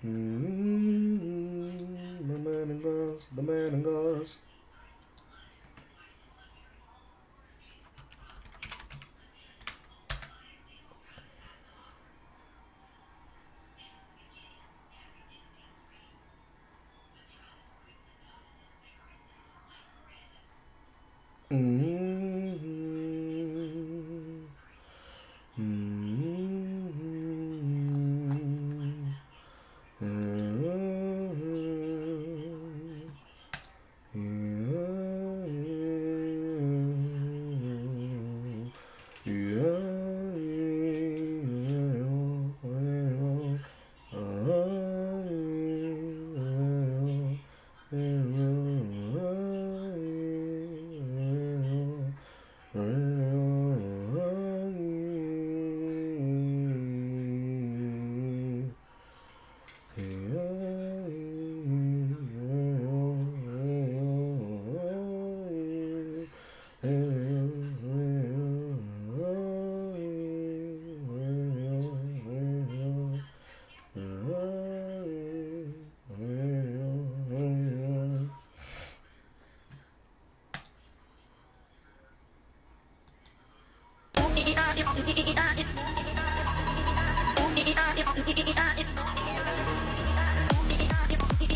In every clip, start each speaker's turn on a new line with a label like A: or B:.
A: The man in glass, the man in glass.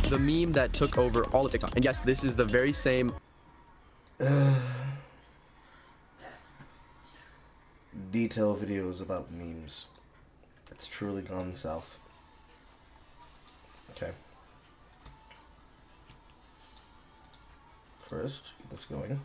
B: The meme that took over all of TikTok. And yes, this is the very same.
A: Detail videos about memes. It's truly gone south. Okay. First, get this going.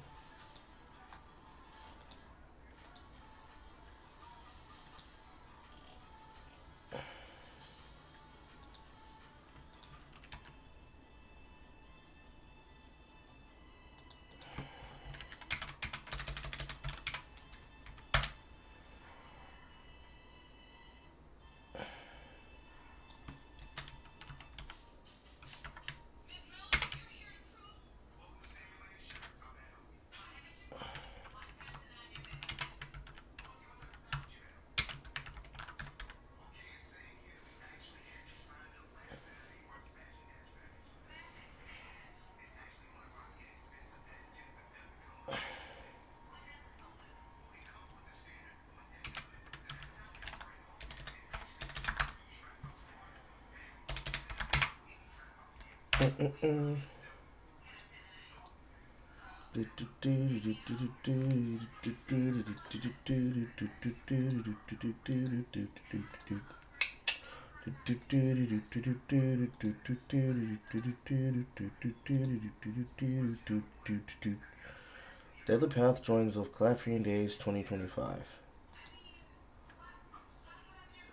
A: Deadly Path joins of Clafrian Days 2025.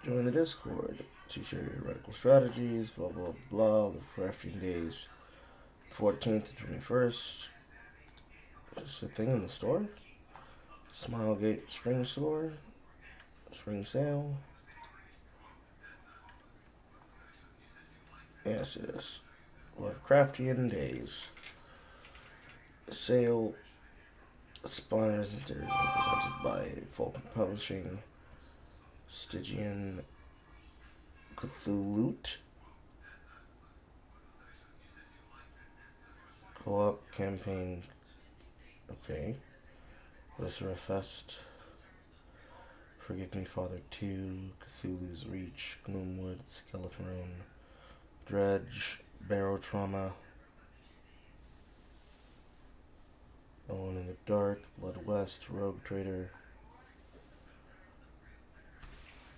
A: Join the Discord to share your radical strategies, blah blah blah. The Crafting Days 14th to 21st. Just a thing in the store. Smilegate Spring Store. Spring Sale. Yes, it is. Lovecraftian Days. Sale. Spires and Dares presented by Falcon Publishing. Stygian Cthulhu. Co-op campaign. Okay. Viscera Fest. Forgive Me Father 2. Cthulhu's Reach. Gloomwood. Skelethrone. Dredge. Barrow Trauma. Alone in the Dark. Blood West. Rogue Trader.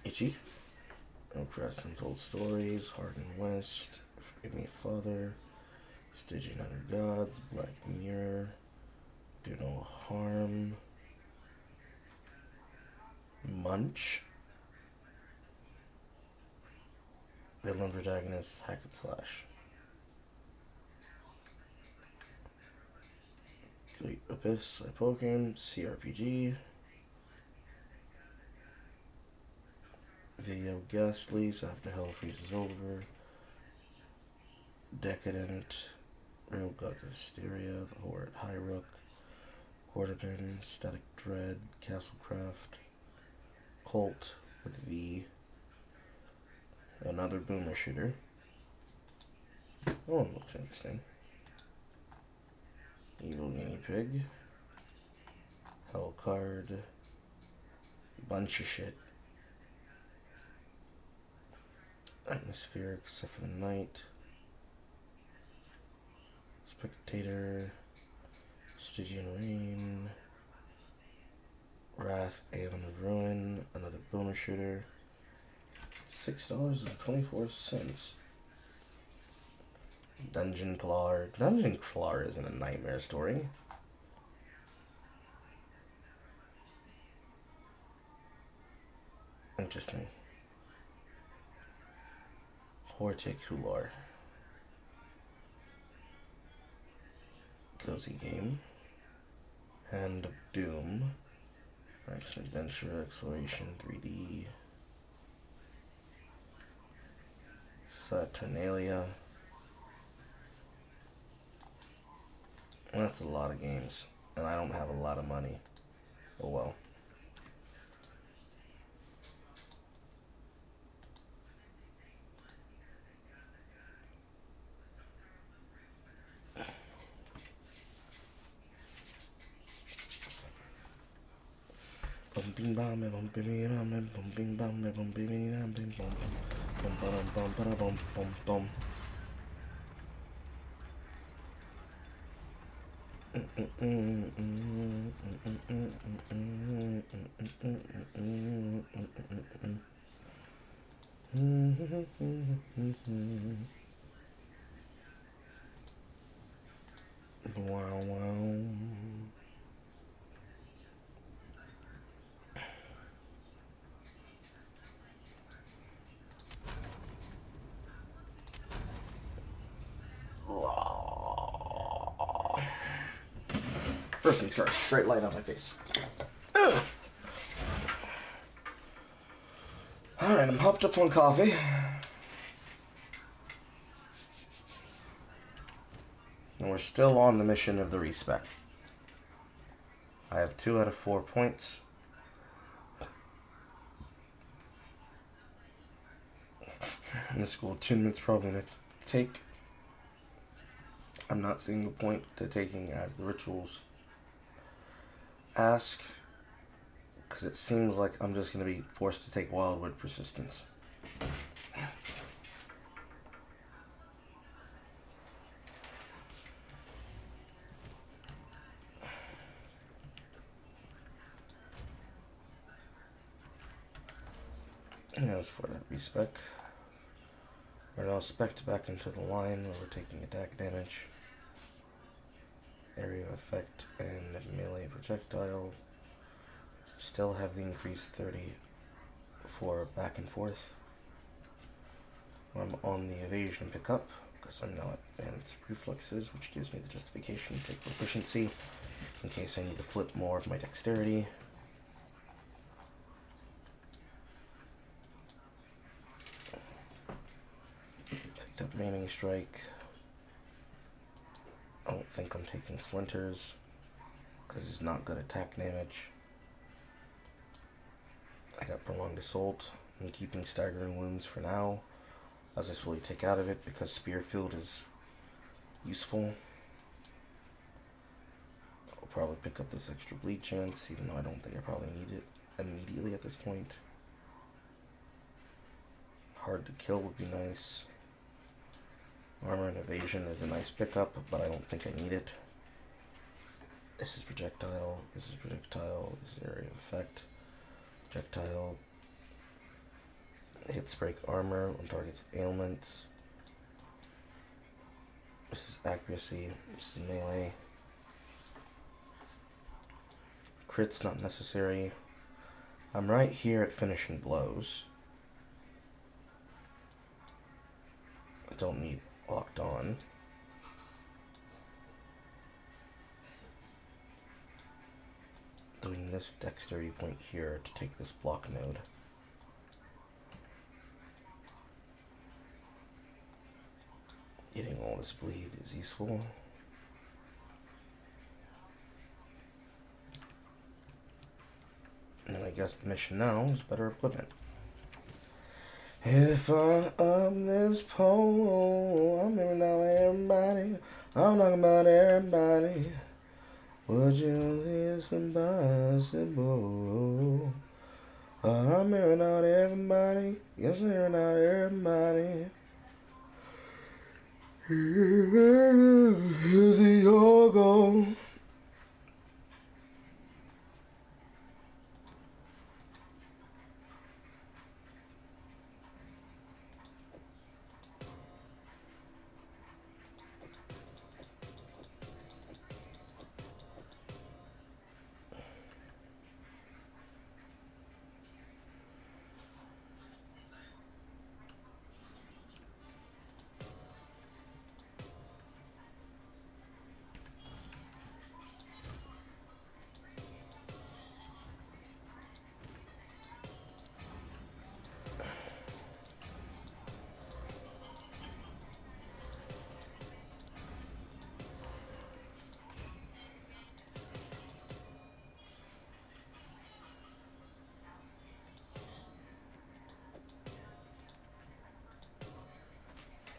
A: Itchy. Oppressed Untold Stories. Harden West. Forgive Me Father. Stygian Under Gods. Black Mirror. Do No Harm. Munch. Villain protagonist. Hack and Slash. Great Abyss. Hypocrine. CRPG. Video Ghastlies. After Hell Freezes Over. Decadent. Real Gods of Hysteria. The Horrid High-Rook. Quarterman. Static Dread. Castlecraft. Cult with V. Another boomer shooter. Oh, it looks interesting. Evil guinea pig. Hell card. Bunch of shit. Atmospheric, except for the night. Spectator. Stygian Rain. Wrath, Aeon of Ruin. Another boomer shooter. $6.24. Dungeon Claw. Dungeon Claw isn't a nightmare story. Interesting. Horticular. Cozy Game. Hand of Doom. Action Adventure Exploration 3D. Saturnalia. That's a lot of games. And I don't have a lot of money. Oh well. Bumping bam bumping bam bumping bam bumping bam bum bum bum bum bum bum bum. Wow, wow. First things first, straight light on my face. Alright, I'm hopped up on coffee. And we're still on the mission of the respec. I have 2 out of 4 points. And this will attunement's probably next take. I'm not seeing a point to taking as the rituals ask, because it seems like I'm just going to be forced to take Wildwood Persistence. And as for that respec, we're now spec'd back into the line where we're taking attack damage, area effect, and melee projectile. Still have the increased 30 for back and forth. I'm on the evasion pickup because I'm now at advanced reflexes, which gives me the justification to take proficiency in case I need to flip more of my dexterity. Picked up maiming strike. I don't think I'm taking splinters because it's not good attack damage. I got prolonged assault. I'm keeping staggering wounds for now as I slowly take out of it because spear field is useful. I'll probably pick up this extra bleed chance, even though I don't think I probably need it immediately at this point. Hard to kill would be nice. Armor and evasion is a nice pickup, but I don't think I need it. This is projectile, this is projectile, this is area of effect. Projectile. Hits break armor on targets with ailments. This is accuracy, this is melee. Crit's not necessary. I'm right here at finishing blows. I don't need locked on. Doing this dexterity point here to take this block node. Getting all this bleed is useful. And I guess the mission now is better equipment. If I'm this pole, I'm hearing out everybody. I'm talking about everybody. Would you listen possible? I'm hearing out everybody. Yes, I'm hearing out everybody. Is it your goal?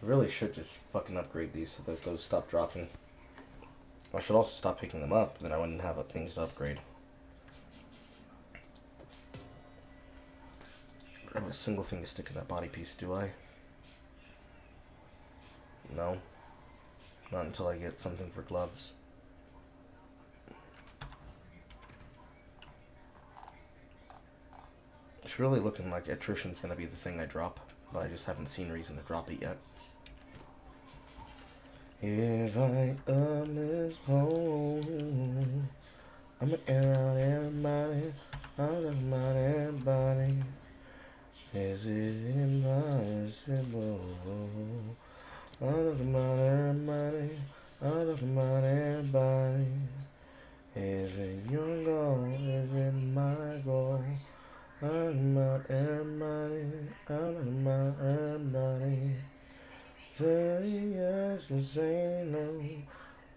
A: I really should just fucking upgrade these so that those stop dropping. I should also stop picking them up, then I wouldn't have things to upgrade. I don't have a single thing to stick in that body piece, do I? No. Not until I get something for gloves. It's really looking like attrition's gonna be the thing I drop, but I just haven't seen reason to drop it yet. If I this home, I'ma air out everybody. I'm talking about everybody. Is it impossible? I'm talking about everybody. I'm talking about everybody. Is it your goal? Is it my goal? I'm talking about everybody. I'm talking about everybody. Say yes and say no.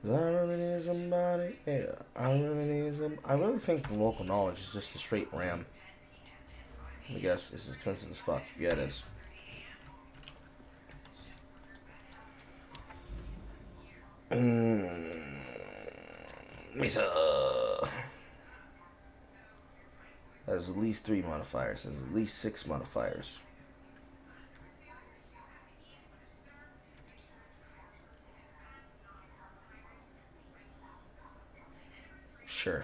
A: I really need somebody. Yeah, I really need some. I really think the local knowledge is just a straight ram. I guess it's expensive as fuck. Yeah, it is. Misa. There's at least 3 modifiers. There's at least 6 modifiers. Sure.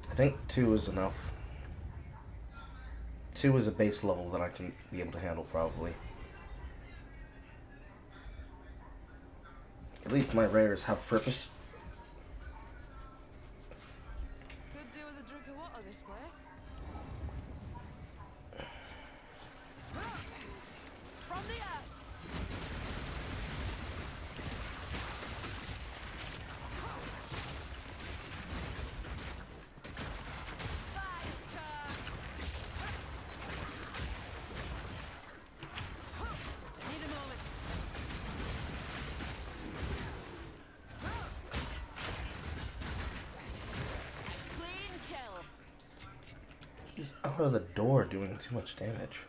A: I think 2 is enough. 2 is a base level that I can be able to handle, probably. At least my rares have purpose.
C: Could do with a drink of water, this place. From the earth. Need a moment. Clean kill.
A: He's out of the door doing too much damage.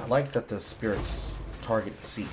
A: I like that the spirits target seek.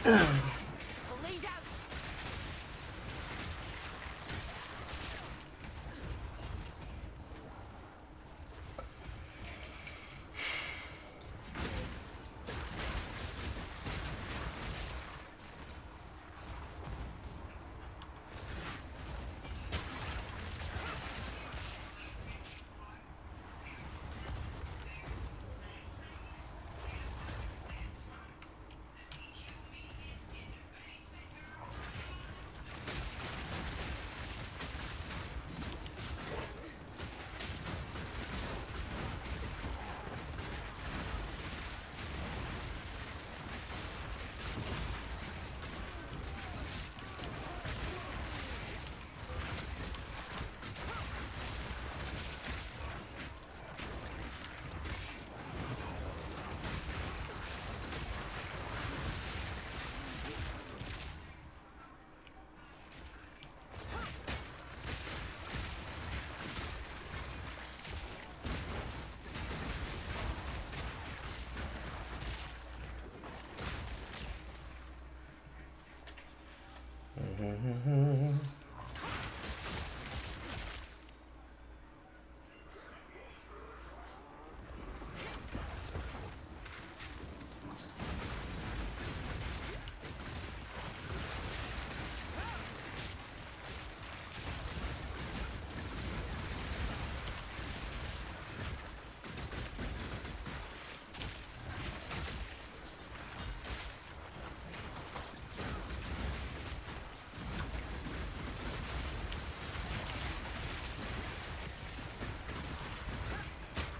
C: Bleed out.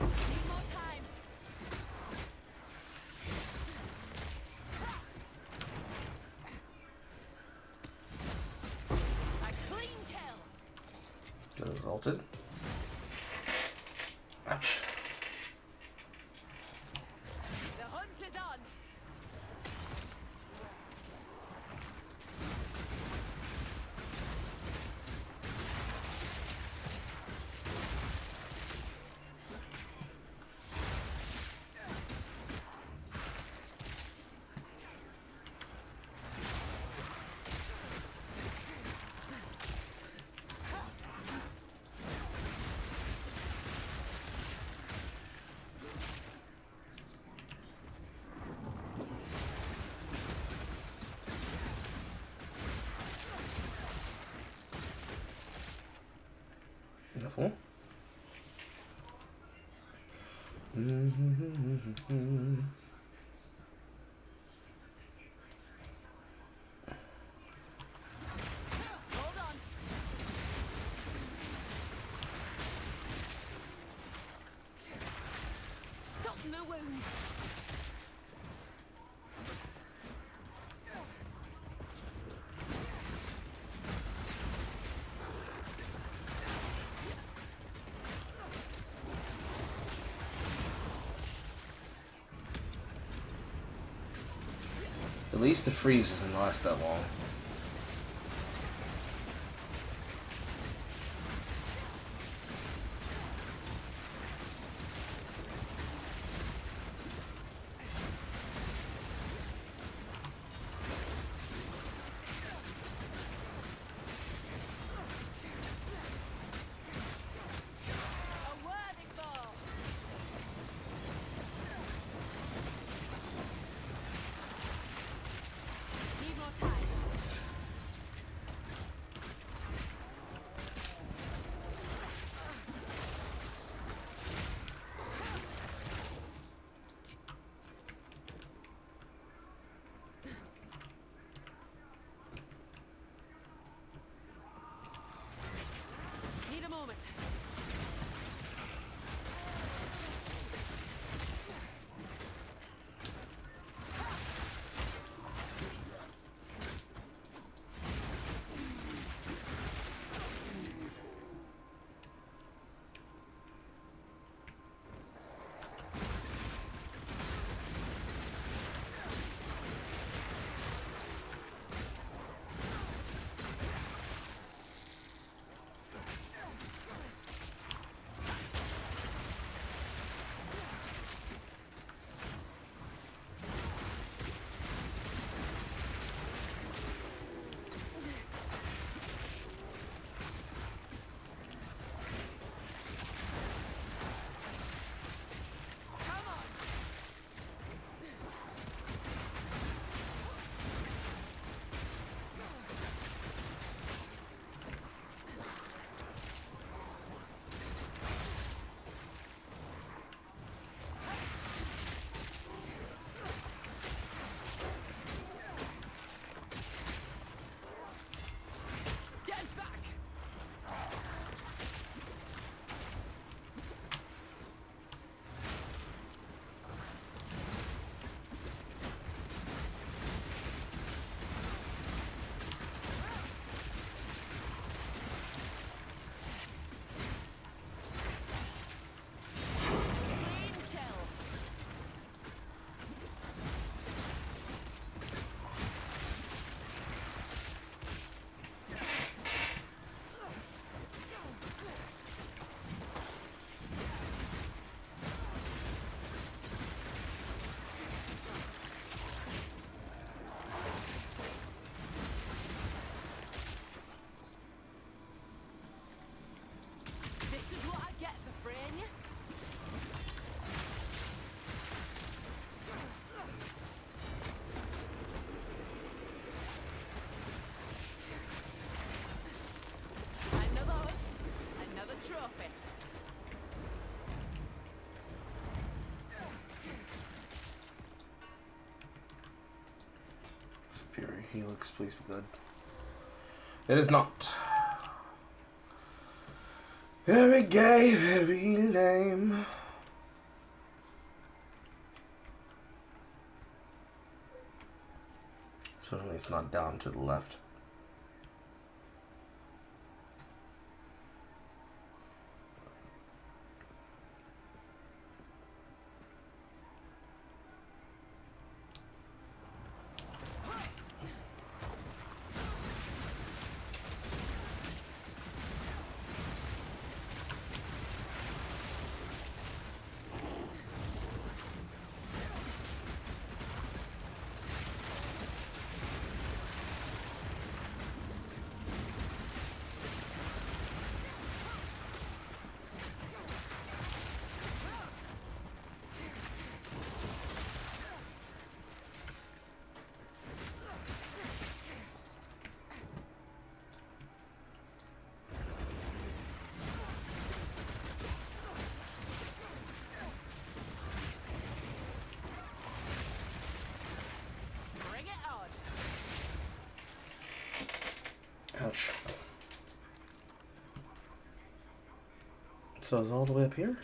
C: Need more time. A clean kill.
A: Get exalted. Ouch.
C: The hunt is on.
A: Beautiful.
C: Hold on. Soften the wound.
A: At least the freeze doesn't last that long.
C: A worthy foe. Need more time.
A: Helix, please be good. It is not. Very gay, very lame. Certainly it's not down to the left.
C: Bring it on.
A: Ouch. So it's all the way up here?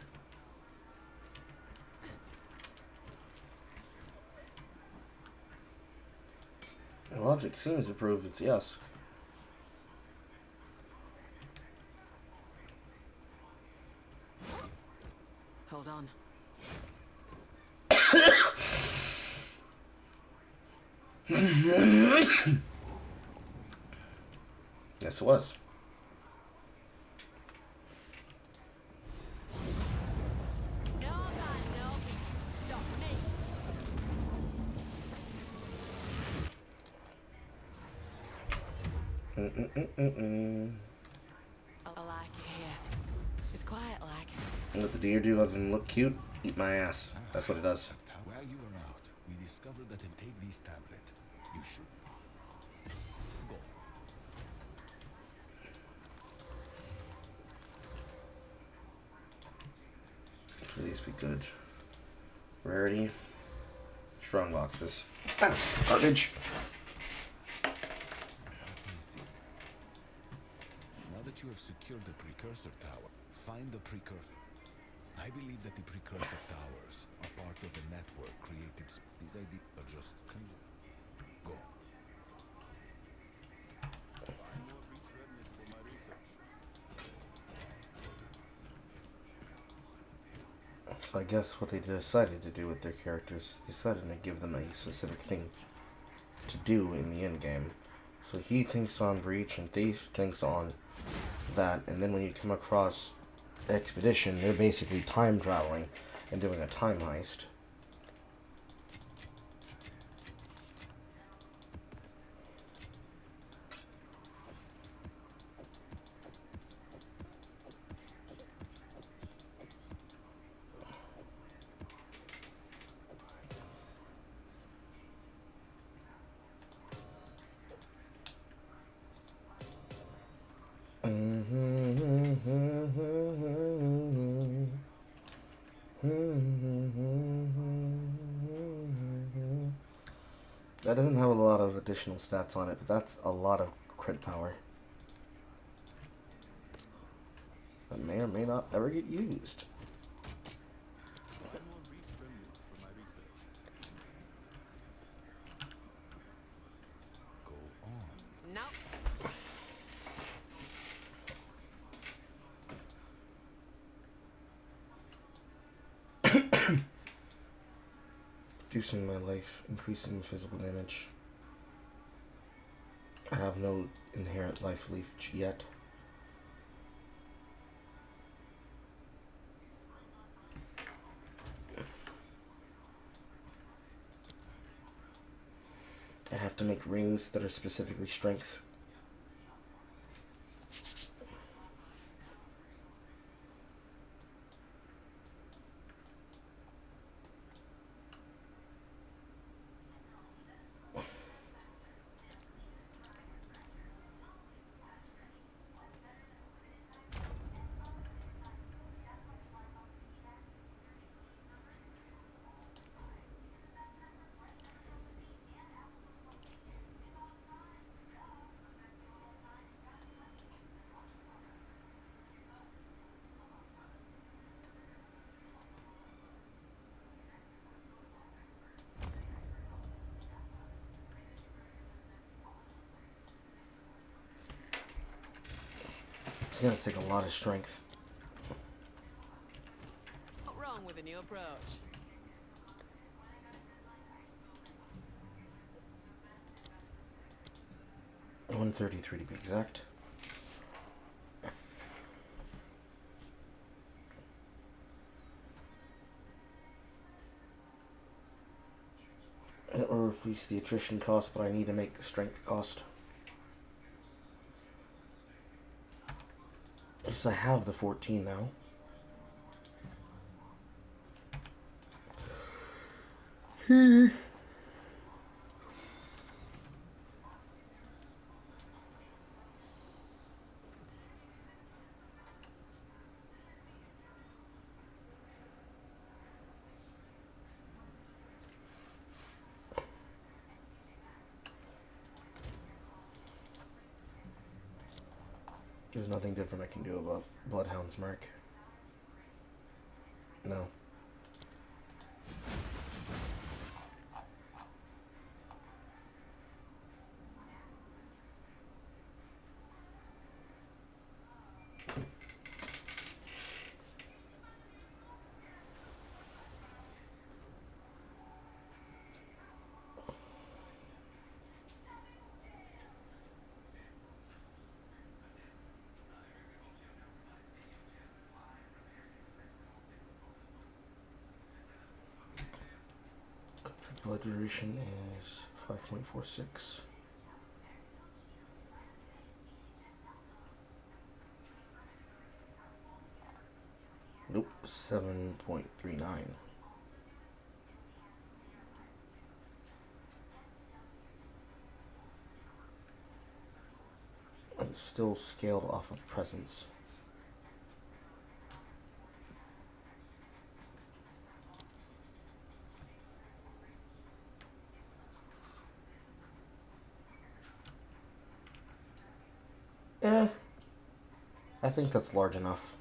A: The logic seems to prove it's yes.
C: Hold on.
A: Yes, it was.
C: No man, no beast. Stop me. I like it here. It's quiet like.
A: And what the deer do doesn't look cute, eat my ass. That's what it does.
D: While you were out, we discovered that to take this tablet, you should go.
A: Please be good. Rarity. Strong boxes. That's garbage.
D: Now that you have secured the precursor tower, find the precursor. I believe that the precursor towers are part of the network created. These ideas are just go.
A: So I guess what they decided to do with their characters, they decided to give them a specific thing to do in the end game. So he thinks on Breach and Thief thinks on that, and then when you come across Expedition, they're basically time traveling and doing a time heist. That doesn't have a lot of additional stats on it, but that's a lot of crit power. That may or may not ever get used.
D: Go on.
C: No.
A: Reducing my life, increasing physical damage. I have no inherent life leaf yet. I have to make rings that are specifically strength. gonna take a lot of strength.
C: Not wrong with a new approach.
A: 133 to be exact. I don't want to replace the attrition cost, but I need to make the strength cost. Because I have the 14 now. There's nothing different I can do about Bloodhound's Merc. No. Blood duration is 5.46. Nope, 7.39. And it's still scaled off of presence. I think that's large enough.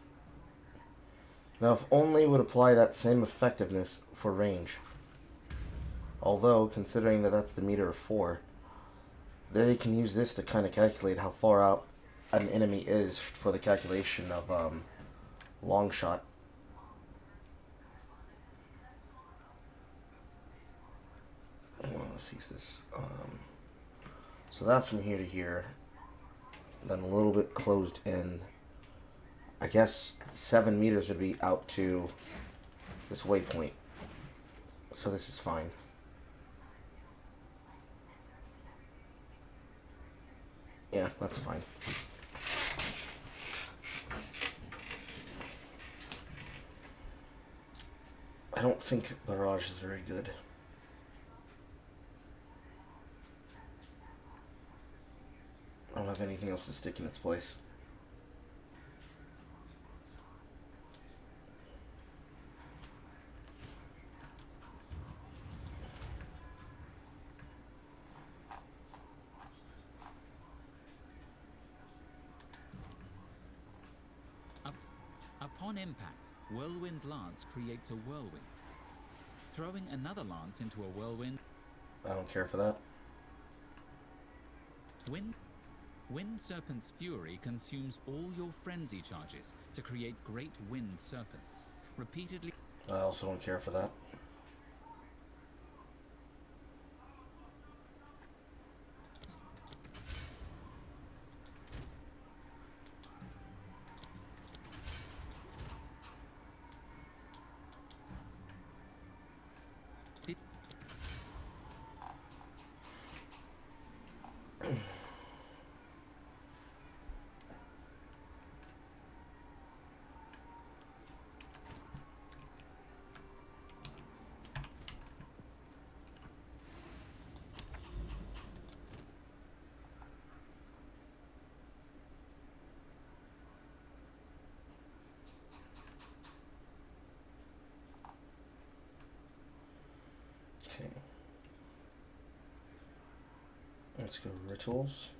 A: Now, if only would apply that same effectiveness for range. Although, considering that that's the meter of 4, they can use this to kind of calculate how far out an enemy is for the calculation of long shot. Let's use this. So that's from here to here. Then a little bit closed in. I guess 7 meters would be out to this waypoint. So this is fine. Yeah, that's fine. I don't think barrage is very good. I don't have anything else to stick in its place.
E: Upon impact, Whirlwind Lance creates a whirlwind. Throwing another lance into a whirlwind...
A: I don't care for that.
E: Wind Serpent's Fury consumes all your frenzy charges to create great wind serpents. Repeatedly...
A: I also don't care for that. Okay. Let's go rituals.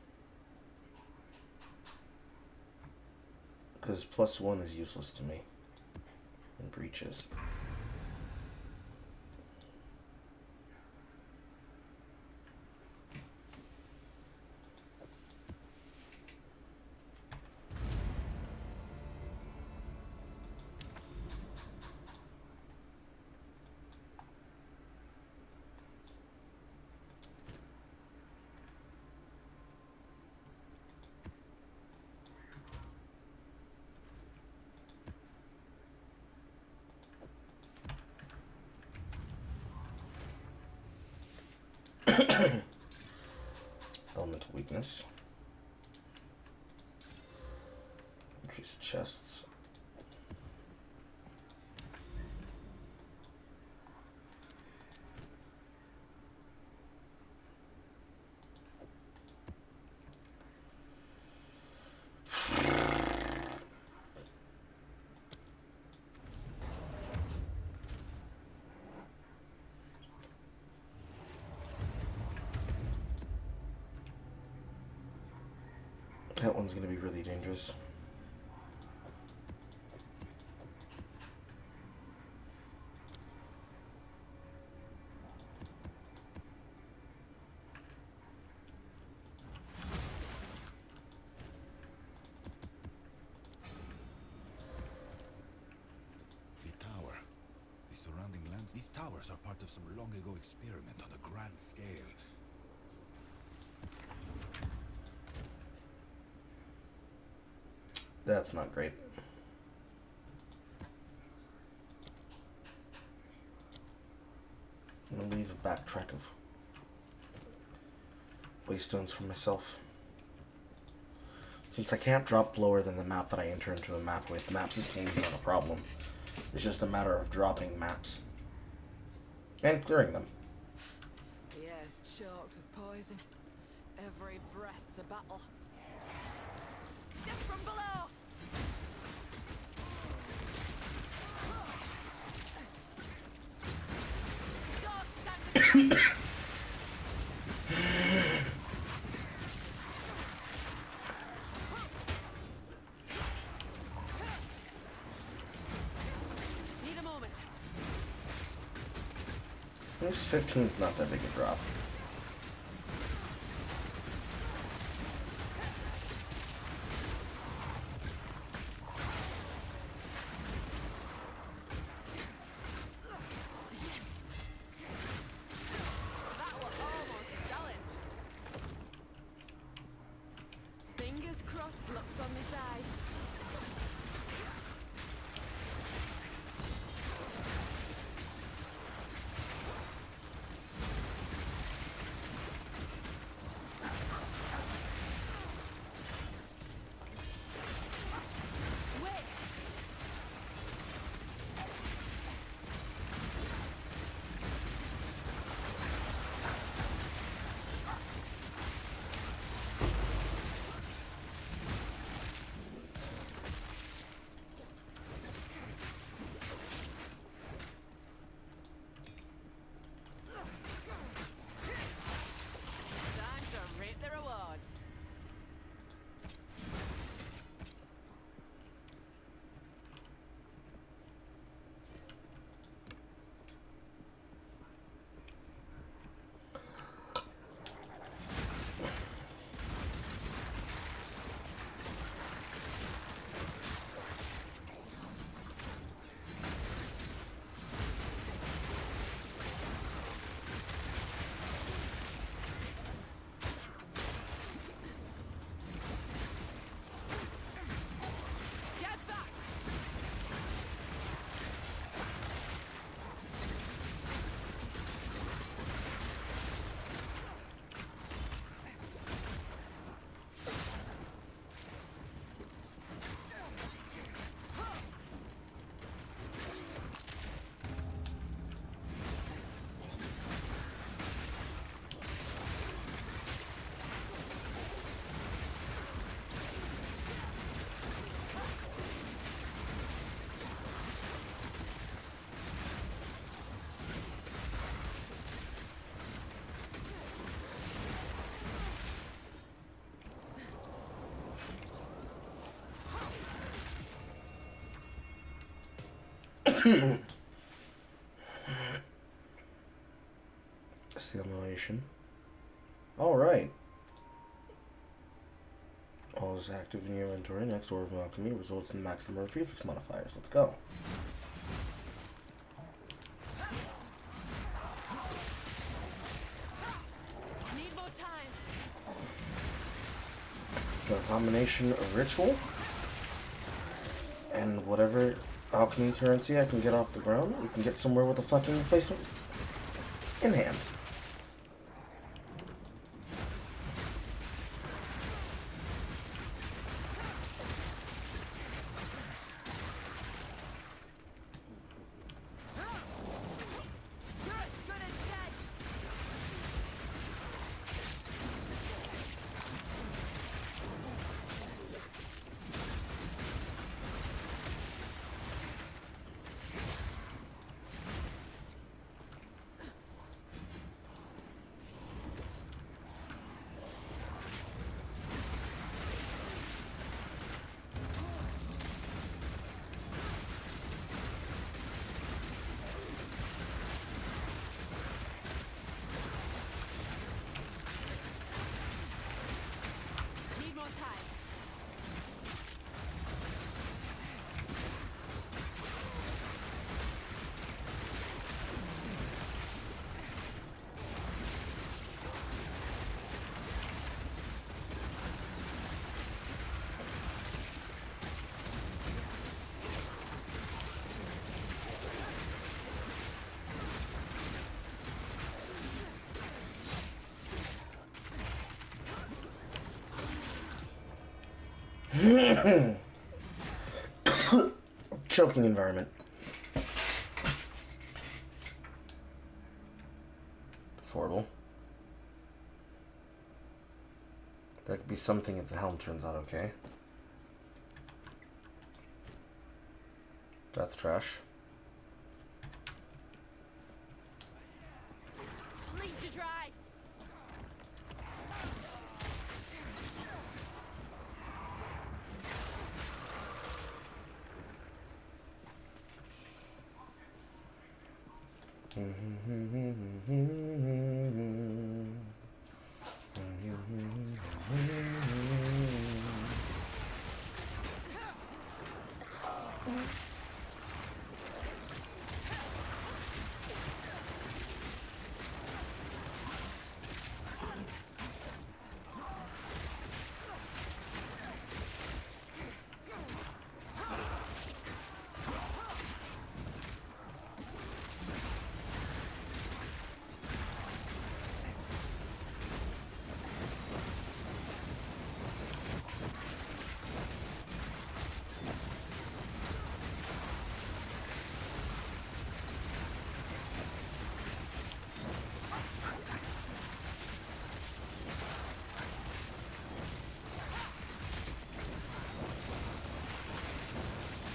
A: Because +1 is useless to me. And breaches. Elemental weakness. Increase chests. That one's gonna be really dangerous.
D: The tower. The surrounding lands. These towers are part of some long ago experiment on a grand scale.
A: That's not great. I'm gonna leave a backtrack of waystones for myself. Since I can't drop lower than the map that I enter into a map with, map system is not a problem. It's just a matter of dropping maps and clearing them.
C: The air's choked with poison. Every breath's a battle. Just from below! Don't stand Need a moment.
A: This 15's not that big a drop.
C: That was almost a challenge. Fingers crossed, looks on this side. Wait! Time to reap the rewards. Get back!
A: Simulation. Alright. All is active in your inventory. Next order of alchemy results in max number of prefix modifiers. Let's go.
C: Need more time.
A: The combination of ritual and whatever alchemy currency I can get off the ground, we can get somewhere with a fucking replacement in hand. Choking environment. It's horrible. That could be something if the helm turns out okay. That's trash.
C: Bleed to dry.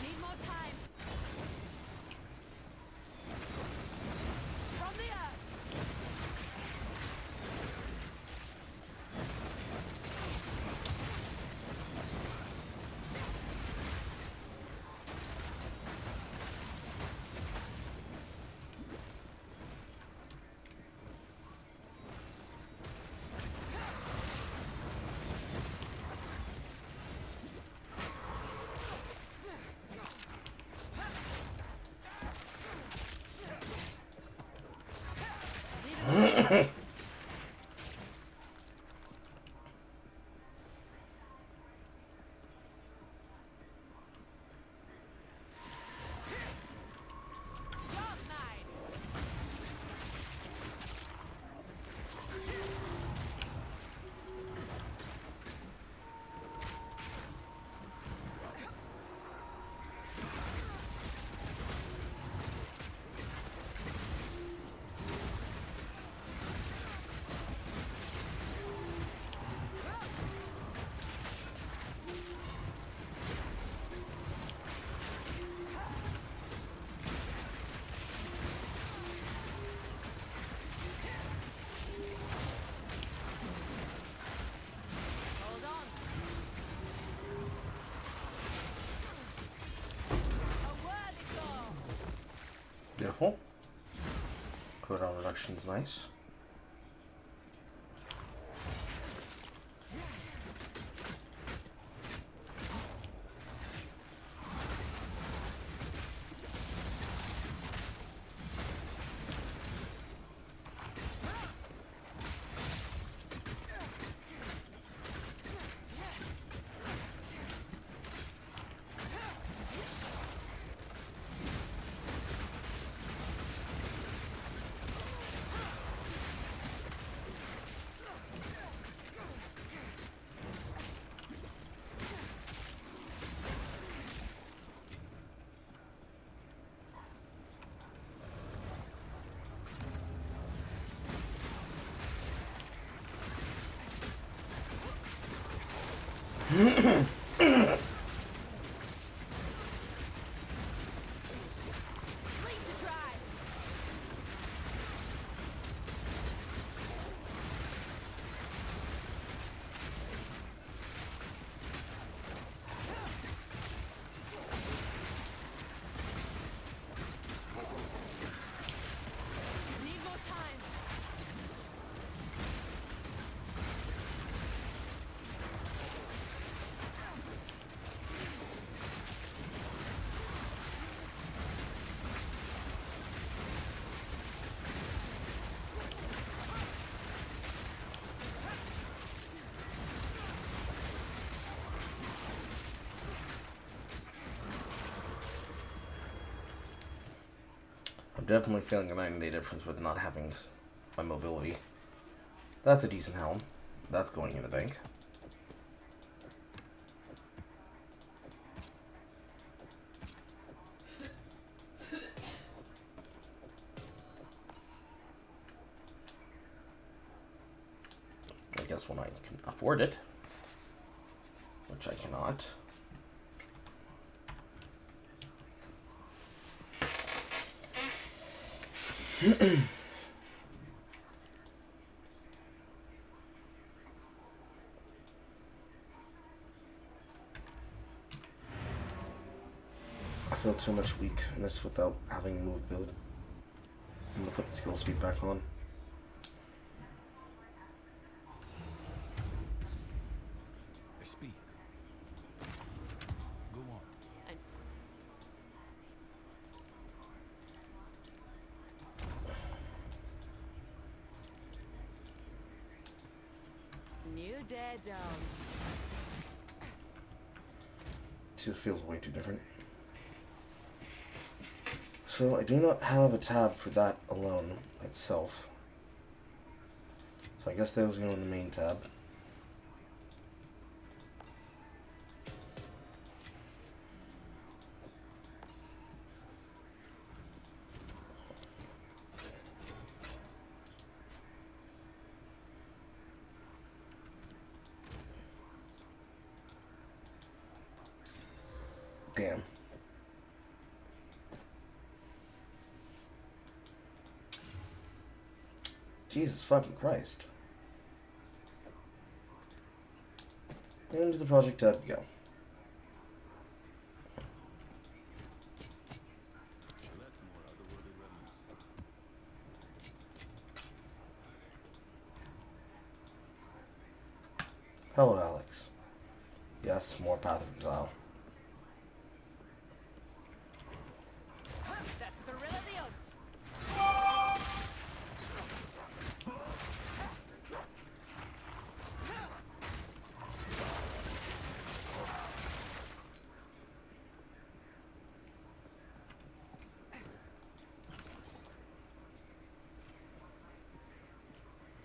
C: Need more time. From the earth. Dark Knight. Hold on. A worthy goal.
A: Beautiful. Cooldown reduction's nice.
C: Bleed to dry. Need more time.
A: I'm definitely feeling a night and day difference with not having my mobility. That's a decent helm. That's going in the bank. guess when I can afford it, which I cannot. I feel too much weakness without having move build. I'm gonna put the skill speed back on.
D: Speak. Go on.
C: New day dawns.
A: It feels way too different. So I do not have a tab for that alone itself. So I guess those go in the main tab. Damn. Jesus fucking Christ. Into the project tab we go. Hello, Alex. Yes, more Path of Exile.
C: The thrill of the hunt.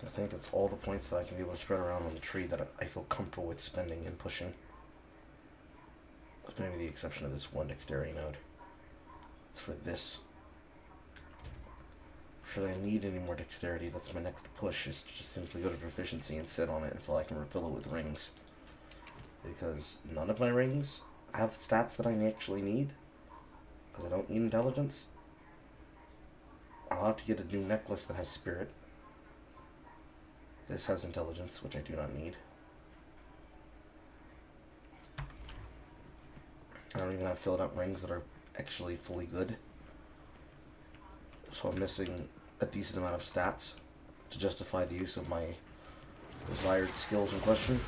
A: I think that's all the points that I can be able to spread around on the tree that I feel comfortable with spending and pushing. With maybe the exception of this one dexterity node. It's for this. Should I need any more dexterity, that's my next push, is to just simply go to proficiency and sit on it until I can refill it with rings. Because none of my rings have stats that I actually need. Because I don't need intelligence. I'll have to get a new necklace that has spirit. This has intelligence, which I do not need. I don't even have filled out rings that are actually fully good. So I'm missing a decent amount of stats to justify the use of my desired skills in question.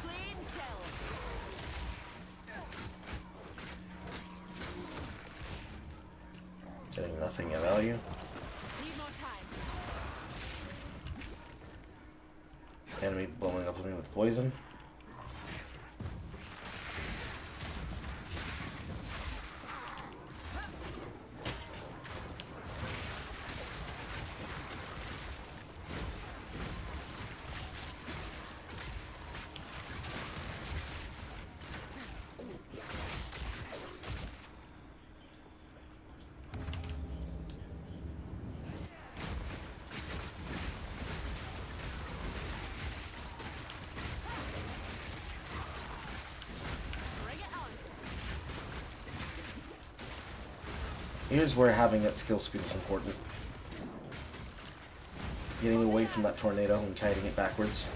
C: Clean kill.
A: Getting nothing of value.
C: Need more time.
A: Enemy blowing up at me with poison.
C: Bring it on.
A: Here's where having that skill speed is important. Getting away from that tornado and kiting it backwards.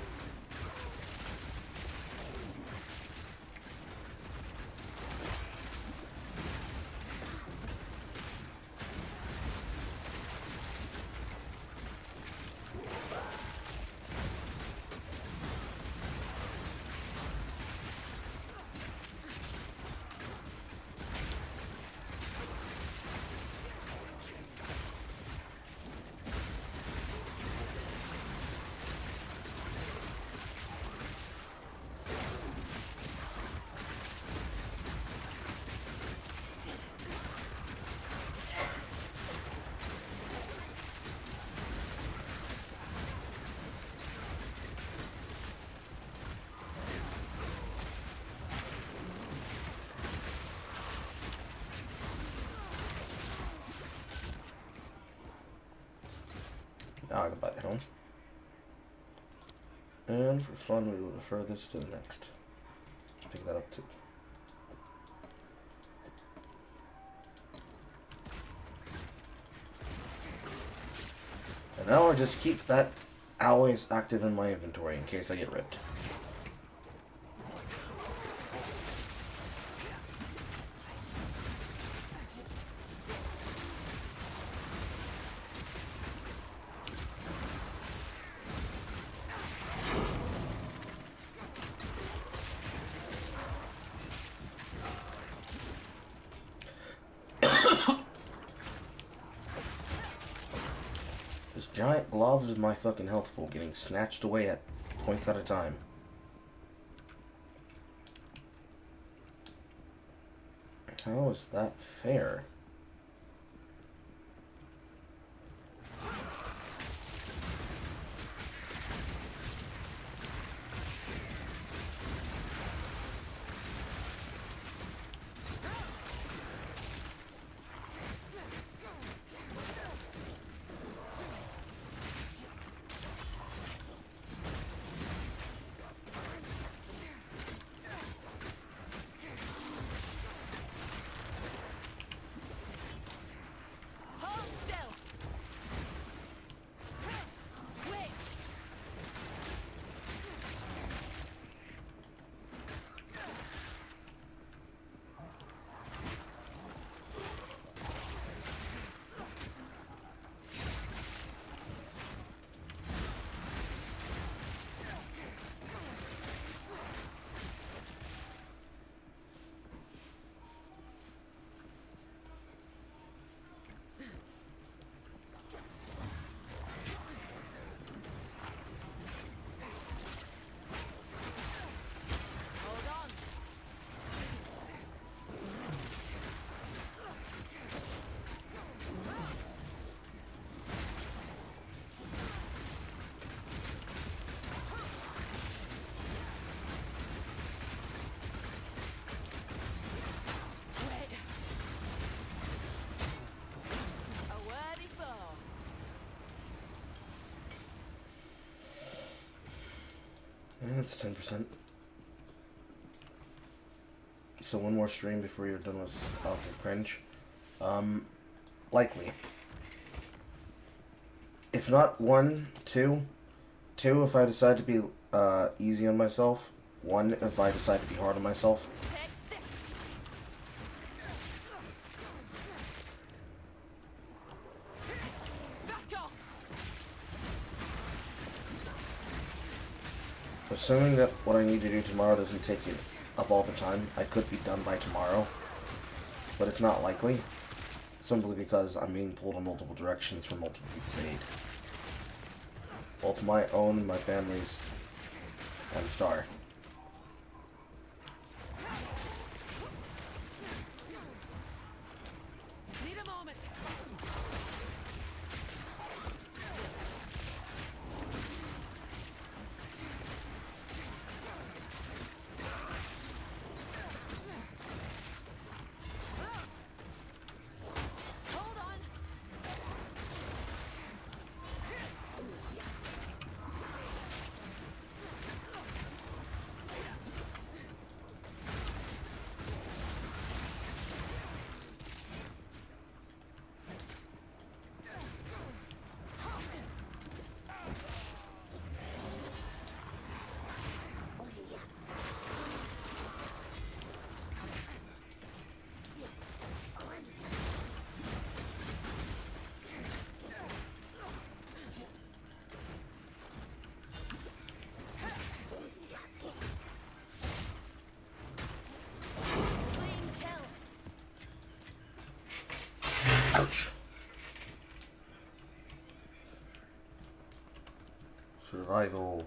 A: Now I can buy the helm. And for fun, we will refer this to the next. Pick that up too. And now I'll just keep that always active in my inventory in case I get ripped. This giant globs is my fucking health pool getting snatched away at points at a time. How is that fair?
C: Hold still. Wait. Hold on. Wait. A worthy foe.
A: And it's 10%. So one more stream before you're done with Alpha Cringe. Likely. If not one, two. Two if I decide to be easy on myself. One if I decide to be hard on myself.
C: Take this. Back off.
A: Assuming that what I need to do tomorrow doesn't take it up all the time, I could be done by tomorrow. But it's not likely. Simply because I'm being pulled in multiple directions from multiple people's aid. Both my own and my family's. And Star.
C: Need a moment. Hold on. Clean kill.
A: Ouch. Survival.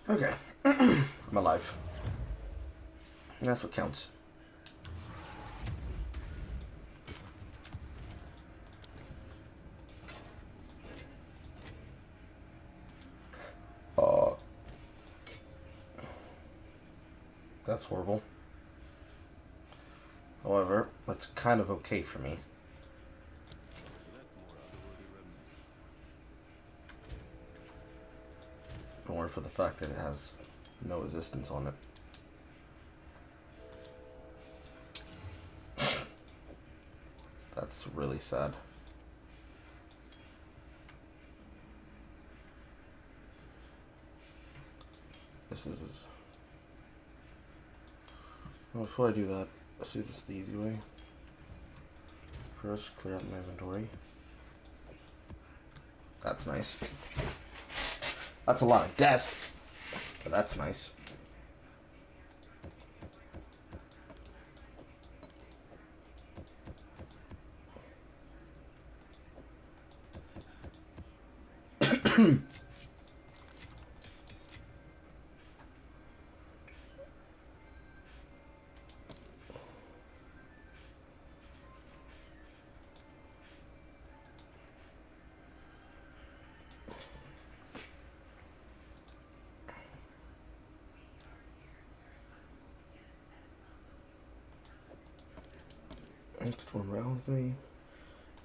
A: Okay. I'm alive. And that's what counts. That's horrible. However, that's kind of okay for me. Or for the fact that it has no resistance on it. That's really sad. This is... Well, before I do that, let's do this the easy way. First, clear out my inventory. That's nice. That's a lot of death, but that's nice. Next one round with me.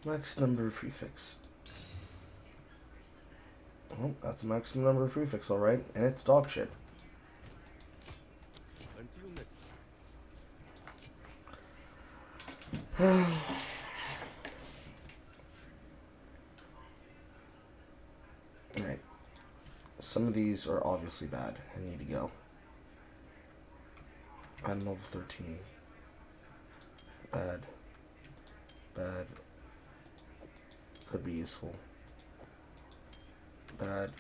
A: Max number prefix. Oh, that's a maximum number prefix, alright. And it's dog shit.
D: Until next
A: Alright. Some of these are obviously bad and need to go. I'm level 13. Bad. Bad. Could be useful. Bad.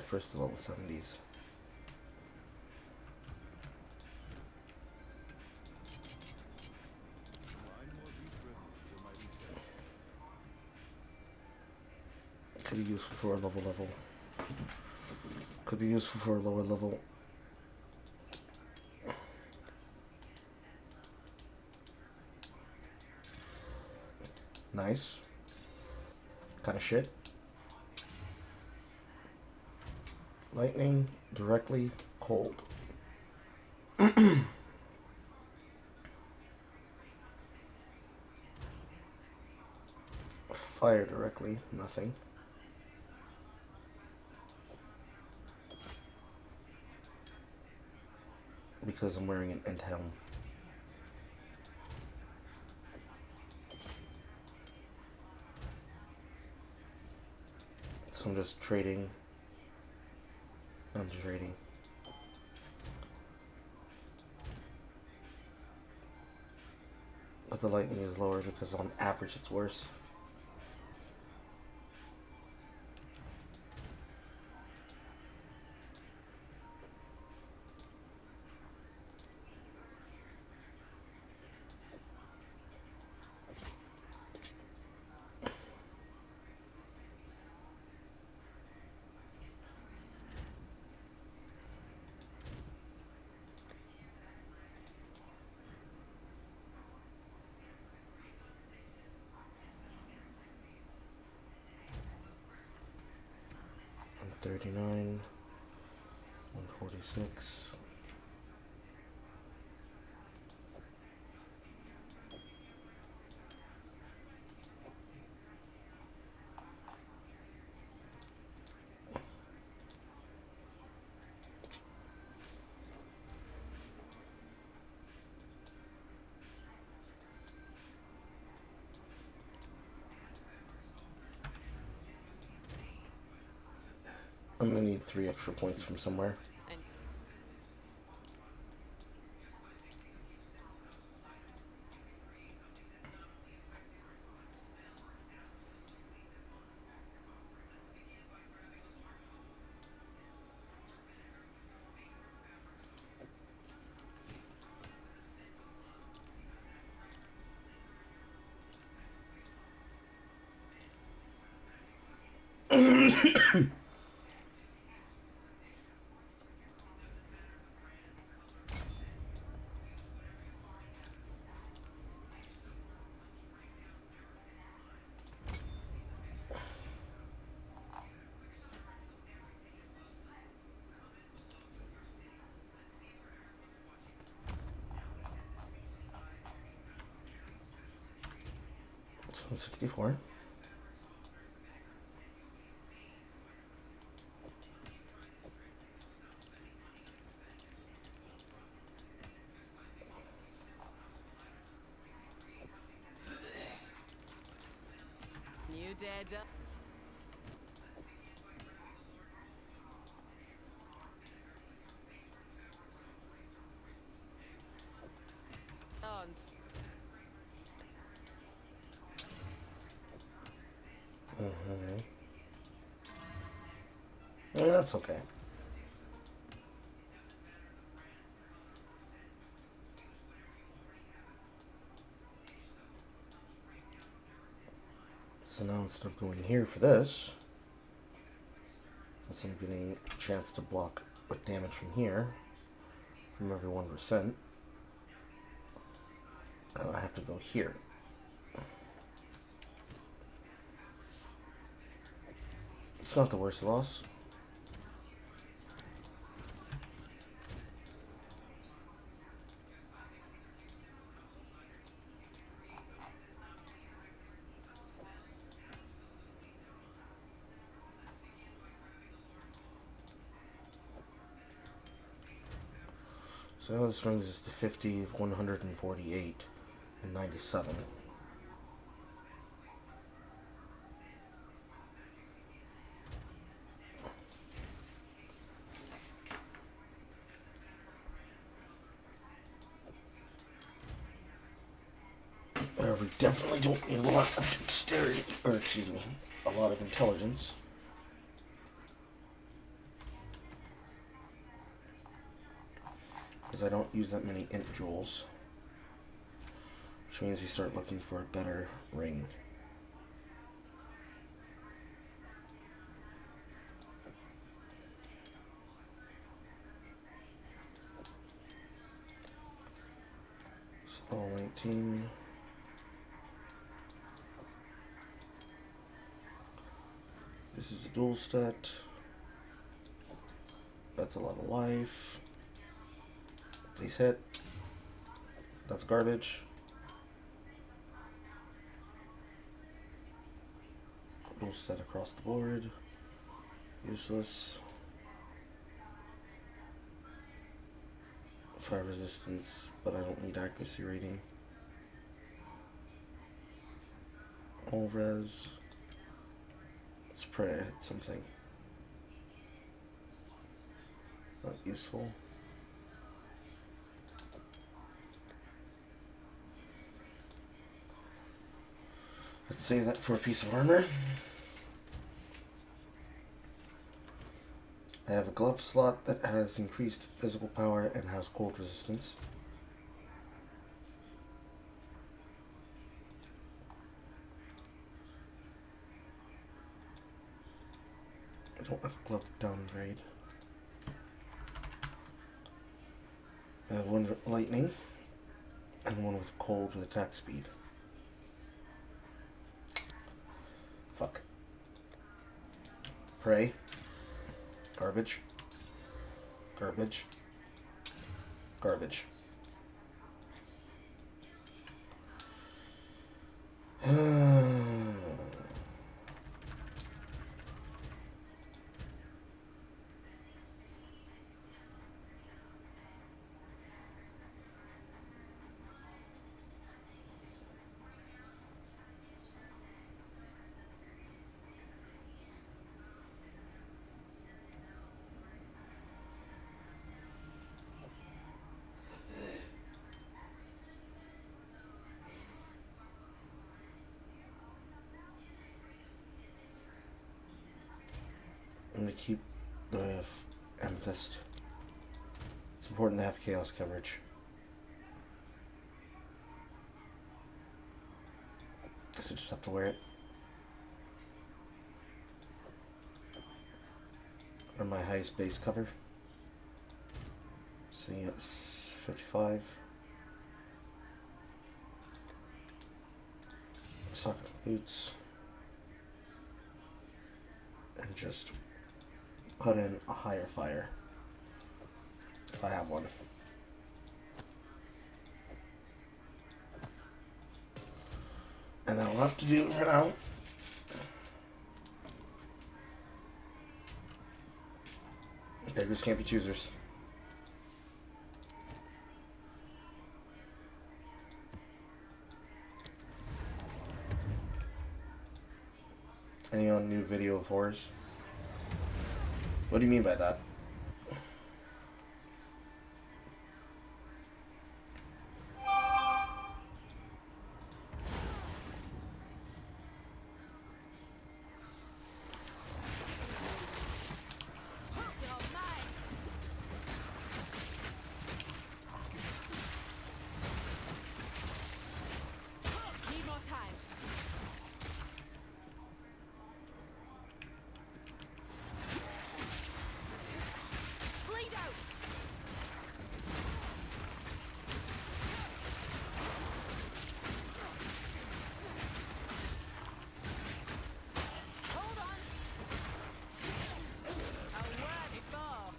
A: First to level 70s. Could be useful for a level. Could be useful for a lower level. Nice. Kind of shit. Lightning, directly, cold. Fire directly, nothing. Because I'm wearing an end helm. So I'm just trading. I'm just trading. But the lightning is lower because on average it's worse. I'm 39, 146. I'm gonna need 3 extra points from somewhere. 164.
C: New daredrop.
A: Mm-hmm. Yeah, that's okay. So now instead of going here for this, as I'm getting a chance to block with damage from here, from every 1%, I have to go here. It's not the worst loss. So now this brings us to 50, 148, and 97. We definitely don't need a lot of dexterity, or excuse me, a lot of intelligence. Because I don't use that many int jewels. Which means we start looking for a better ring. So 19. This is a dual stat. That's a lot of life. Please hit. That's garbage. Dual stat across the board. Useless. Fire resistance, but I don't need accuracy rating. All res. Let's pray I hit something. Not useful. Let's save that for a piece of armor. I have a glove slot that has increased physical power and has cold resistance. I don't have a glove downgrade. I have one with lightning and one with cold with attack speed. Fuck. Pray. Garbage. Garbage. Garbage. I'm going to keep the amethyst. It's important to have chaos coverage. Guess I just have to wear it. Or my highest base cover. See, it's 55. Sock boots. And just put in a higher fire. If I have one. And And that'll have to do for now. Beggars can't be choosers. Any on new video of horrors? What do you mean by that?
C: Need more time. Bleed out. Hold on. A worthy foe.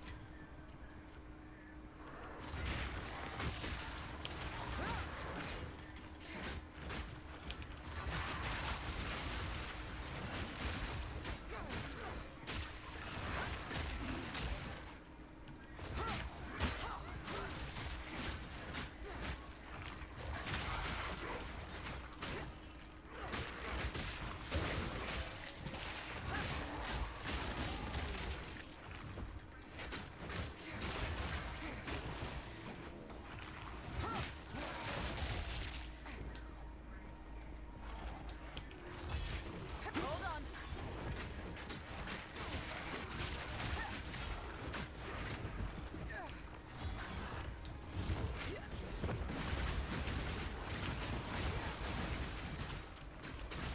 C: Hold on.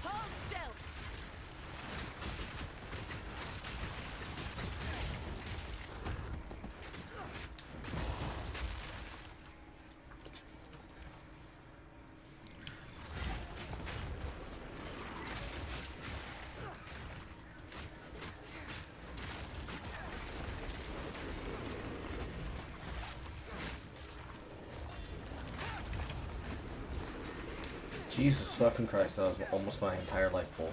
C: Hold still.
A: Jesus fucking Christ, that was almost my entire life full.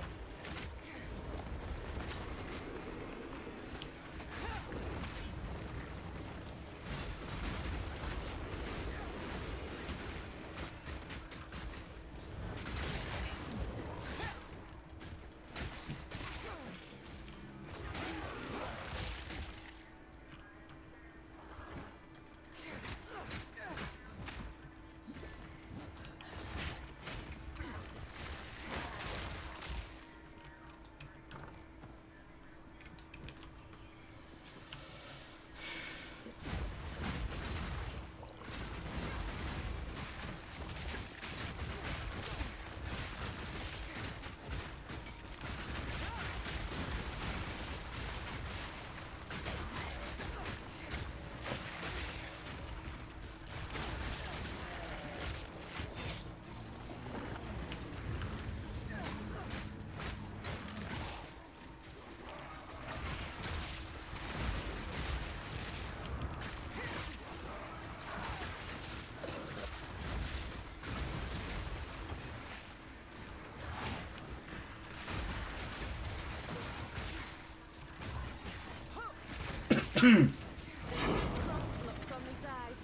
C: Fingers crossed, looks on my side.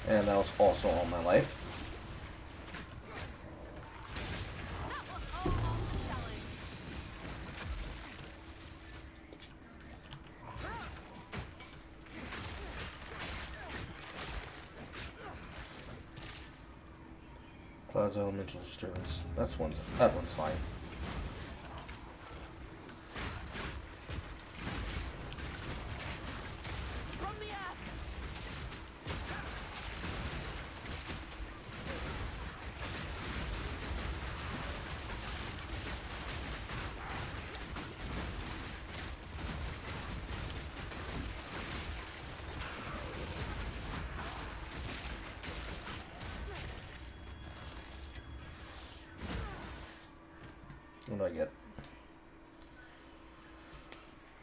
A: And that was also all my life.
C: That was almost a challenge.
A: Plaza elemental disturbance. That one's fine.
C: From the earth.
A: What do I get?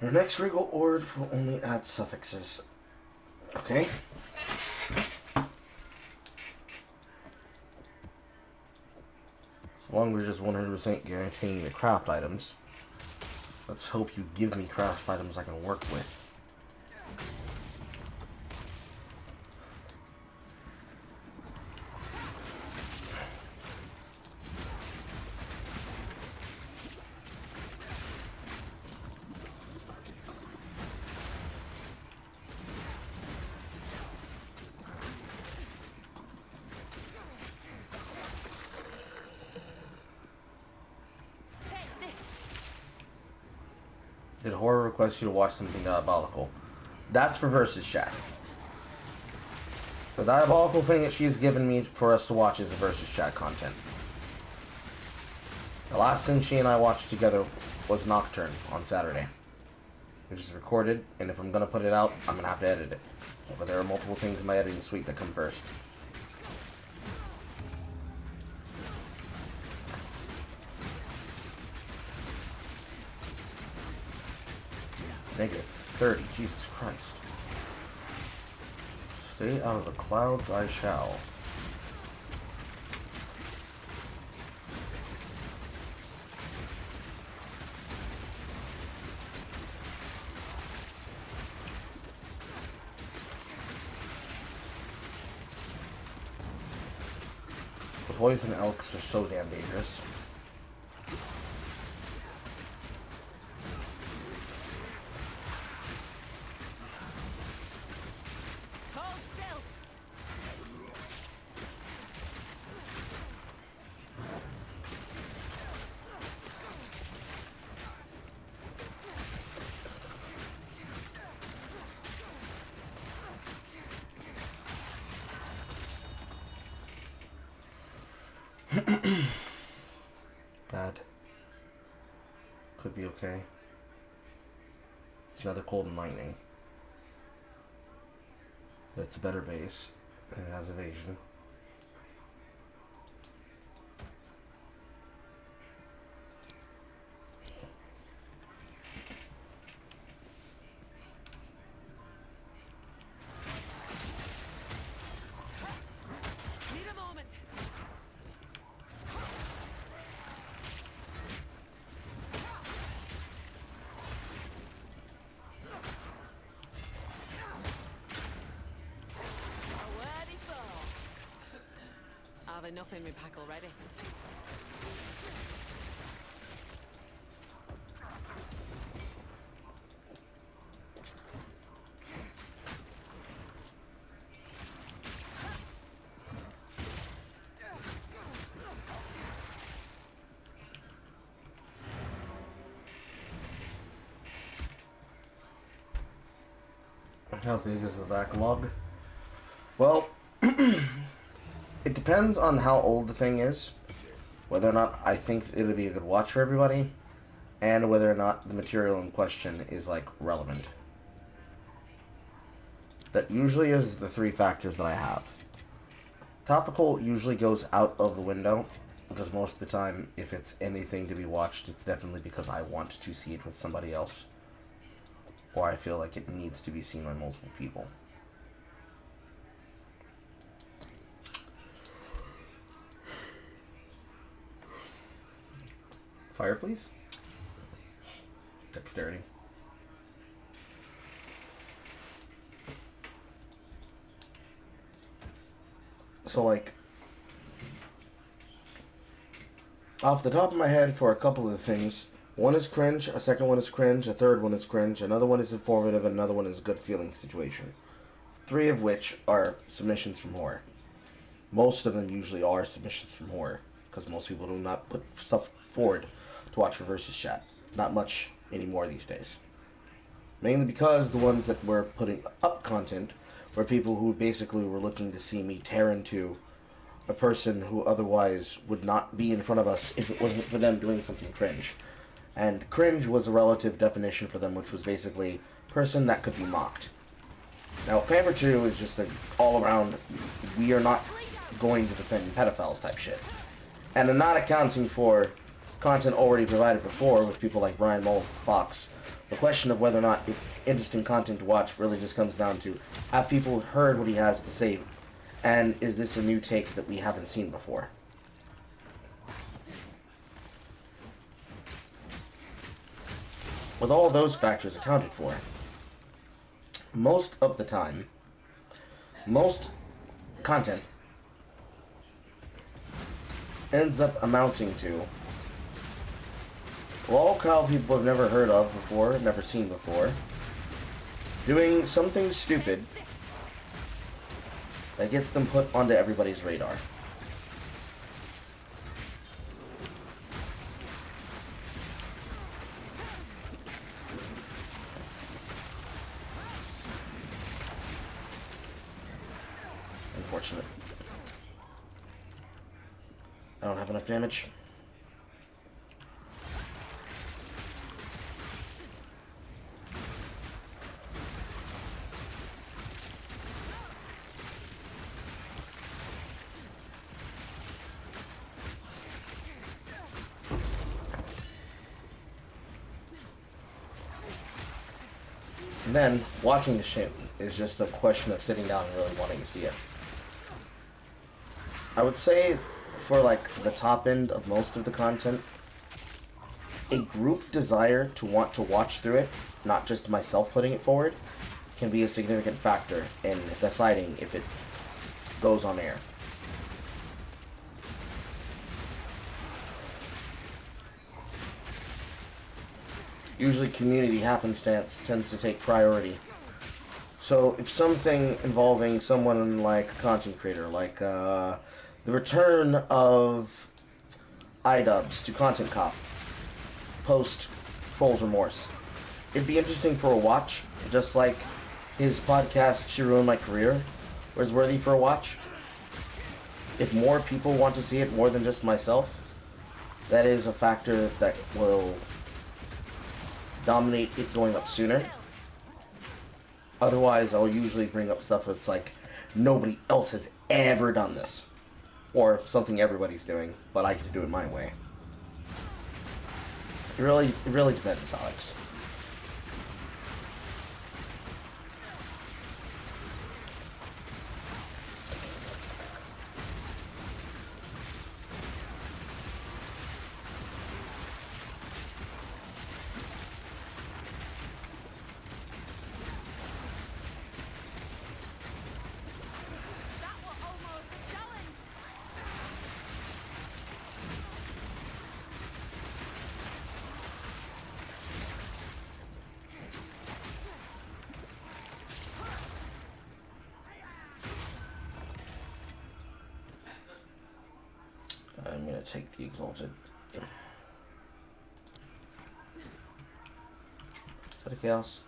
A: Our next regal word will only add suffixes. Okay? As long as we're just 100% guaranteeing the craft items, let's hope you give me craft items I can work with. Did horror request you to watch something diabolical? That's for versus chat. The diabolical thing that she's given me for us to watch is versus chat content. The last thing she and I watched together was Nocturne on Saturday, which is recorded, and if I'm gonna put it out, I'm gonna have to edit it. But there are multiple things in my editing suite that come first. Negative 30, Jesus Christ. Stay out of the clouds I shall. The poison elks are so damn dangerous. Bad. Could be okay. It's another cold and lightning. But it's a better base, and it has evasion.
C: I've enough in my pack already.
A: How big is the backlog? Well, it depends on how old the thing is, whether or not I think it'll be a good watch for everybody, and whether or not the material in question is, like, relevant. That usually is the three factors that I have. Topical usually goes out of the window, because most of the time, if it's anything to be watched, it's definitely because I want to see it with somebody else, or I feel like it needs to be seen by multiple people. Fire, please. Dexterity. So, like, off the top of my head for a couple of the things, one is cringe, a second one is cringe, a third one is cringe, another one is informative, and another one is a good feeling situation. Three of which are submissions from horror. Most of them usually are submissions from horror, because most people do not put stuff forward to watch for versus chat. Not much anymore these days. Mainly because the ones that were putting up content were people who basically were looking to see me tear into a person who otherwise would not be in front of us if it wasn't for them doing something cringe. And cringe was a relative definition for them, which was basically person that could be mocked. Now, Clamor 2 is just an all-around, we are not going to defend pedophiles type shit. And I'm not accounting for content already provided before with people like Brian Mull, Fox. The question of whether or not it's interesting content to watch really just comes down to, have people heard what he has to say, and is this a new take that we haven't seen before? With all those factors accounted for, most of the time, most content ends up amounting to lolcow people have never heard of before, never seen before, doing something stupid that gets them put onto everybody's radar. Unfortunate. I don't have enough damage. And then, watching the shit is just a question of sitting down and really wanting to see it. I would say, for like the top end of most of the content, a group desire to want to watch through it, not just myself putting it forward, can be a significant factor in deciding if it goes on air. Usually community happenstance tends to take priority. So if something involving someone like a content creator, like the return of iDubbbz to Content Cop, post Trolls Remorse, it'd be interesting for a watch, just like his podcast, She Ruined My Career, was worthy for a watch. If more people want to see it more than just myself, that is a factor that will dominate it going up sooner. Otherwise, I'll usually bring up stuff that's like, nobody else has ever done this. Or something everybody's doing, but I get to do it my way. It really depends, Alex.
C: That was almost a challenge.
A: I'm gonna take the Exalted. Is that a Chaos?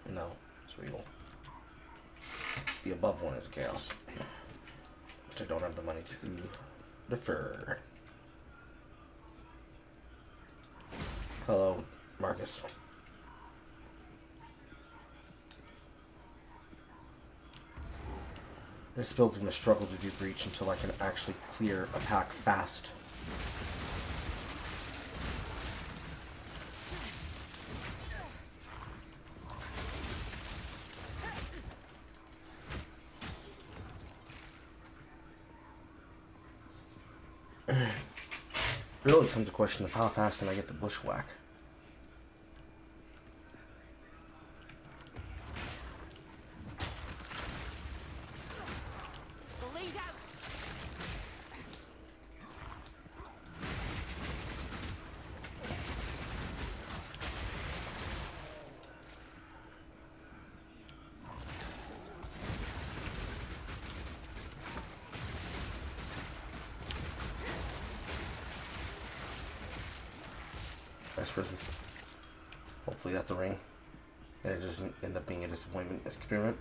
A: No, it's real. The above one is a Chaos, which I don't have the money to defer. Hello, Marcus. This build's gonna struggle to do breach until I can actually clear a pack fast. Really comes a question of how fast can I get the bushwhack.
C: Bleed out.
A: Nice prison. Hopefully that's a ring. And it doesn't end up being a disappointment experiment.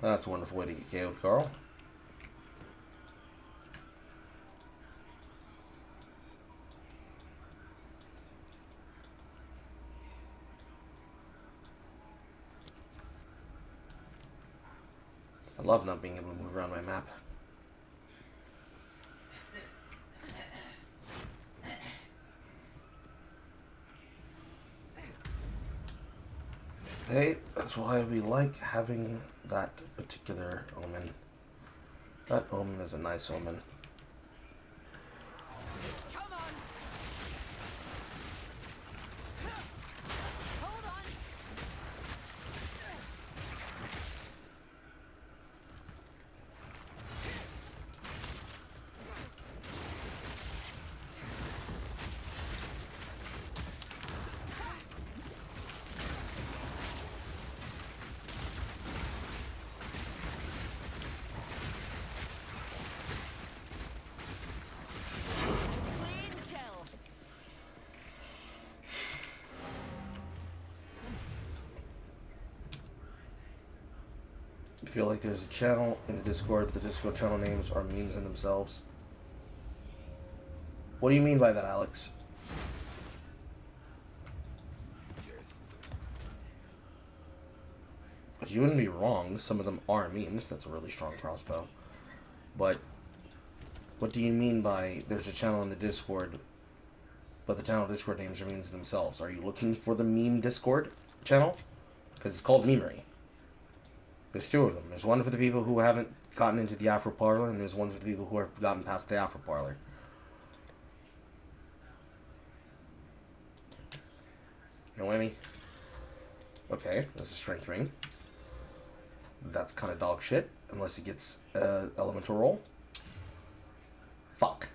A: That's a wonderful way to get KO'd, Carl. I love not being able to move around my map. Hey, that's why we like having that particular omen. That omen is a nice omen.
C: Come on! Hold on! Clean kill!
A: I feel like there's a channel in the Discord, but the Discord channel names are memes in themselves. What do you mean by that, Alex? You wouldn't be wrong. Some of them are memes. That's a really strong crossbow. But what do you mean by there's a channel in the Discord, but the channel Discord names are memes themselves? Are you looking for the meme Discord channel? Because it's called Memery. There's two of them. There's one for the people who haven't gotten into the Afro Parlor, and there's one for the people who have gotten past the Afro Parlor. No whammy. Okay, that's a strength ring. That's kind of dog shit, unless he gets elemental roll. Fuck.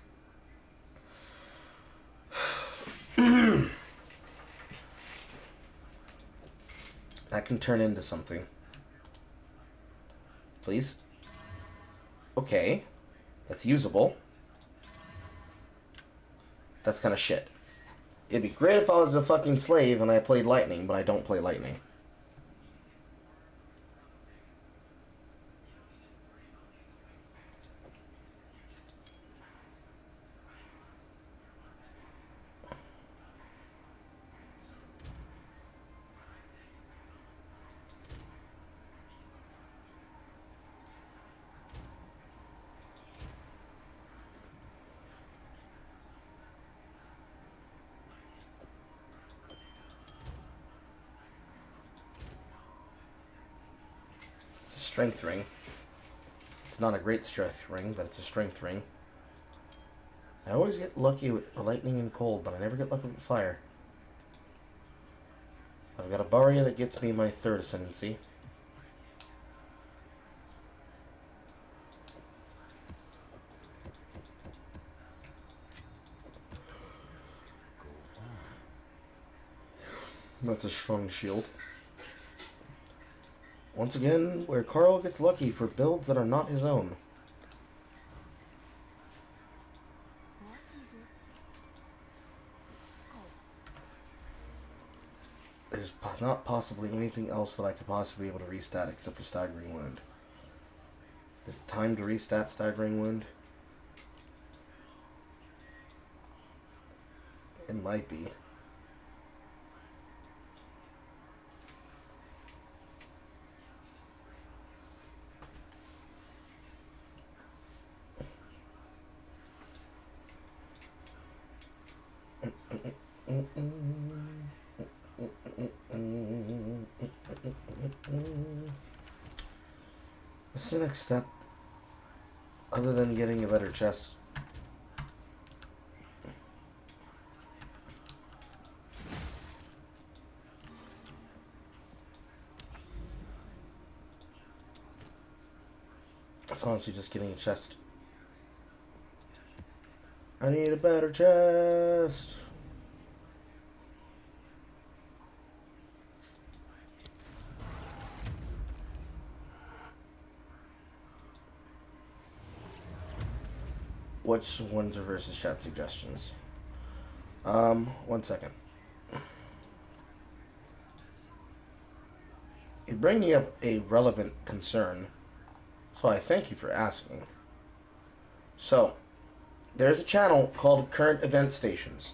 A: That can turn into something. Please. Okay. That's usable. That's kind of shit. It'd be great if I was a fucking slave and I played lightning, but I don't play lightning. Strength ring. It's not a great strength ring, but it's a strength ring. I always get lucky with lightning and cold, but I never get lucky with fire. I've got a Barrier that gets me my third ascendancy. That's a strong shield. Once again, where Carl gets lucky for builds that are not his own.
C: What is it? Go.
A: There's not possibly anything else that I could possibly be able to restat except for Staggering Wound. Is it time to restat Staggering Wound? It might be. What's the next step? Other than getting a better chest. It's honestly just getting a chest. I need a better chest. Which ones are versus chat suggestions? 1 second. You're bringing up a relevant concern, so I thank you for asking. So, there's a channel called Current Event Stations.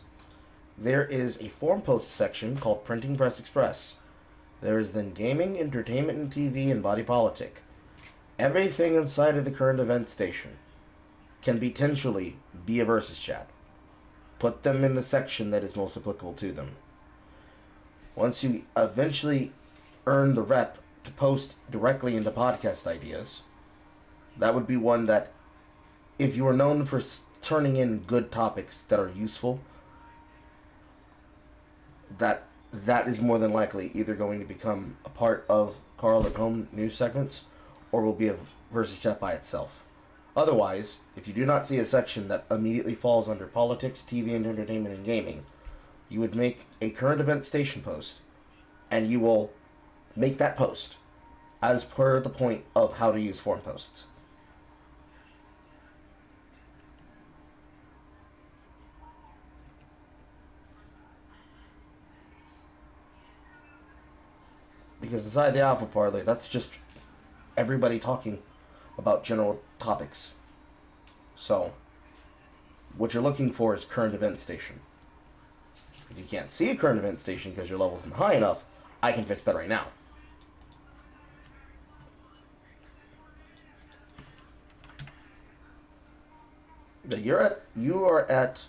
A: There is a forum post section called Printing Press Express. There is then Gaming, Entertainment and TV, and Body Politic. Everything inside of the Current Event Station can potentially be a versus chat. Put them in the section that is most applicable to them. Once you eventually earn the rep to post directly into podcast ideas, that would be one that, if you are known for turning in good topics that are useful, that is more than likely either going to become a part of Carl at Home news segments, or will be a versus chat by itself. Otherwise, if you do not see a section that immediately falls under politics, TV and entertainment and gaming, you would make a current event station post, and you will make that post as per the point of how to use form posts. Because inside the Alpha Parlay, that's just everybody talking about general topics. So, what you're looking for is current event station. If you can't see a current event station because your level isn't high enough, I can fix that right now. But you are at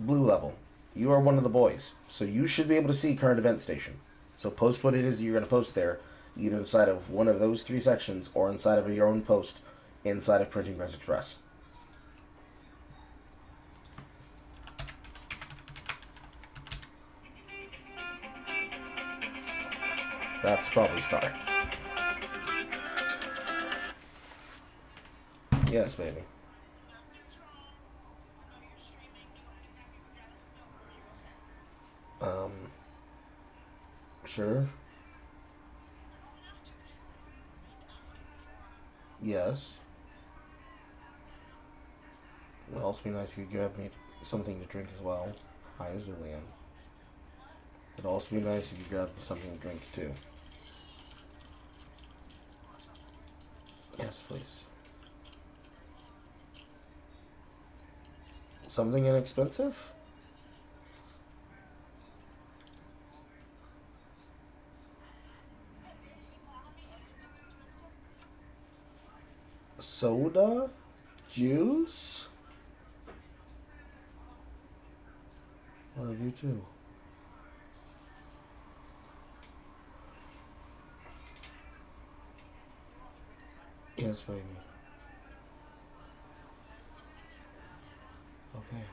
A: blue level. You are one of the boys, so you should be able to see current event station. So post what it is you're going to post there, either inside of one of those 3 sections or inside of your own post inside of Printing Press Express. That's probably start. Yes, baby. Sure. Yes. It would also be nice if you could grab me something to drink as well. Hi, Zulian. It'd also be nice if you grab something to drink too. Yes, please. Something inexpensive? Soda? Juice? Love you too. Yes, baby. Okay.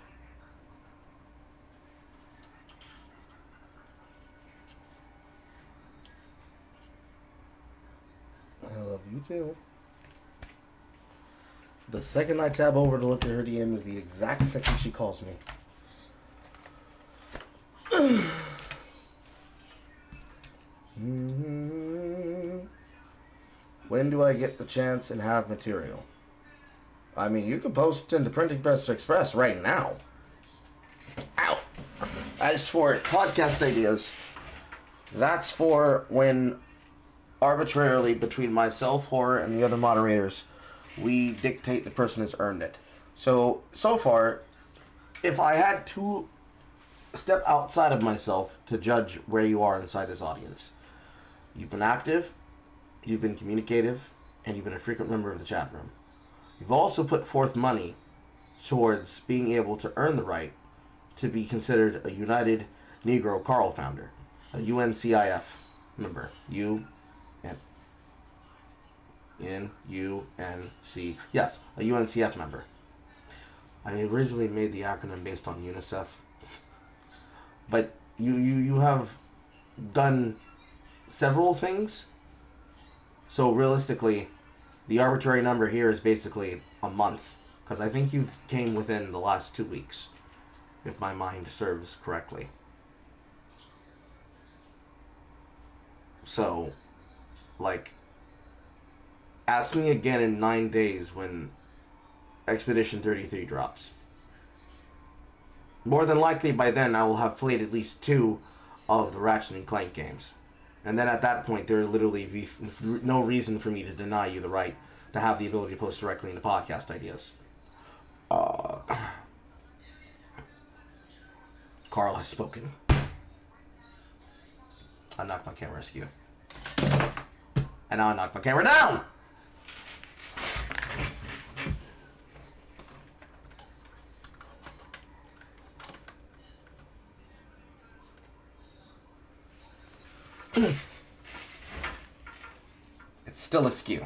A: I love you too. The second I tab over to look at her DM is the exact second she calls me. When do I get the chance and have material? I mean, you can post into Printing Press Express right now. Ow! As for podcast ideas, that's for when arbitrarily between myself, Horror, and the other moderators, we dictate the person has earned it. So far, if I had to step outside of myself to judge where you are inside this audience, you've been active, you've been communicative, and you've been a frequent member of the chat room. You've also put forth money towards being able to earn the right to be considered a United Negro Carl founder, a UNCIF member. UNC. Yes, a UNCF member. I originally made the acronym based on UNICEF, but you have done several things. So realistically, the arbitrary number here is basically a month, because I think you came within the last 2 weeks, if my mind serves correctly. So, like, ask me again in 9 days when Expedition 33 drops. More than likely by then I will have played at least 2 of the Ratchet and Clank games. And then at that point there will literally be no reason for me to deny you the right to have the ability to post directly into podcast ideas. Carl has spoken. I knocked my camera askew. And now I knocked my camera down! still askew.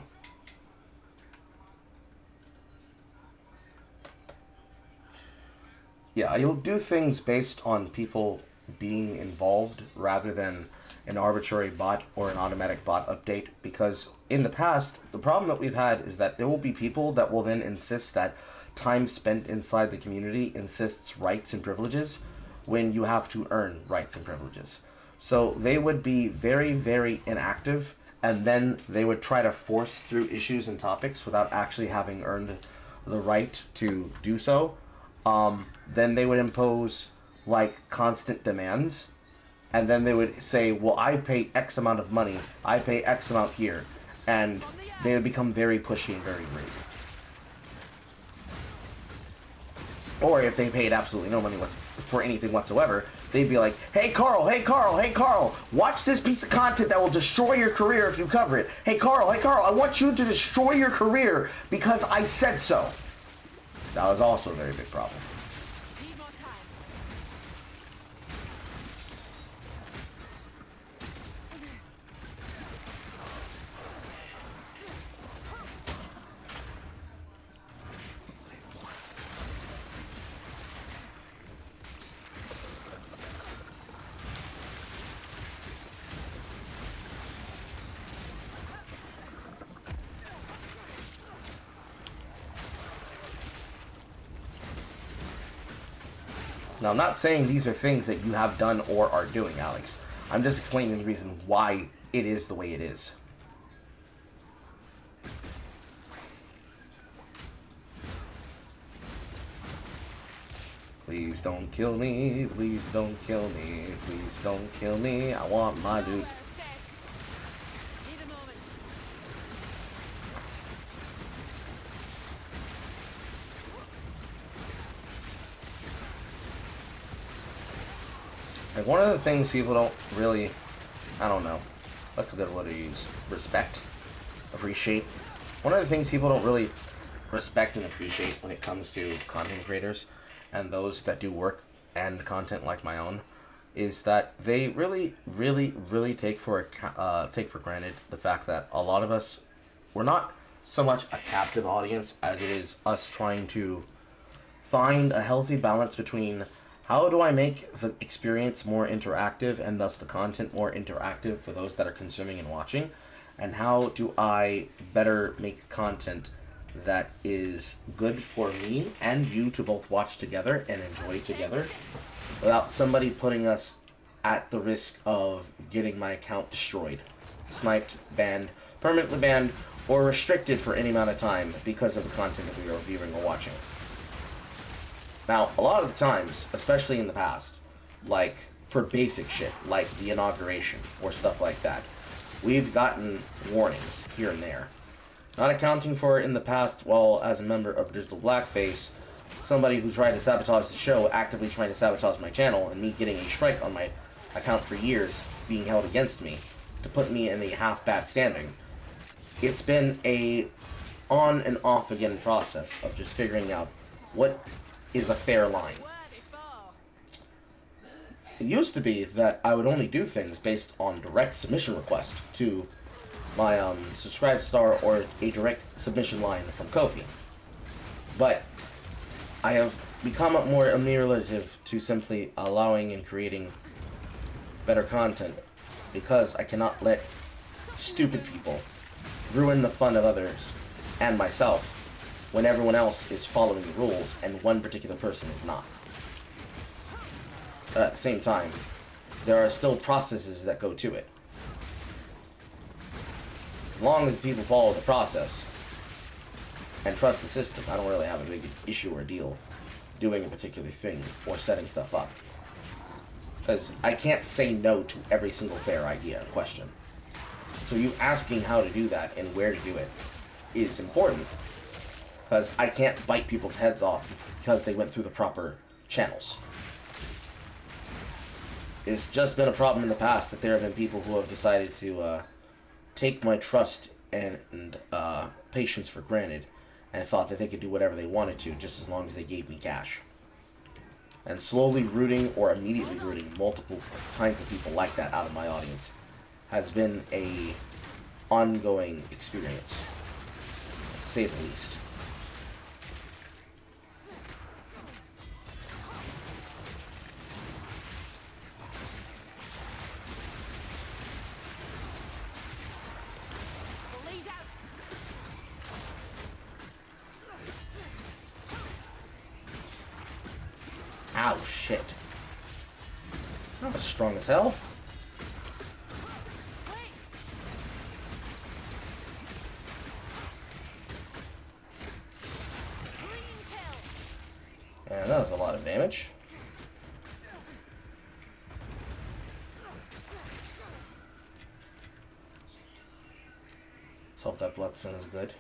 A: Yeah, you'll do things based on people being involved rather than an arbitrary bot or an automatic bot update, because in the past, the problem that we've had is that there will be people that will then insist that time spent inside the community insists rights and privileges when you have to earn rights and privileges. So they would be very, very inactive, and then they would try to force through issues and topics without actually having earned the right to do so. Then they would impose like constant demands, and then they would say, well, I pay X amount of money, I pay X amount here, and they would become very pushy and very rude. Or if they paid absolutely no money for anything whatsoever, they'd be like, hey Carl, hey Carl, hey Carl, watch this piece of content that will destroy your career if you cover it. Hey Carl, I want you to destroy your career because I said so. That was also a very big problem.
C: Need more time.
A: Now, I'm not saying these are things that you have done or are doing, Alex. I'm just explaining the reason why it is the way it is. Please don't kill me, please don't kill me, please don't kill me, I want my loot.
C: Need a moment.
A: Like, one of the things people don't really, I don't know, what's a good word to use? Respect? Appreciate? One of the things people don't really respect and appreciate when it comes to content creators and those that do work and content like my own is that they really take for granted the fact that a lot of us, we're not so much a captive audience as it is us trying to find a healthy balance between how do I make the experience more interactive and thus the content more interactive for those that are consuming and watching, and how do I better make content that is good for me and you to both watch together and enjoy together without somebody putting us at the risk of getting my account destroyed, sniped, banned, permanently banned, or restricted for any amount of time because of the content that we are viewing or watching. Now, a lot of the times, especially in the past, like for basic shit, like the inauguration or stuff like that, we've gotten warnings here and there. Not accounting for in the past, while as a member of Digital Blackface, somebody who tried to sabotage the show, actively trying to sabotage my channel, and me getting a strike on my account for years being held against me to put me in a half-bad standing. It's been a on and off again process of just figuring out what is a fair line.
C: Where before?
A: It used to be that I would only do things based on direct submission request to my subscribe star or a direct submission line from Kofi. But I have become more ameliorative to simply allowing and creating better content because I cannot let stupid people ruin the fun of others and myself when everyone else is following the rules and one particular person is not. But at the same time, there are still processes that go to it. As long as people follow the process and trust the system, I don't really have a big issue or deal doing a particular thing or setting stuff up. Because I can't say no to every single fair idea or question. So you asking how to do that and where to do it is important. Because I can't bite people's heads off because they went through the proper channels. It's just been a problem in the past that there have been people who have decided to take my trust and patience for granted and thought that they could do whatever they wanted to just as long as they gave me cash. And slowly rooting or immediately rooting multiple kinds of people like that out of my audience has been a ongoing experience, to say the least.
C: Bleed out.
A: Ow, shit. That was strong as hell. And that was a lot of damage. Let's hope that Bloodstone is good.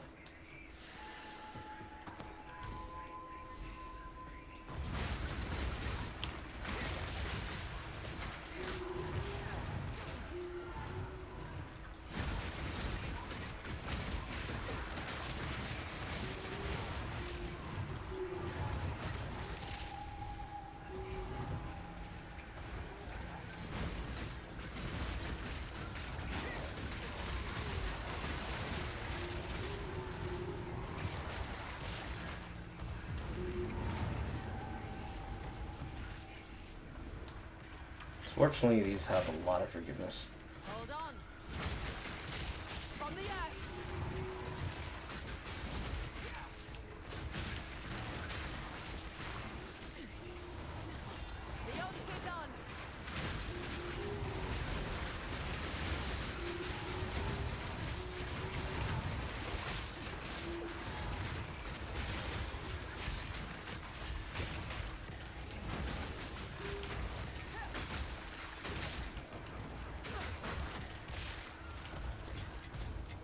A: Fortunately, these have a lot of forgiveness.
C: Hold on. From the earth. The odds is on.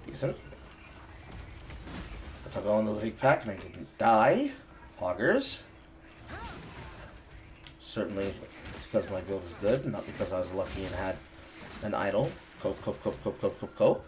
A: Decent. I took on the big pack and I didn't die. Hoggers. Certainly it's because my build is good, not because I was lucky and had an idol. Cope, cope, cope, cope, cope, cope, cope.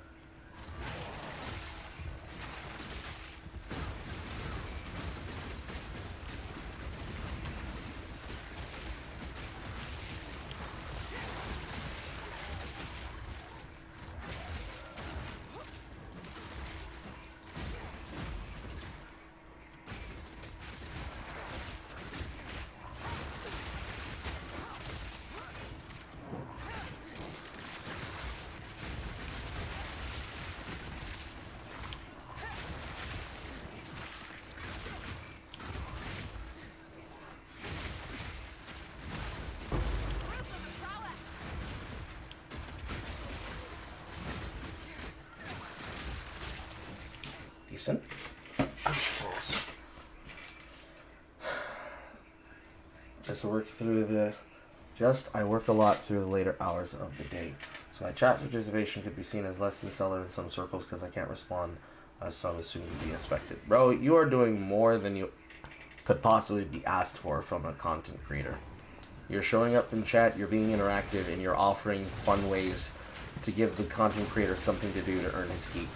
A: Decent. Just work through the... I work a lot through the later hours of the day. So my chat participation could be seen as less than stellar in some circles because I can't respond as some as soon to be expected. Bro, you are doing more than you could possibly be asked for from a content creator. You're showing up in chat, you're being interactive, and you're offering fun ways to give the content creator something to do to earn his keep.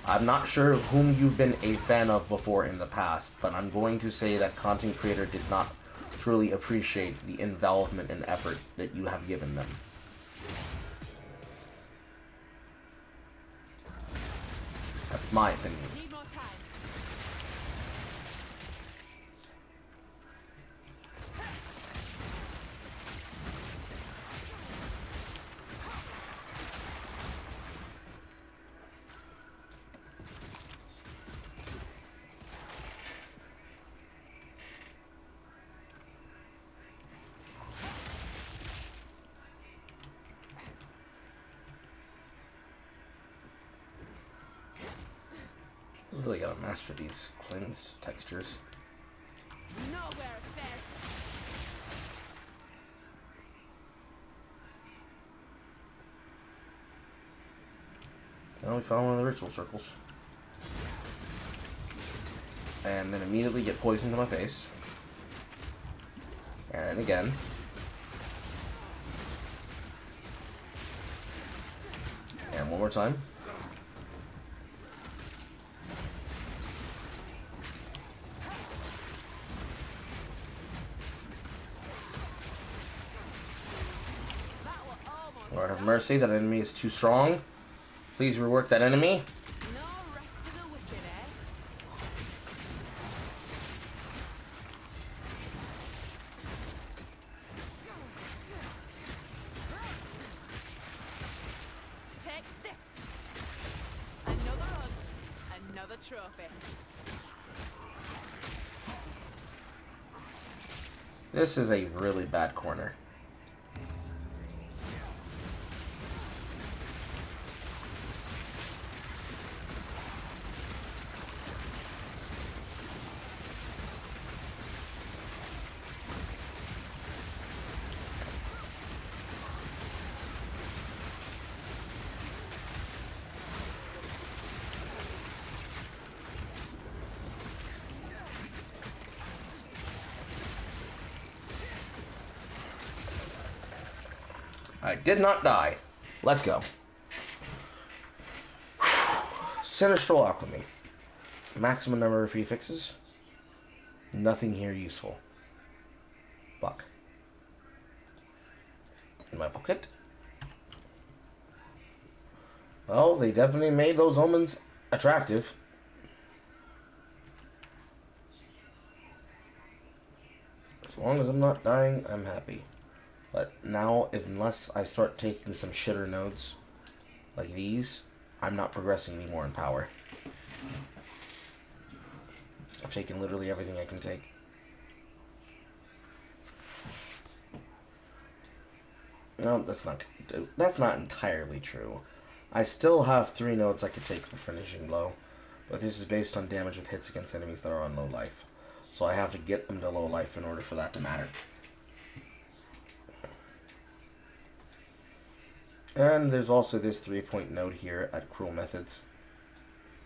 A: I'm not sure whom you've been a fan of before in the past, but I'm going to say that content creator did not truly appreciate the involvement and effort that you have given them. That's my opinion.
C: Need more time.
A: Really gotta master these cleansed textures.
C: Nowhere safe.
A: Then we found one of the ritual circles. And then immediately get poisoned to my face. And again. And one more time. Lord have mercy, that enemy is too strong. Please rework that enemy.
C: No rest for the wicked, eh? Take this. Another hunt, another trophy.
A: This is a really bad corner. I did not die. Let's go. Sinistral Alchemy. Maximum number of prefixes. Nothing here useful. Buck. In my pocket. Well, they definitely made those omens attractive. As long as I'm not dying, I'm happy. But now, unless I start taking some shitter nodes, like these, I'm not progressing anymore in power. I've taken literally everything I can take. No, that's not entirely true. I still have 3 nodes I could take for finishing blow, but this is based on damage with hits against enemies that are on low life. So I have to get them to low life in order for that to matter. And there's also this 3-point node here at Cruel Methods.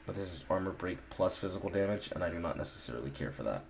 A: But this is armor break plus physical damage, and I do not necessarily care for that.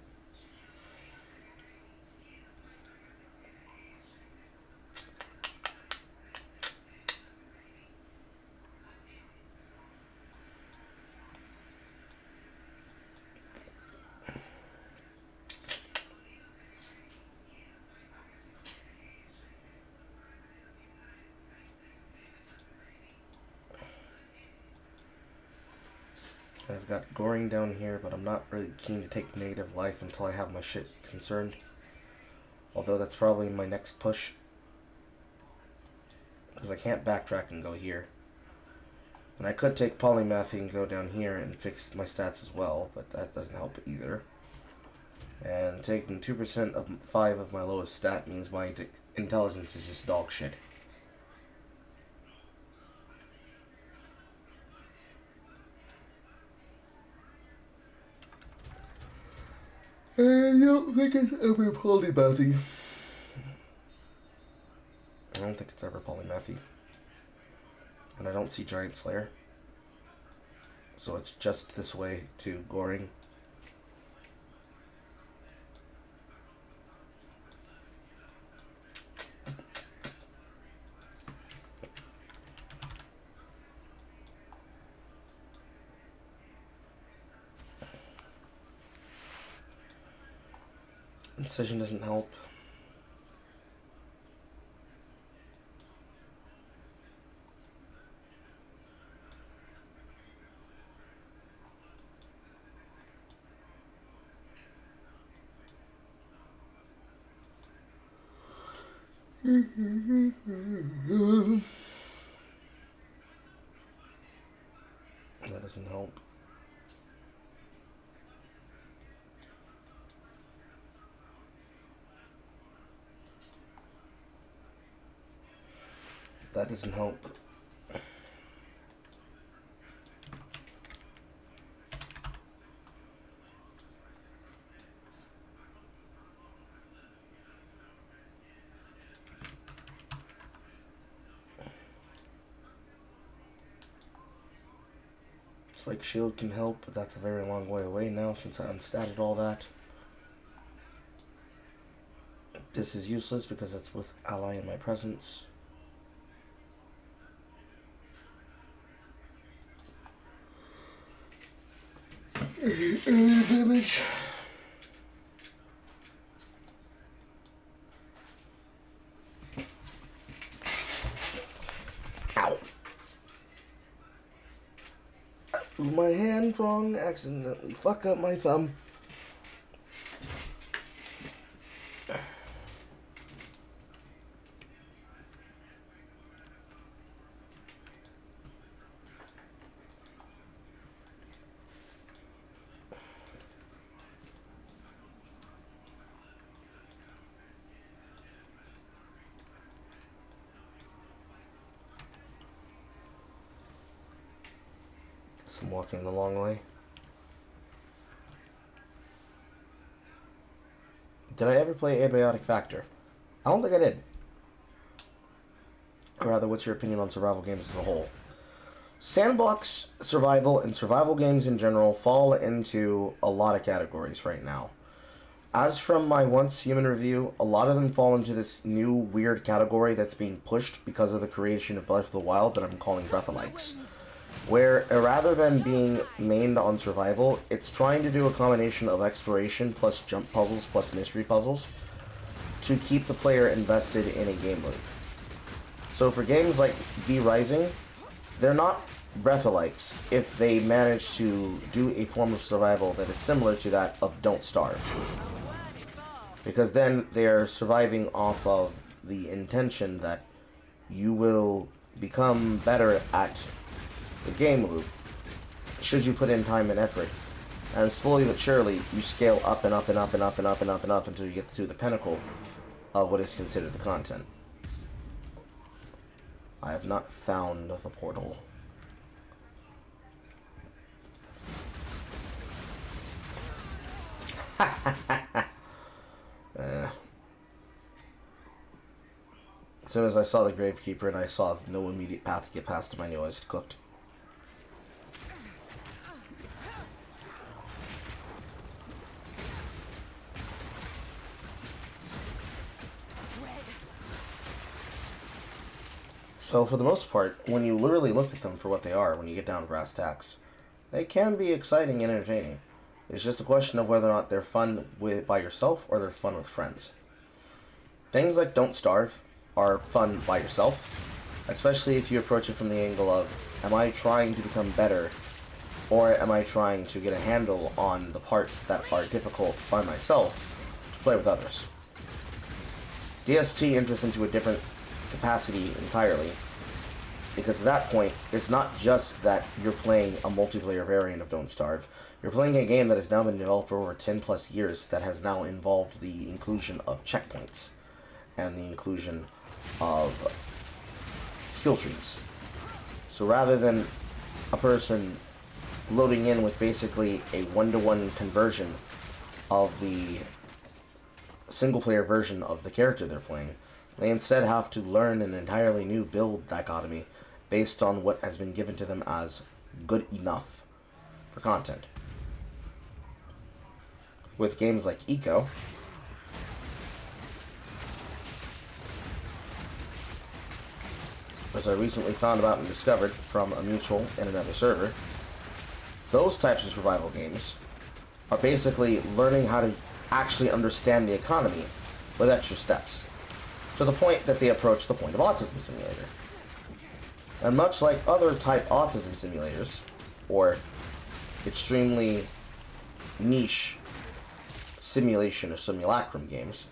A: I've got Goring down here, but I'm not really keen to take negative life until I have my shit concerned. Although that's probably my next push. Because I can't backtrack and go here. And I could take Polymathy and go down here and fix my stats as well, but that doesn't help either. And taking 2% of 5 of my lowest stat means my intelligence is just dog shit. I don't think it's ever polymathy. I don't think it's ever polymathy. And I don't see Giant Slayer. So it's just this way to Goring. Incision doesn't help. That doesn't help. That doesn't help. Like shield can help, but that's a very long way away now since I unstatted all that. This is useless because it's with ally in my presence. Damage. Ow. wrong, accidentally fuck up my thumb. I'm walking the long way. Did I ever play Abiotic Factor? I don't think I did. Or rather, what's your opinion on survival games as a whole? Sandbox survival and survival games in general fall into a lot of categories right now. As from my Once Human review, a lot of them fall into this new weird category that's being pushed because of the creation of Breath of the Wild that I'm calling Breathalikes. Where, rather than being mained on survival, it's trying to do a combination of exploration plus jump puzzles plus mystery puzzles to keep the player invested in a game loop. So for games like V Rising, they're not Breathalikes if they manage to do a form of survival that is similar to that of Don't Starve. Because then they're surviving off of the intention that you will become better at the game loop should you put in time and effort, and slowly but surely you scale up and up and up and up and up and up and up until you get to the pinnacle of what is considered the content. I have not found the portal. As soon as I saw the Gravekeeper and I saw no immediate path to get past him, I knew I was cooked. So for the most part, when you literally look at them for what they are, when you get down to brass tacks, they can be exciting and entertaining. It's just a question of whether or not they're fun by yourself or they're fun with friends. Things like Don't Starve are fun by yourself, especially if you approach it from the angle of, am I trying to become better, or am I trying to get a handle on the parts that are difficult by myself to play with others? DST enters into a different capacity entirely, because at that point, it's not just that you're playing a multiplayer variant of Don't Starve. You're playing a game that has now been developed for over 10 plus years that has now involved the inclusion of checkpoints and the inclusion of skill trees. So rather than a person loading in with basically a one-to-one conversion of the single-player version of the character they're playing, they instead have to learn an entirely new build dichotomy based on what has been given to them as good enough for content. With games like Eco, as I recently found about and discovered from a mutual in another server, those types of survival games are basically learning how to actually understand the economy with extra steps, to the point that they approach the point of Autism Simulator. And much like other type autism simulators, or extremely niche simulation or simulacrum games,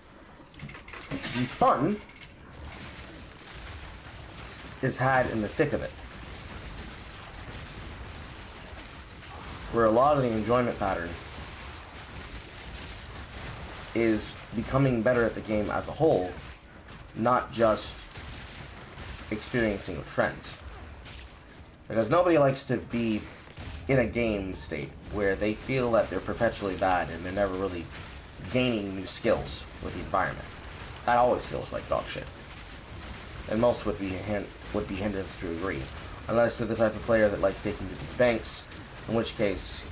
A: the fun is had in the thick of it, where a lot of the enjoyment pattern is becoming better at the game as a whole, not just experiencing with friends. Because nobody likes to be in a game state where they feel that they're perpetually bad and they're never really gaining new skills with the environment. That always feels like dog shit. And most would be hindrance to agree. Unless they're the type of player that likes taking to these banks, in which case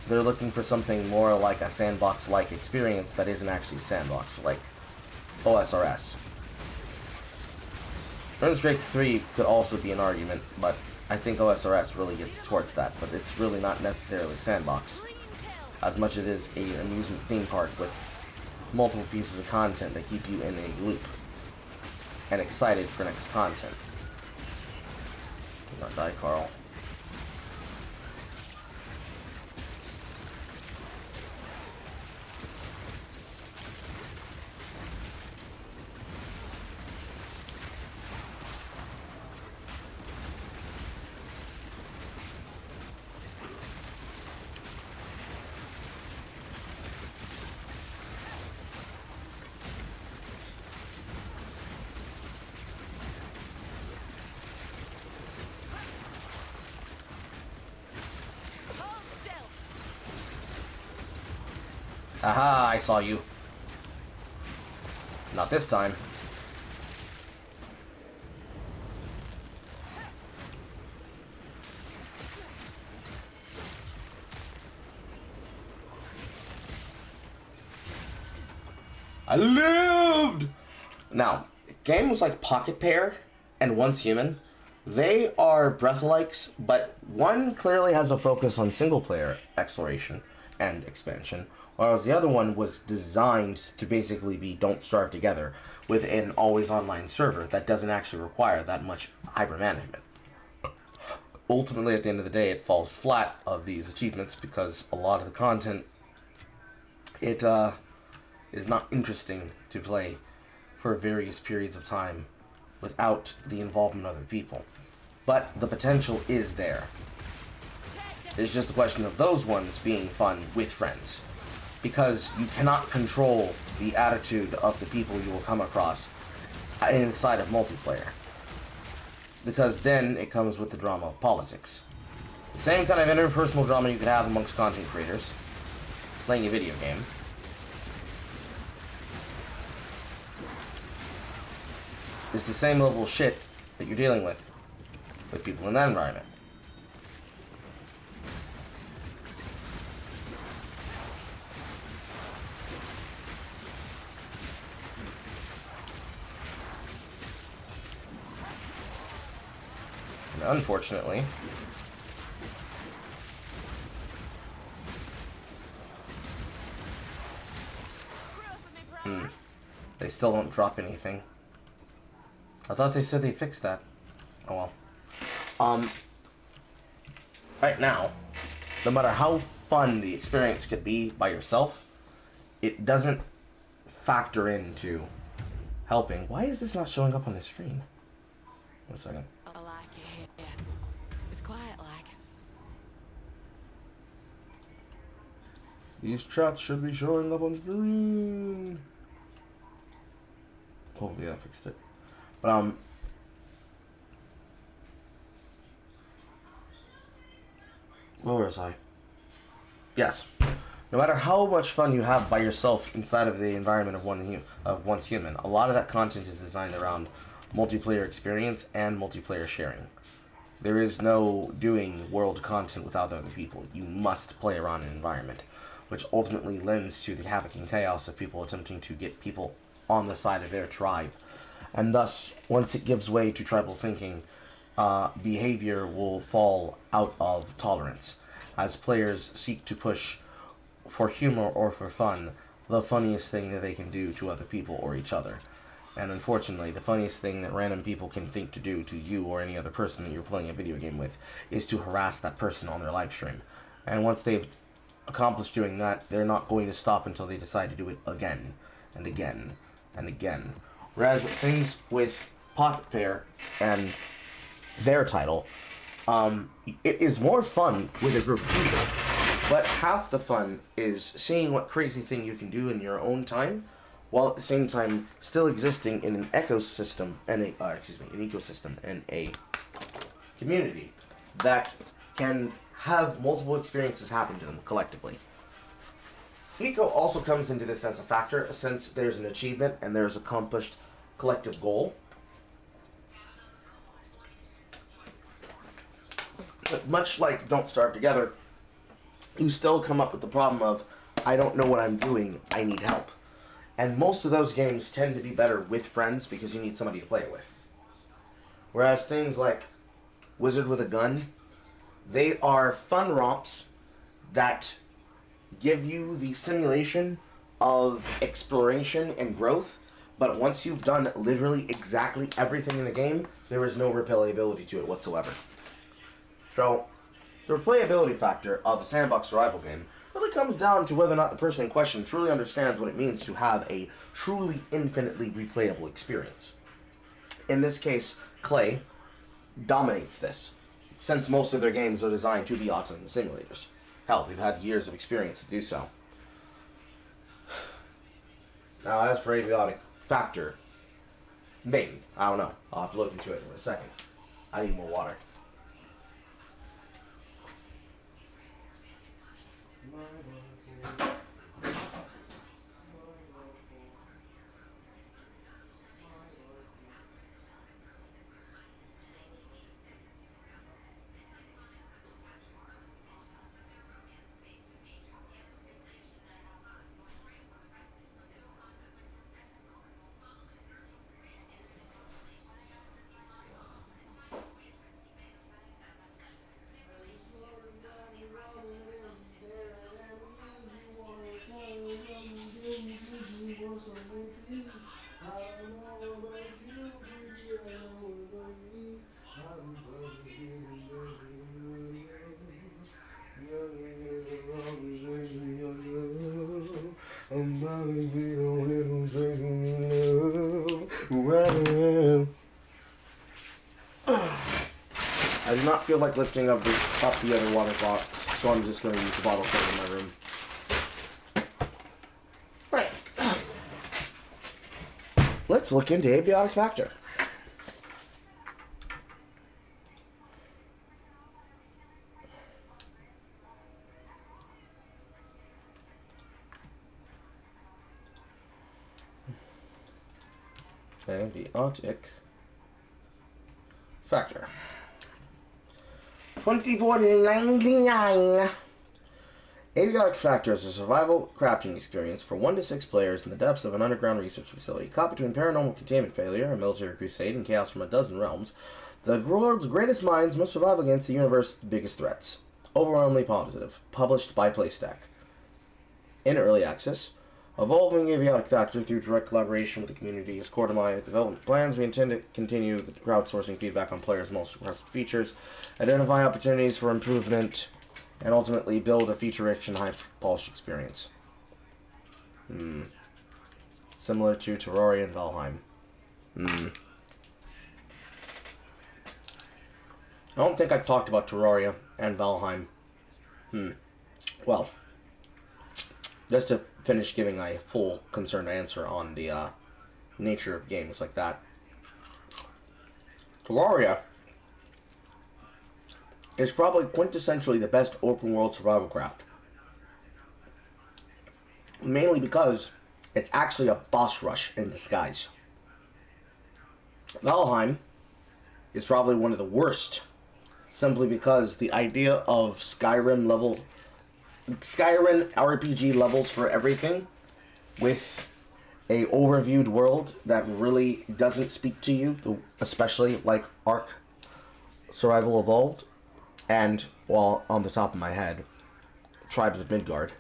A: they're looking for something more like a sandbox-like experience that isn't actually sandbox, like OSRS. RuneScape 3 could also be an argument, but I think OSRS really gets towards that, but it's really not necessarily sandbox, as much as it is an amusement theme park with multiple pieces of content that keep you in a loop and excited for next content. Do not die, Carl. Aha, I saw you. Not this time. I lived! Now, games like Pocket Pair and Once Human, they are Breath-alikes, but one clearly has a focus on single-player exploration and expansion, whereas the other one was designed to basically be Don't Starve Together with an always-online server that doesn't actually require that much hyper-management. Ultimately, at the end of the day, it falls flat of these achievements because a lot of the content, it is not interesting to play for various periods of time without the involvement of other people. But the potential is there. It's just a question of those ones being fun with friends. Because you cannot control the attitude of the people you will come across inside of multiplayer. Because then it comes with the drama of politics. The same kind of interpersonal drama you could have amongst content creators playing a video game. It's the same level of shit that you're dealing with people in that environment. And unfortunately, they still don't drop anything. I thought they said they fixed that. Oh well. Right now, no matter how fun the experience could be by yourself, it doesn't factor into helping. Why is this not showing up on the screen? 1 second.
C: I like it here. It's quiet like.
A: These chats should be showing up on screen. Hopefully that fixed it. But where was I? Yes. No matter how much fun you have by yourself inside of the environment of Once Human, a lot of that content is designed around multiplayer experience and multiplayer sharing. There is no doing world content without other people. You must play around an environment, which ultimately lends to the havoc and chaos of people attempting to get people on the side of their tribe. And thus, once it gives way to tribal thinking, behavior will fall out of tolerance, as players seek to push for humor or for fun the funniest thing that they can do to other people or each other. And unfortunately, the funniest thing that random people can think to do to you or any other person that you're playing a video game with is to harass that person on their live stream. And once they've accomplished doing that, they're not going to stop until they decide to do it again and again and again. Whereas things with Pocket Pair and their title, it is more fun with a group of people. But half the fun is seeing what crazy thing you can do in your own time, while at the same time still existing in an ecosystem and an ecosystem and a community that can have multiple experiences happen to them collectively. Eco also comes into this as a factor, since there's an achievement and there's accomplished collective goal. But much like Don't Starve Together, you still come up with the problem of, I don't know what I'm doing, I need help. And most of those games tend to be better with friends because you need somebody to play it with. Whereas things like Wizard with a Gun, they are fun romps that give you the simulation of exploration and growth, but once you've done literally exactly everything in the game, there is no replayability to it whatsoever. So, the replayability factor of a sandbox survival game really comes down to whether or not the person in question truly understands what it means to have a truly infinitely replayable experience. In this case, Clay dominates this, since most of their games are designed to be autism simulators. Hell, they've had years of experience to do so. Now, as for abiotic factor, maybe. I don't know. I'll have to look into it in a second. I need more water. I'm probably be the one who's chasing you now. I do not feel like lifting up the other water box, so I'm just going to use the bottle thing in my room. Right. Let's look into abiotic factor. Abiotic factor. 24.99. Abiotic Factor is a survival crafting experience for 1 to 6 players in the depths of an underground research facility. Caught between paranormal containment failure, a military crusade, and chaos from a dozen realms, the world's greatest minds must survive against the universe's biggest threats. Overwhelmingly positive. Published by Playstack. In early access, evolving Abiotic Factor through direct collaboration with the community is core to my development plans. We intend to continue the crowdsourcing feedback on players' most requested features, identify opportunities for improvement, and ultimately build a feature-rich and high-polished experience. Similar to Terraria and Valheim. I don't think I've talked about Terraria and Valheim. Well, just to finish giving a full concerned answer on the nature of games like that. Terraria is probably quintessentially the best open world survival craft. Mainly because it's actually a boss rush in disguise. Valheim is probably one of the worst, simply because the idea of Skyrim RPG levels for everything with a overviewed world that really doesn't speak to you, especially like Ark Survival Evolved, and, well, on the top of my head, Tribes of Midgard.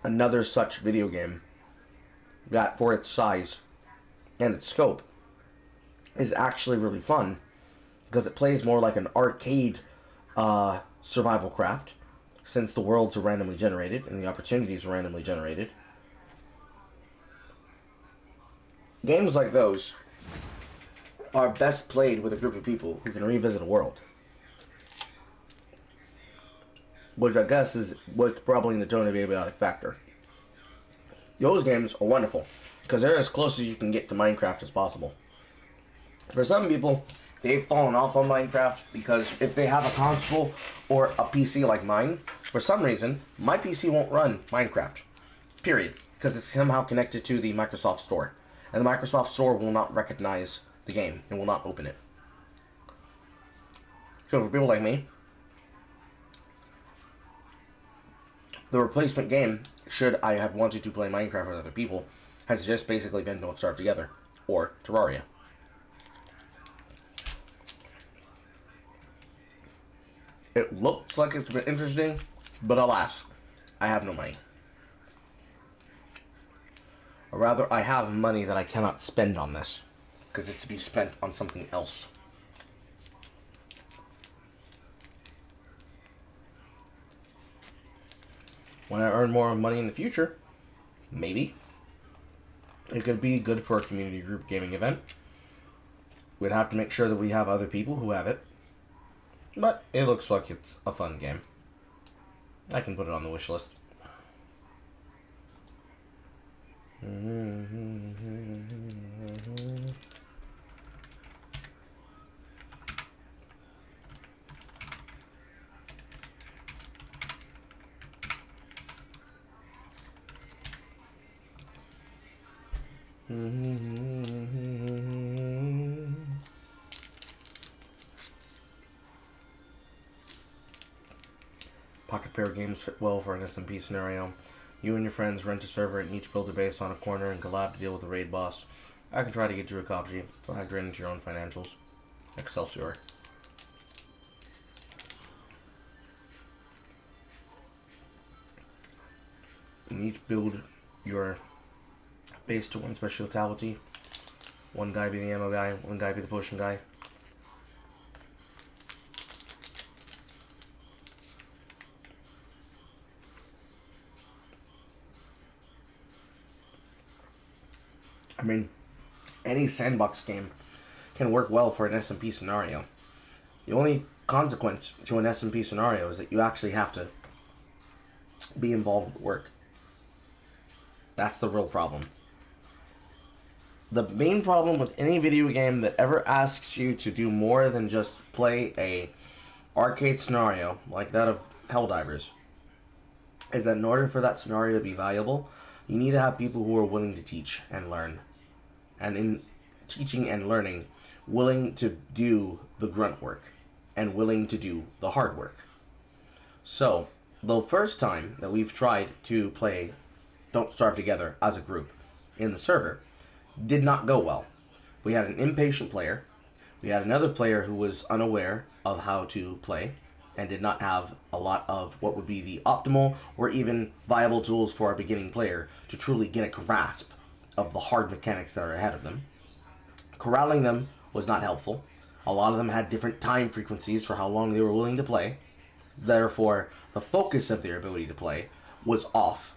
A: Another such video game that, for its size and its scope, is actually really fun, because it plays more like an arcade survival craft, since the worlds are randomly generated and the opportunities are randomly generated. Games like those are best played with a group of people who can revisit a world. Which I guess is what's probably in the tone of Abiotic Factor. Those games are wonderful, because they're as close as you can get to Minecraft as possible. For some people, they've fallen off on Minecraft because if they have a console or a PC like mine, for some reason, my PC won't run Minecraft. Period. Because it's somehow connected to the Microsoft Store. And the Microsoft Store will not recognize the game and will not open it. So for people like me, the replacement game, should I have wanted to play Minecraft with other people, has just basically been Don't Starve Together, or Terraria. It looks like it's been interesting, but alas, I have no money. Or rather, I have money that I cannot spend on this, because it's to be spent on something else. When I earn more money in the future, maybe, it could be good for a community group gaming event. We'd have to make sure that we have other people who have it. But it looks like it's a fun game. I can put it on the wish list. Pocket pair games fit well for an SMP scenario. You and your friends rent a server and each build a base on a corner and collab to deal with the raid boss. I can try to get you a copy. Factor it into your own financials. Excelsior. And each build your base to one speciality. One guy be the ammo guy, one guy be the potion guy. I mean, any sandbox game can work well for an SMP scenario. The only consequence to an SMP scenario is that you actually have to be involved with work. That's the real problem. The main problem with any video game that ever asks you to do more than just play a arcade scenario like that of Helldivers is that in order for that scenario to be valuable, you need to have people who are willing to teach and learn. And in teaching and learning, willing to do the grunt work and willing to do the hard work. So, the first time that we've tried to play Don't Starve Together as a group in the server did not go well. We had an impatient player. We had another player who was unaware of how to play and did not have a lot of what would be the optimal or even viable tools for a beginning player to truly get a grasp of the hard mechanics that are ahead of them. Corralling them was not helpful. A lot of them had different time frequencies for how long they were willing to play. Therefore, the focus of their ability to play was off.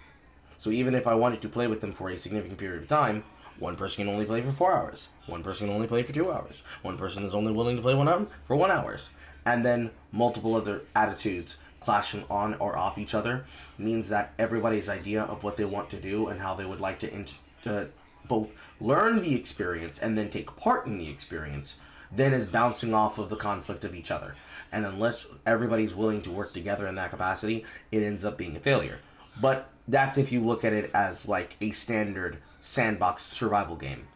A: So even if I wanted to play with them for a significant period of time, one person can only play for 4 hours. One person can only play for 2 hours. One person is only willing to play 1 hour for 1 hour. And then multiple other attitudes clashing on or off each other means that everybody's idea of what they want to do and how they would like to both learn the experience and then take part in the experience then is bouncing off of the conflict of each other. And unless everybody's willing to work together in that capacity, it ends up being a failure. But that's if you look at it as like a standard sandbox survival game.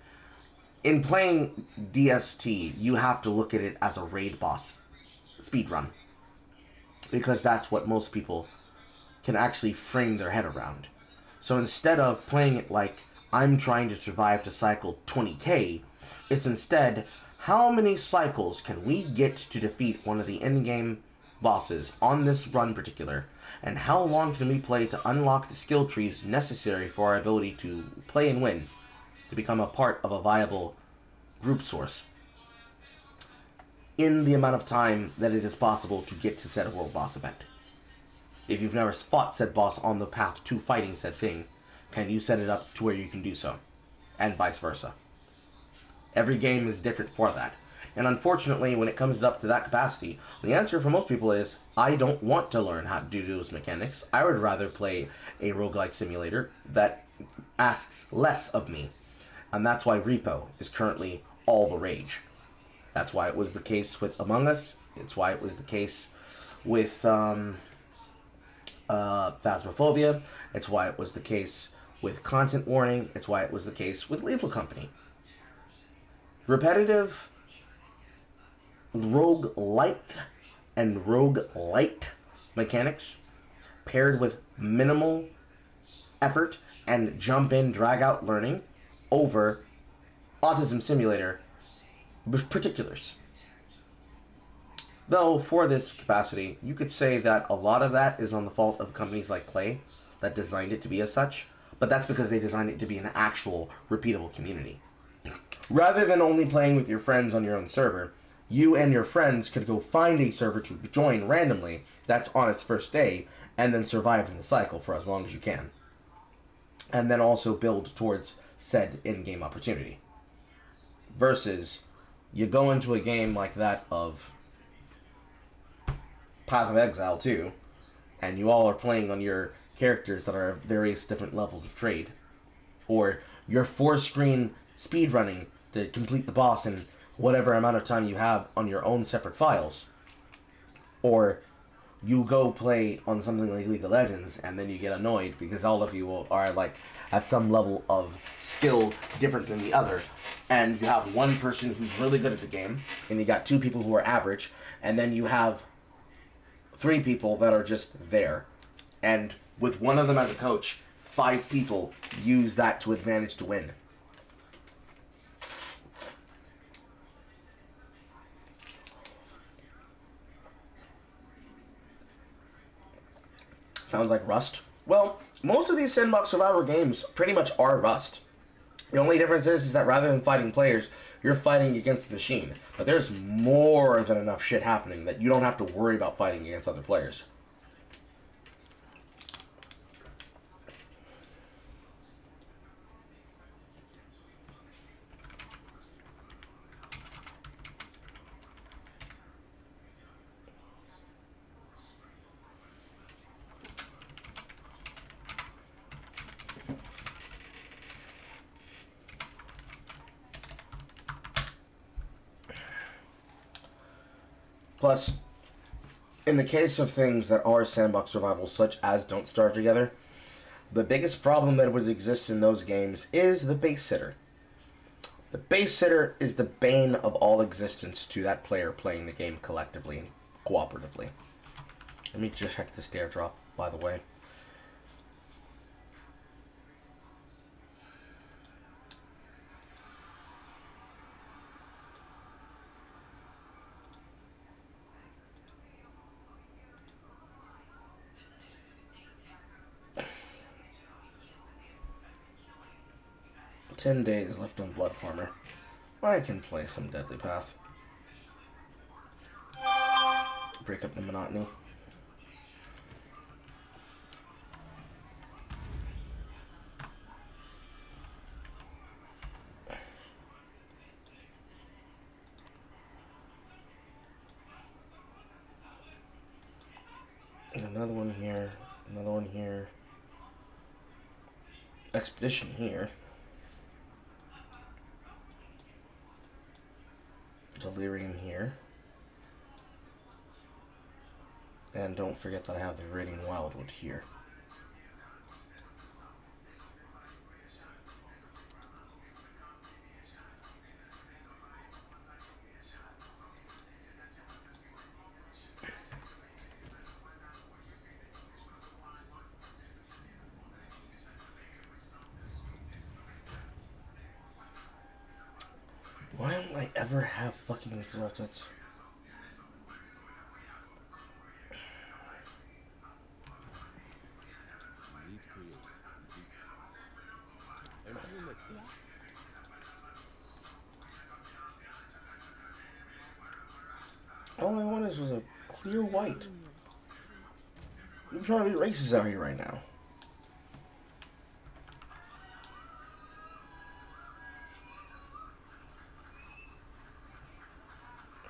A: In playing DST, you have to look at it as a raid boss speedrun, because that's what most people can actually frame their head around. So instead of playing it like I'm trying to survive to cycle 20k, it's instead how many cycles can we get to defeat one of the endgame bosses on this run particular, and how long can we play to unlock the skill trees necessary for our ability to play and win, to become a part of a viable group source, in the amount of time that it is possible to get to said world boss event. If you've never fought said boss on the path to fighting said thing, can you set it up to where you can do so? And vice versa. Every game is different for that. And unfortunately, when it comes up to that capacity, the answer for most people is, I don't want to learn how to do those mechanics. I would rather play a roguelike simulator that asks less of me. And that's why Repo is currently all the rage. That's why it was the case with Among Us. It's why it was the case with Phasmophobia. It's why it was the case with Content Warning. It's why it was the case with Lethal Company. Repetitive, rogue-like, and rogue-lite mechanics paired with minimal effort and jump-in, drag-out learning over Autism Simulator particulars. Though, for this capacity, you could say that a lot of that is on the fault of companies like Clay that designed it to be as such, but that's because they designed it to be an actual, repeatable community. Rather than only playing with your friends on your own server, you and your friends could go find a server to join randomly that's on its first day, and then survive in the cycle for as long as you can. And then also build towards said in-game opportunity. Versus, you go into a game like that of Path of Exile 2, and you all are playing on your characters that are at various different levels of trade. Or you're 4-screen speedrunning to complete the boss in whatever amount of time you have on your own separate files. Or you go play on something like League of Legends and then you get annoyed because all of you are like at some level of skill different than the other, and you have one person who's really good at the game and you got 2 people who are average, and then you have 3 people that are just there, and with one of them as a coach, 5 people use that to advantage to win. Sounds like Rust. Well, most of these sandbox survival games pretty much are Rust. The only difference is that rather than fighting players, you're fighting against the machine. But there's more than enough shit happening that you don't have to worry about fighting against other players. Plus, in the case of things that are sandbox survival, such as Don't Starve Together, the biggest problem that would exist in those games is the babysitter. The babysitter is the bane of all existence to that player playing the game collectively and cooperatively. Let me just check this daredrop, by the way. "10 days left on Blood Farmer. I can play some Deadly Path. Break up the monotony. Another one here. Another one here. Expedition here. Delirium here. And don't forget that I have the Radiant Wildwood here. Why don't I ever have fucking exalteds? All I wanted was a clear white. You're trying to be racist out here right now.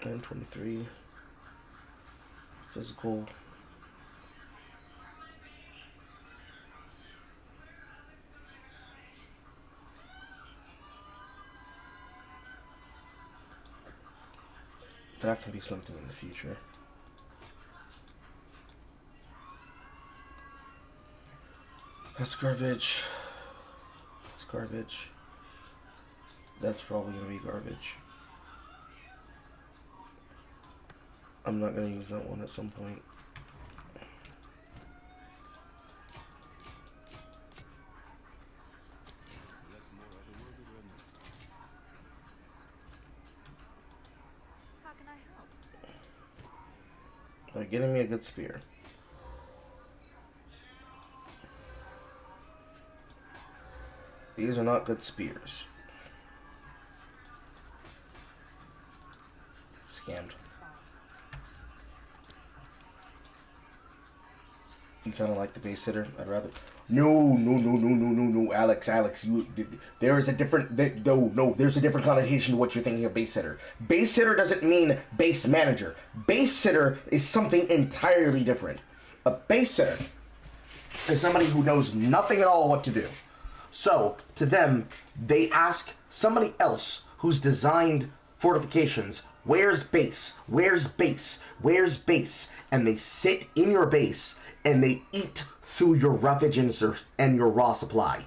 A: And 23. Physical. That can be something in the future. That's garbage. That's garbage. That's probably gonna be garbage. I'm not gonna use that one at some point.
C: How can I help?
A: By getting me a good spear. These are not good spears. Scammed. You kind of like the babysitter? I'd rather... No, Alex, there is a different... there's a different connotation to what you're thinking of babysitter. Babysitter doesn't mean base manager. Babysitter is something entirely different. A babysitter is somebody who knows nothing at all what to do. So, to them, they ask somebody else who's designed fortifications, where's base? Where's base? Where's base? And they sit in your base and they eat through your roughage and your raw supply.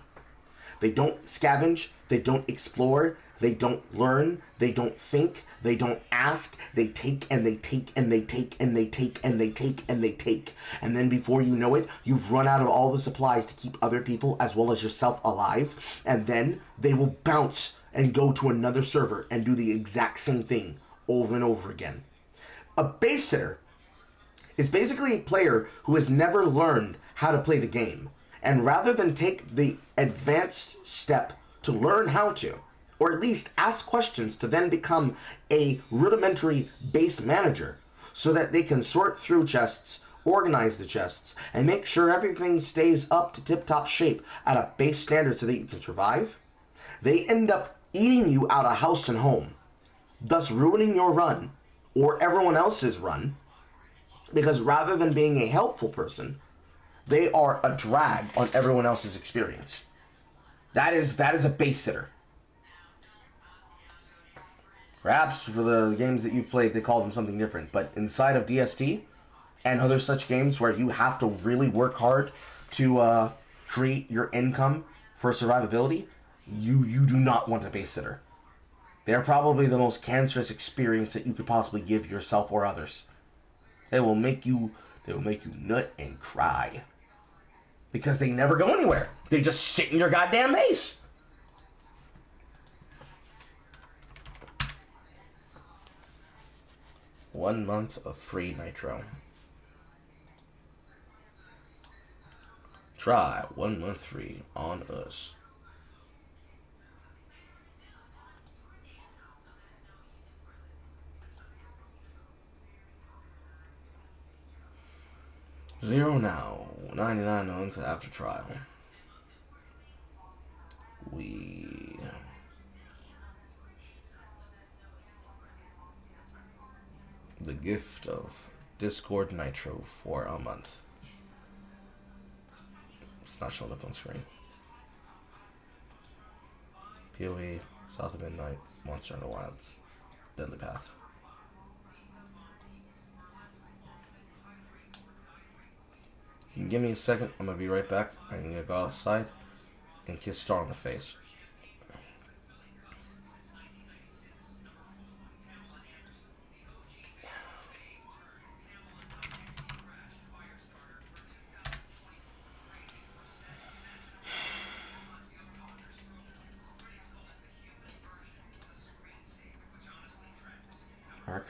A: They don't scavenge, they don't explore, they don't learn, they don't think, they don't ask, they take and they take and they take and they take and they take and they take. And then before you know it, you've run out of all the supplies to keep other people as well as yourself alive, and then they will bounce and go to another server and do the exact same thing over and over again. A babysitter is basically a player who has never learned how to play the game, and rather than take the advanced step to learn how to, or at least ask questions to then become a rudimentary base manager so that they can sort through chests, organize the chests, and make sure everything stays up to tip-top shape at a base standard so that you can survive, they end up eating you out of house and home, thus ruining your run or everyone else's run, because rather than being a helpful person, they are a drag on everyone else's experience. That is a babysitter. Perhaps for the games that you've played, they call them something different. But inside of DST and other such games where you have to really work hard to create your income for survivability, you do not want a babysitter. They're probably the most cancerous experience that you could possibly give yourself or others. They will make you nut and cry. Because they never go anywhere. They just sit in your goddamn base. One month of free Nitro. Try 1 month free on us. $0 now, $99 a month after trial. The gift of Discord Nitro for a month. It's not showing up on screen. PoE, South of Midnight, Monster in the Wilds, Deadly Path. Give me a second, I'm gonna be right back. I'm gonna go outside and kiss Star on the face. Mark.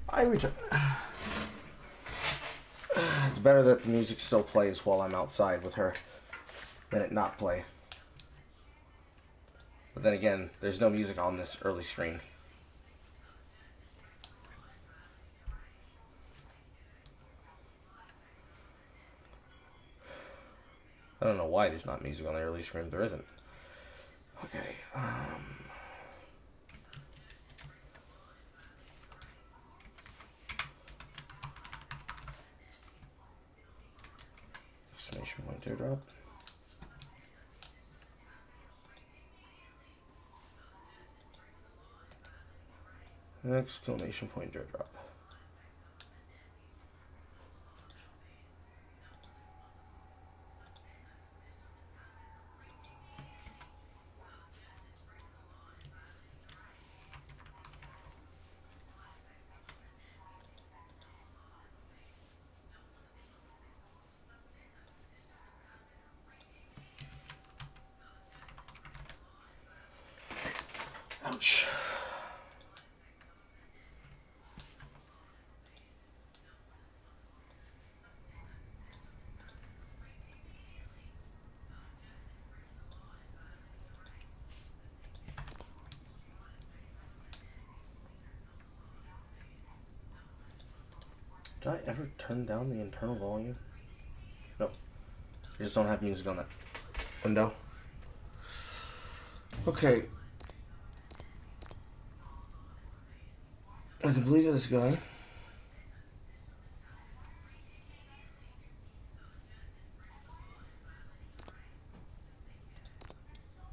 A: I return. It's better that the music still plays while I'm outside with her than it not play. But then again, there's no music on this early screen. I don't know why there's not music on the early screen. There isn't. Okay. Destination point daredrop. Exclamation point daredrop. Ouch. Did I ever turn down the internal volume? Nope. I just don't have music on that window. Okay. I completed this guy.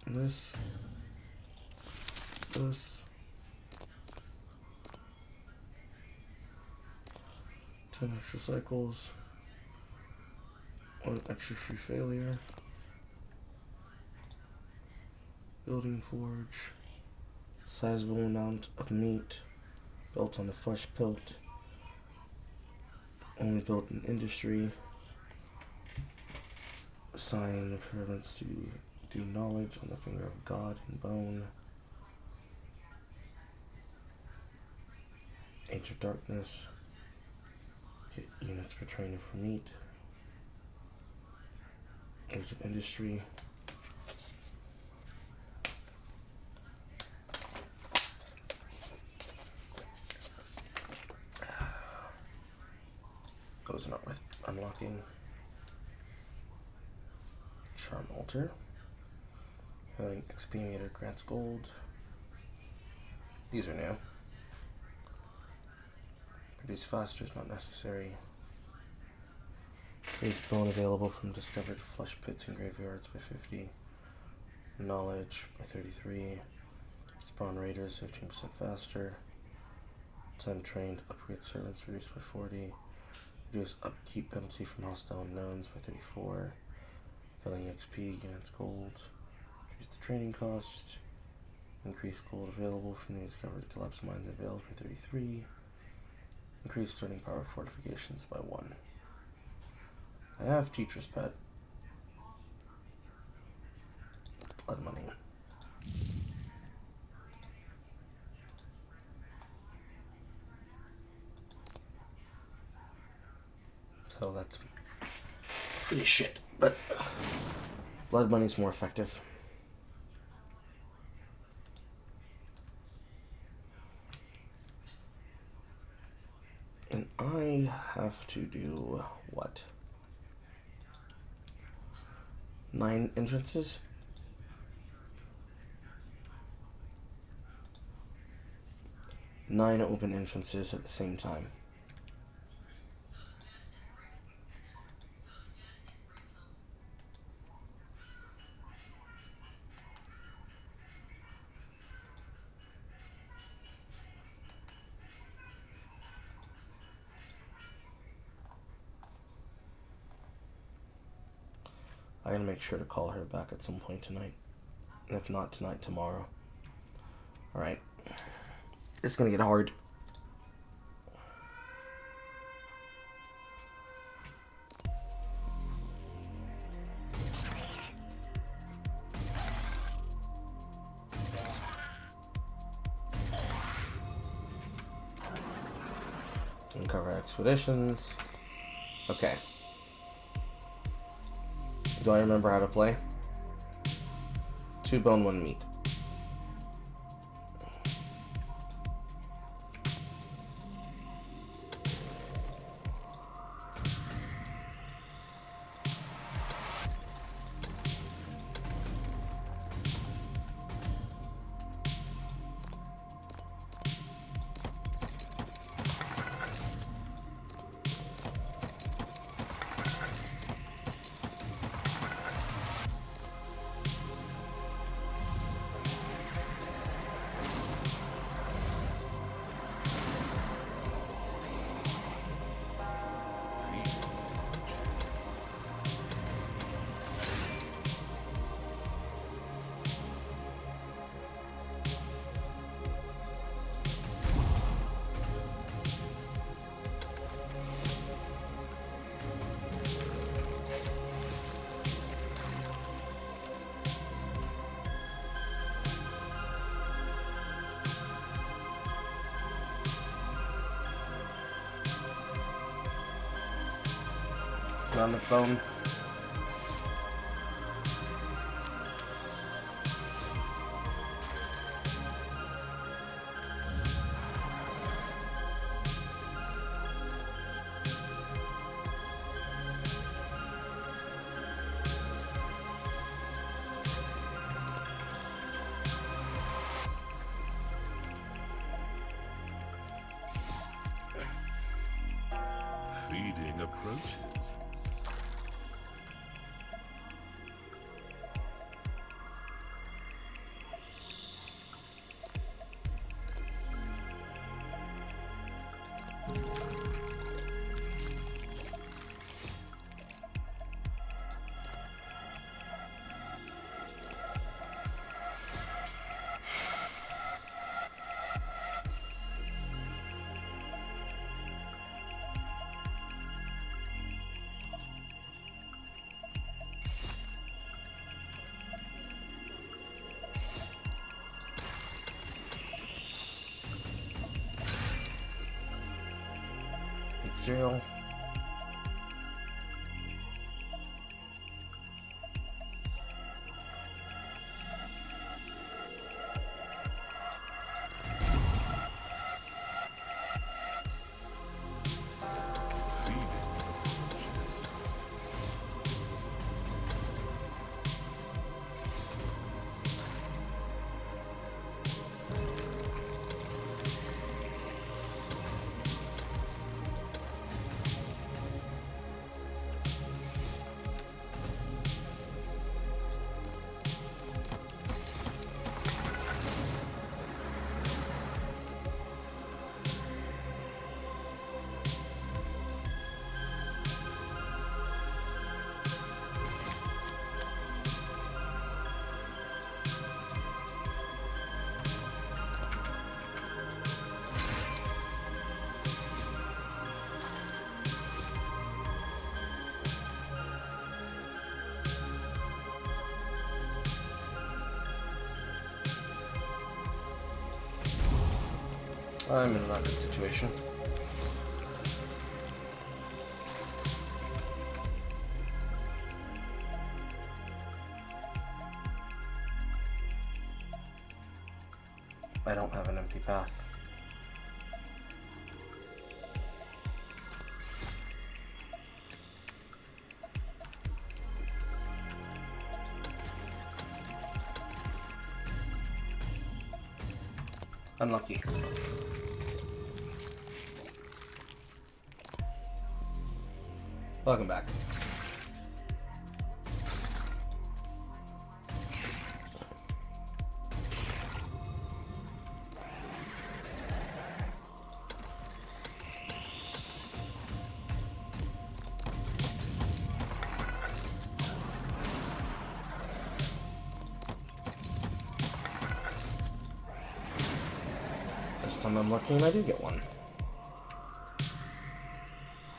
A: And this. 10 extra cycles. 1 extra free failure. Building forge. Sizable amount of meat. Built on the flesh pilt. Only built in industry. Sign of reverence to do knowledge on the finger of God and bone. Age of darkness. Get units per trainer for meat. Age of industry. Goes not with unlocking. Charm altar. Having XP meter grants gold. These are new. Produce faster is not necessary. Increase bone available from discovered flesh pits and graveyards by 50. Knowledge by 33. Spawn raiders 15% faster. Time trained upgrade servants reduced by 40. Reduce upkeep penalty from hostile unknowns by 34. Filling XP units gold. Reduce the training cost. Increase gold available from the discovered collapsed mines and veils by 33. Increase starting power of fortifications by 1. I have teacher's pet. Blood money. So that's pretty shit, but blood money's more effective. And I have to do what? 9 entrances? Nine open entrances at the same time. I'm gonna make sure to call her back at some point tonight. And if not tonight, tomorrow. Alright. It's gonna get hard. Cover expeditions. Okay. Do I remember how to play? 2 bone, 1 meat. On the phone.
D: Feeding approaches.
A: Jail. I'm in not a good situation. I don't have an empty path. Unlucky. Welcome back. This time I'm lucky and I do get one.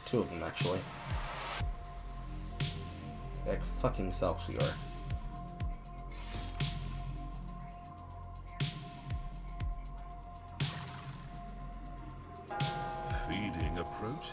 A: 2 of them, actually. Like fucking Celsior.
D: Feeding approaches. approach?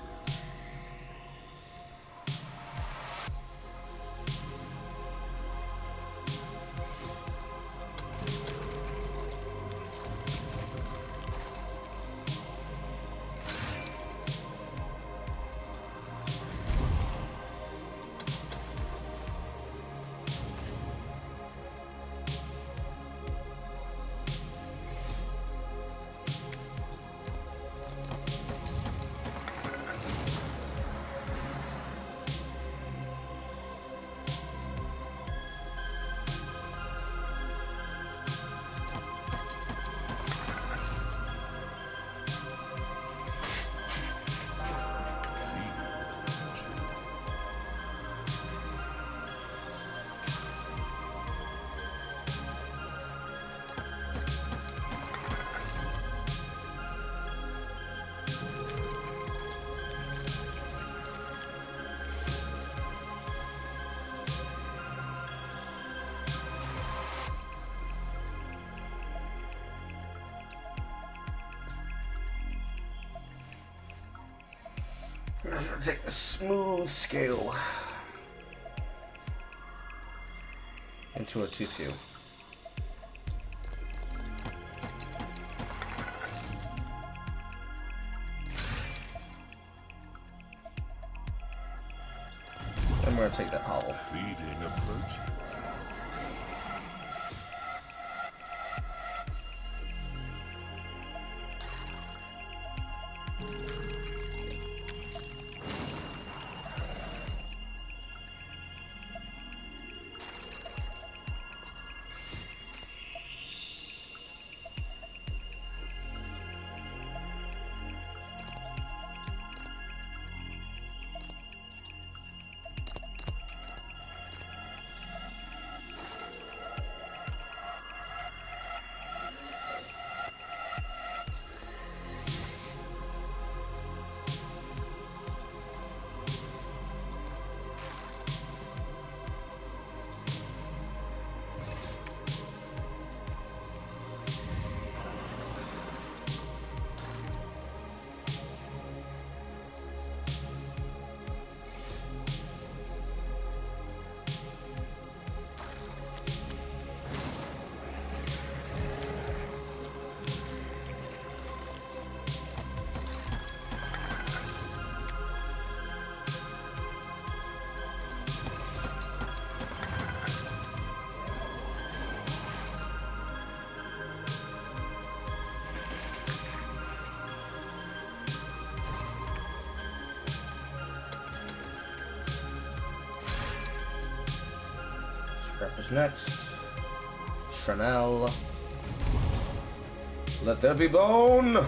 A: We're gonna take the smooth scale into a 2-2. And we're gonna take that hollow.
D: Feeding approach.
A: Scrapper's next. Chanel. Let there be bone!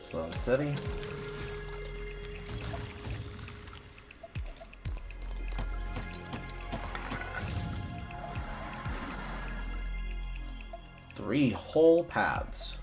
A: Slow and steady. Three whole paths.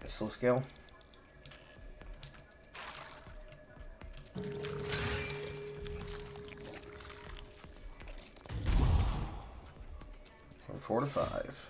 A: Slow scale. From 4 to 5.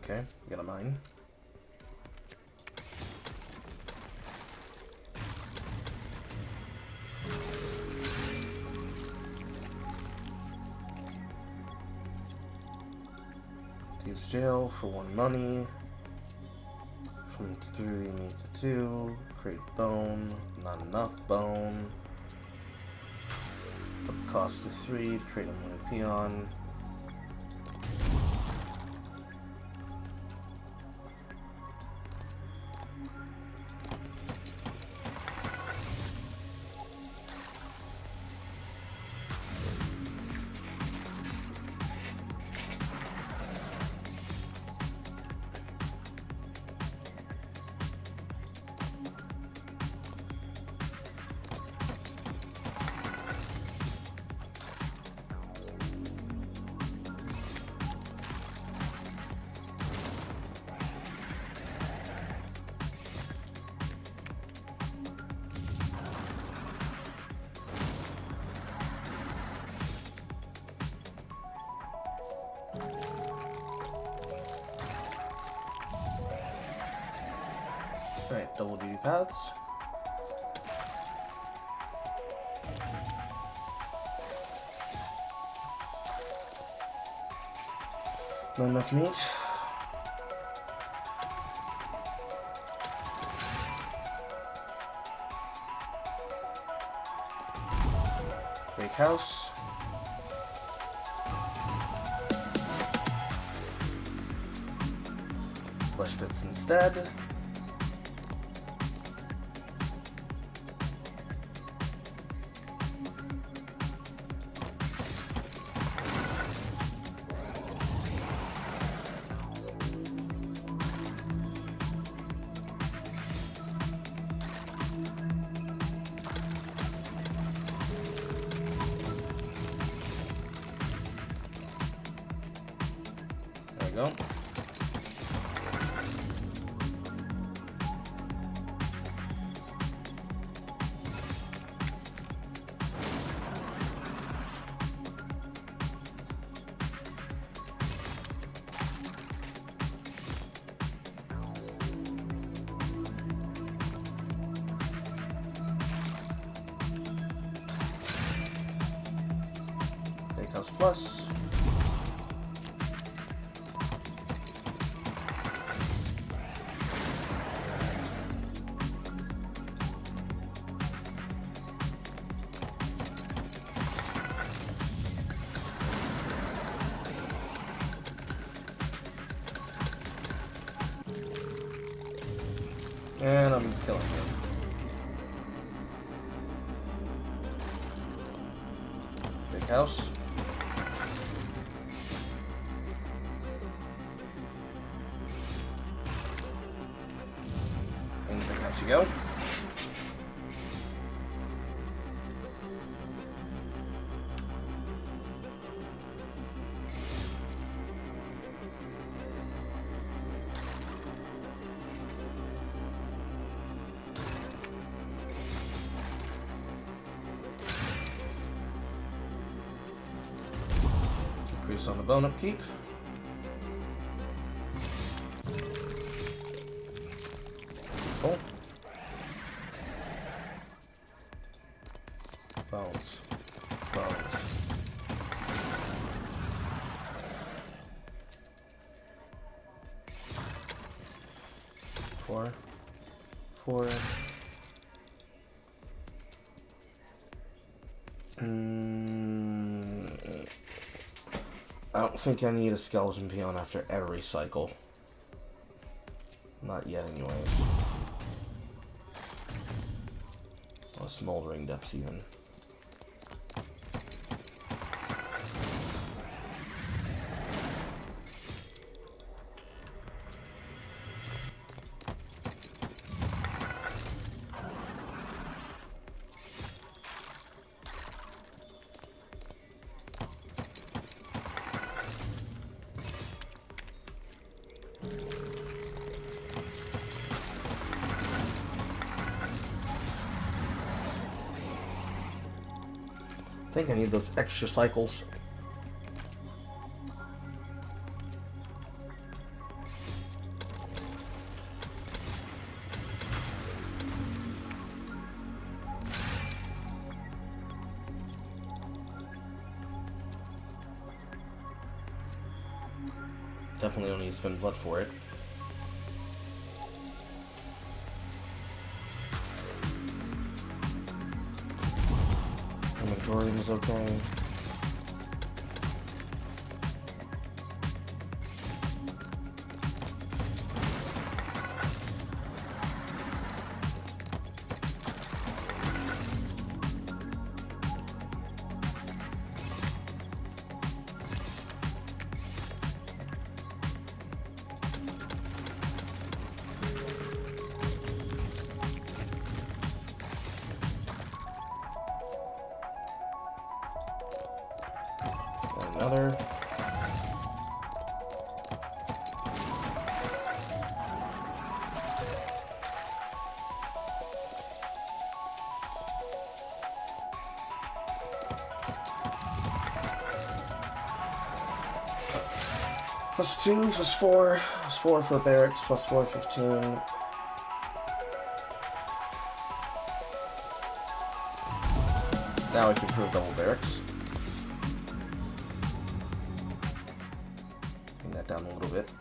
A: Okay, we got a mine. Use jail for 1 money. From 3 to 2. Create bone. Not enough bone. Up cost to 3. Create a new peon. Alright, double duty paths. Not enough meat. Bake house. Flesh bits instead. There we go. Steakhouse Plus. And I'm killing him. Big house. And big house you go. Increase on the bone upkeep. Cool. Bones. Bones. Four. I don't think I need a skeleton peon after every cycle. Not yet, anyways. Or smoldering depths, even. I think I need those extra cycles. Definitely don't need to spend blood for it. Inventorium is okay. Another. +2, +4, +4 for barracks, +4, 15. Now we can prove double barracks. Bring that down a little bit.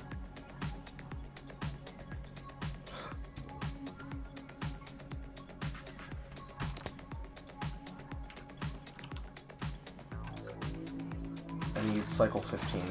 A: I need cycle 15.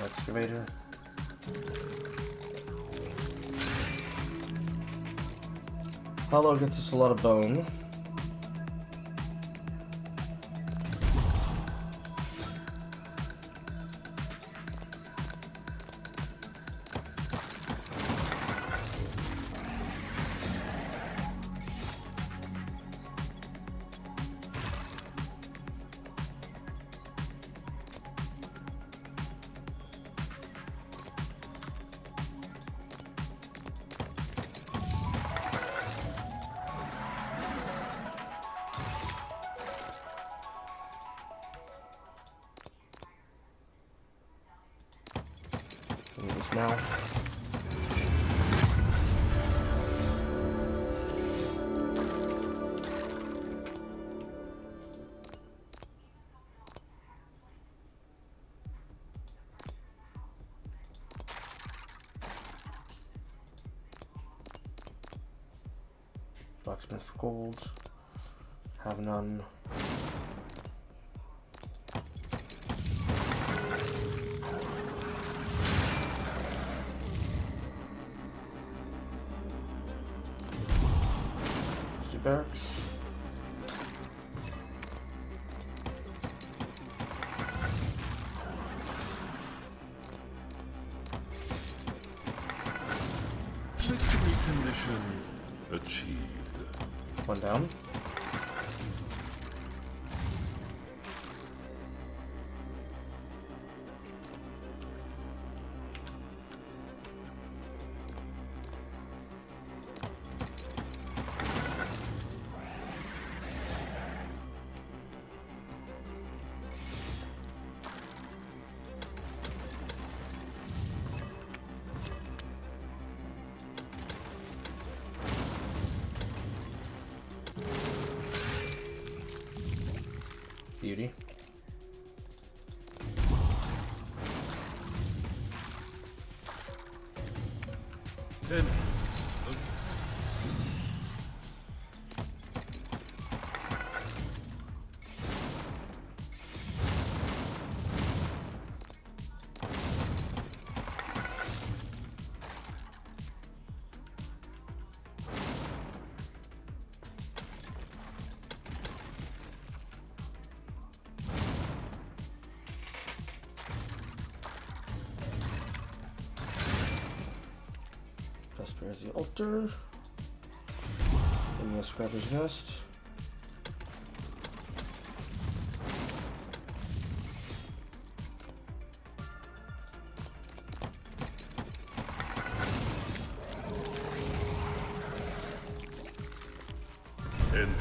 A: Excavator. Hollow gets us a lot of bone. Do this now. Blacksmith for gold. Have none. Barracks.
F: Victory condition achieved.
A: One down. Beauty.
F: Then
A: There's the altar. Give me a scrapper's nest.
F: End.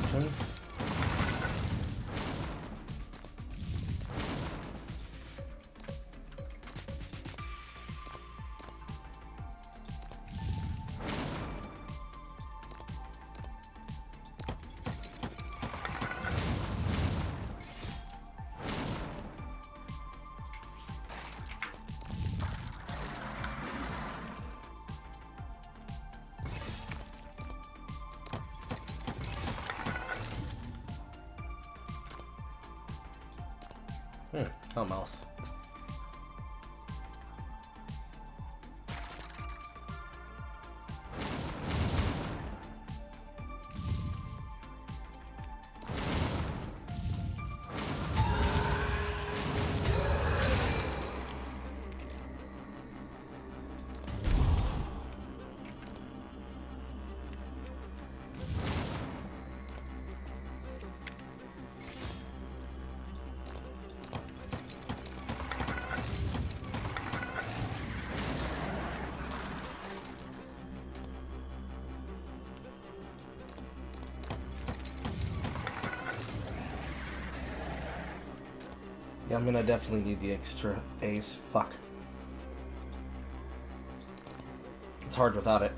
A: Attention. Oh, mouse. Yeah, I'm gonna definitely need the extra ace. Fuck. It's hard without it.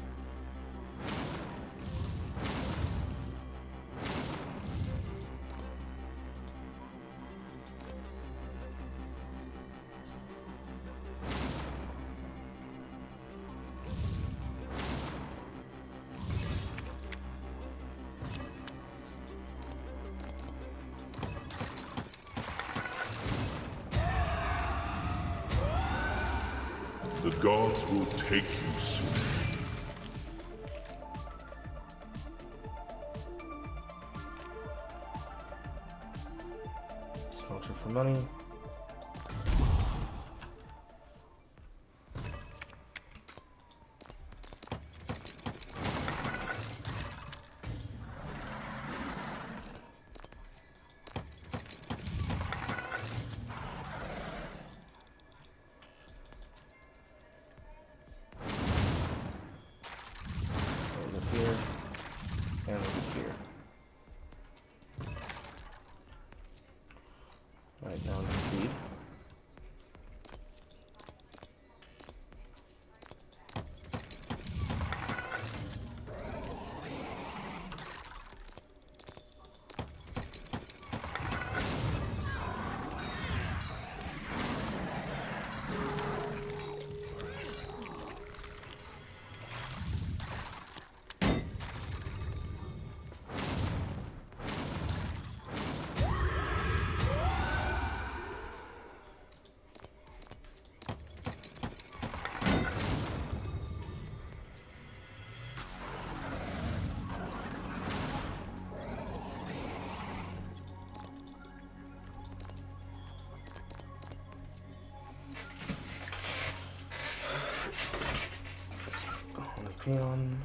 F: The gods will take you soon.
A: Smelter for money. Here and over here. Right now, feed. Peon.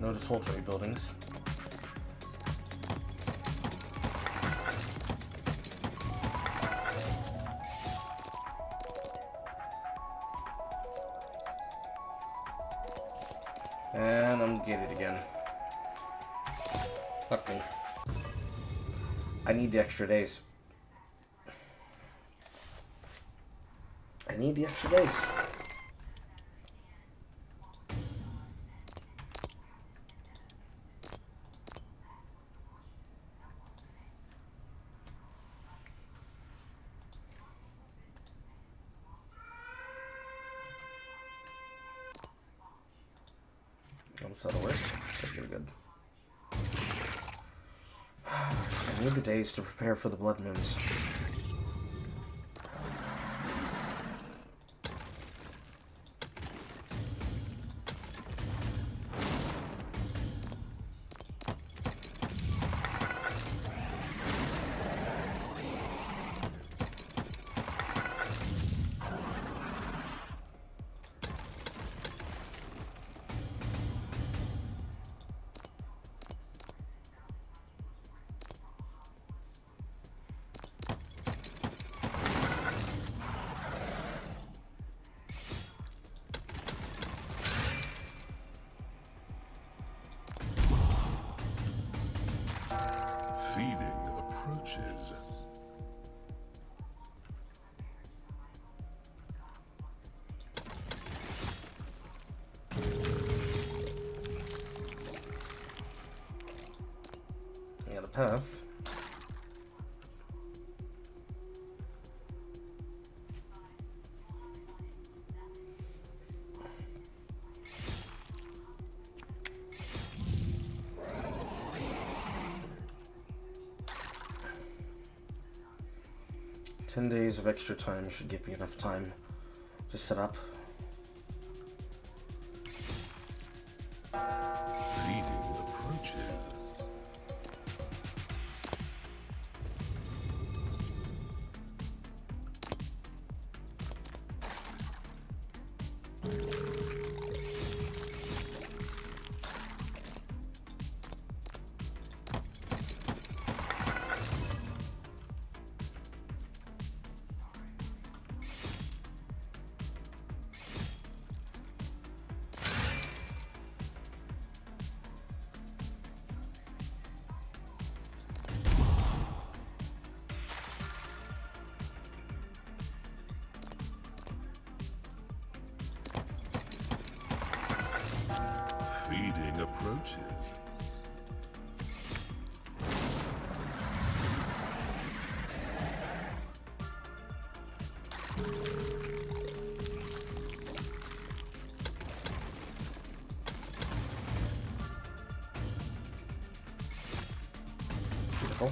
A: Notice whole 3 buildings. And I'm gated again. Fuck me. I need the extra days. I need the extra days. Almost out of work. That's pretty good. I need the days to prepare for the blood moons. 10 days of extra time should give me enough time to set up.
F: Feeding approaches. Feeding approaches.
A: Beautiful.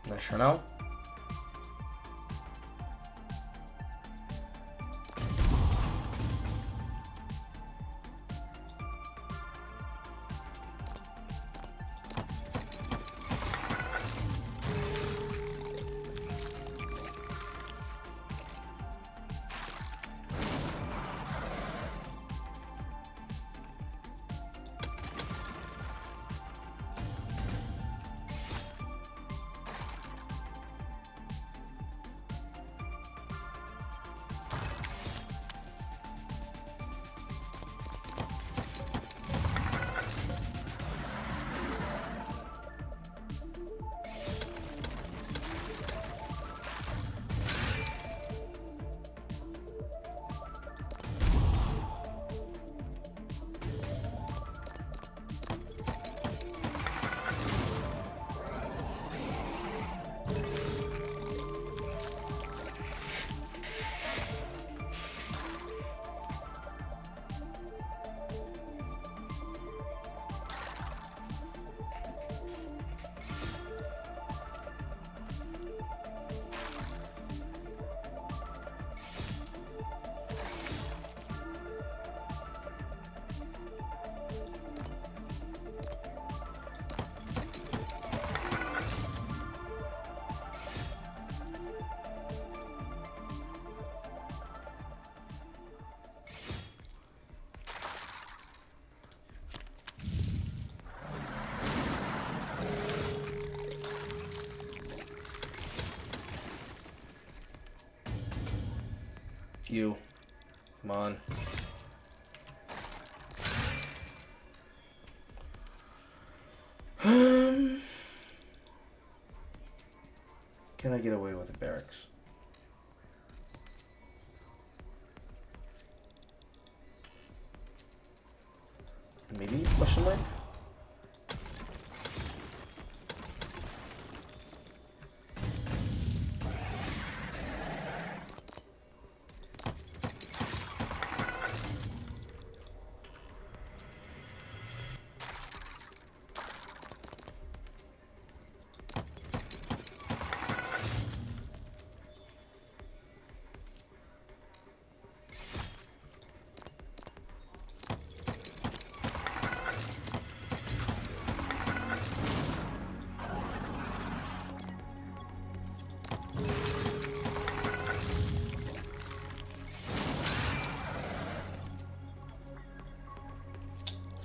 A: Nice for now. You. Come on. Can I get away with the barracks? Maybe? Question mark?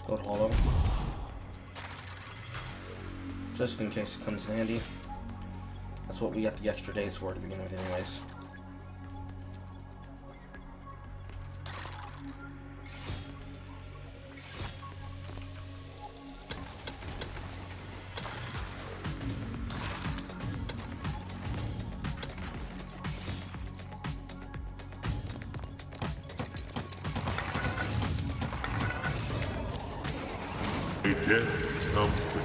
A: Go to Hollow. Just in case it comes in handy. That's what we got the extra days for to begin with anyways.
F: A death come quick.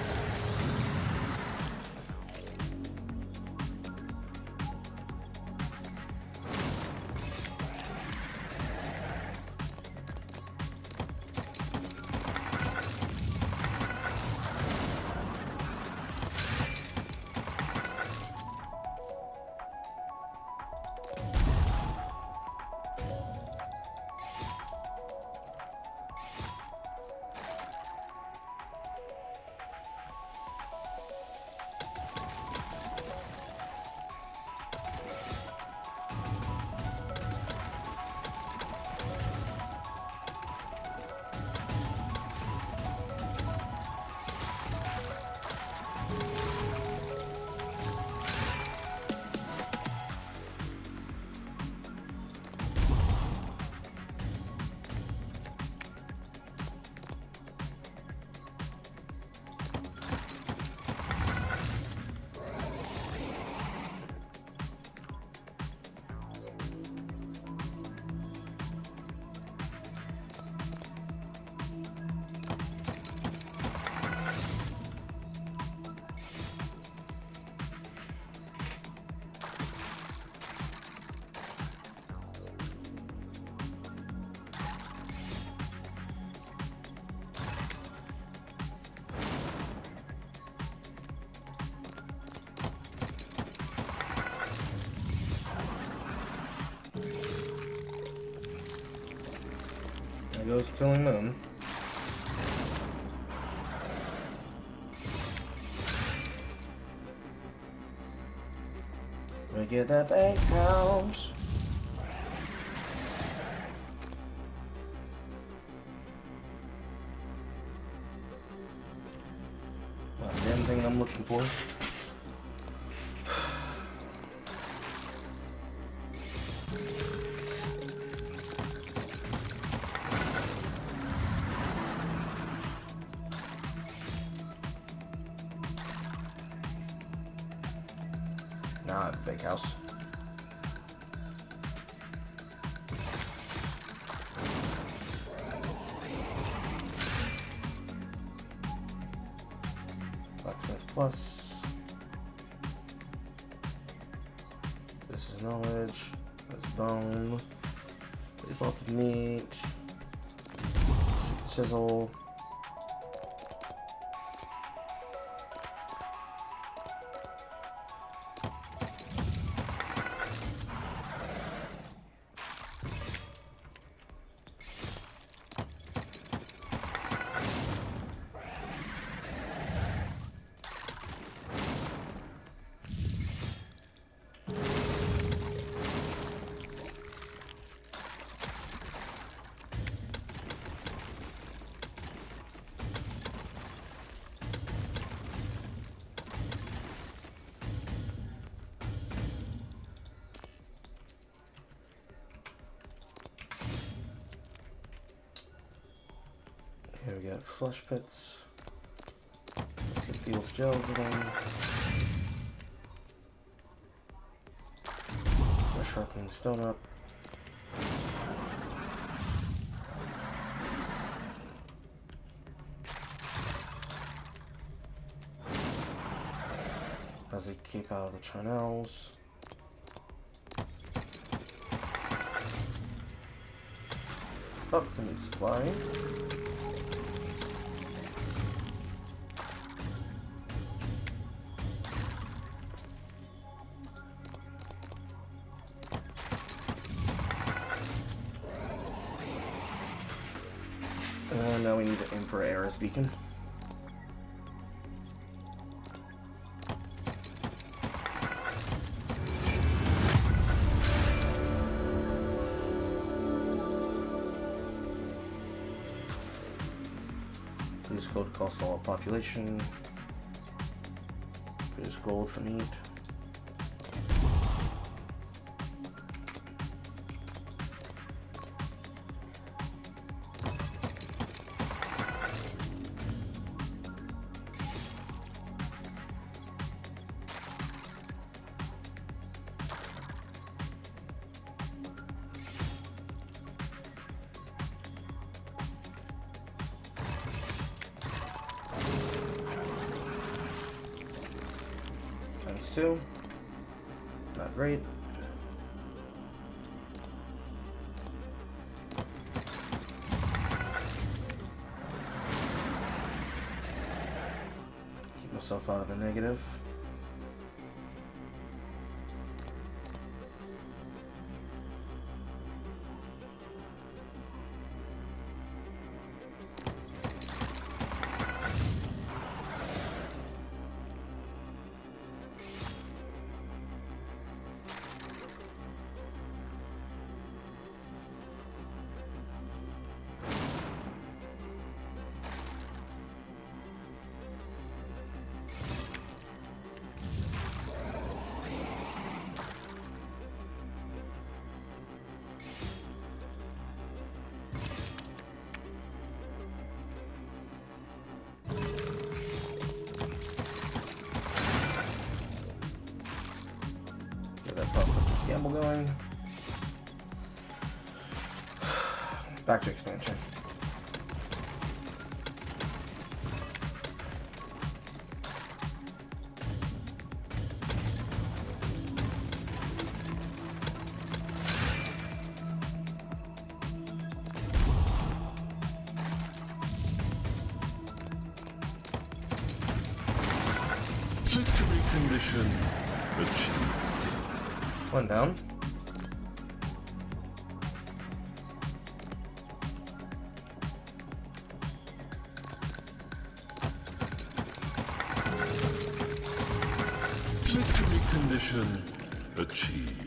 F: There goes killing them. Let me get that bank house. Not the damn thing I'm looking for. Nah, big house. Blacksmith plus. This is knowledge. That's bone. It's off of meat. Chisel.
A: Here we got flush pits. Let's hit the old gel again. A sharpening stone up. As they keep out of the charnels. Oh, I need supply. And now we need to aim for Ares beacon. Use gold cost all population. Use gold for meat. Times 2. Not great. Keep myself out of the negative. Get that proper gamble going. Back to expansion.
F: Victory condition achieved.
A: One down.
F: Victory condition achieved.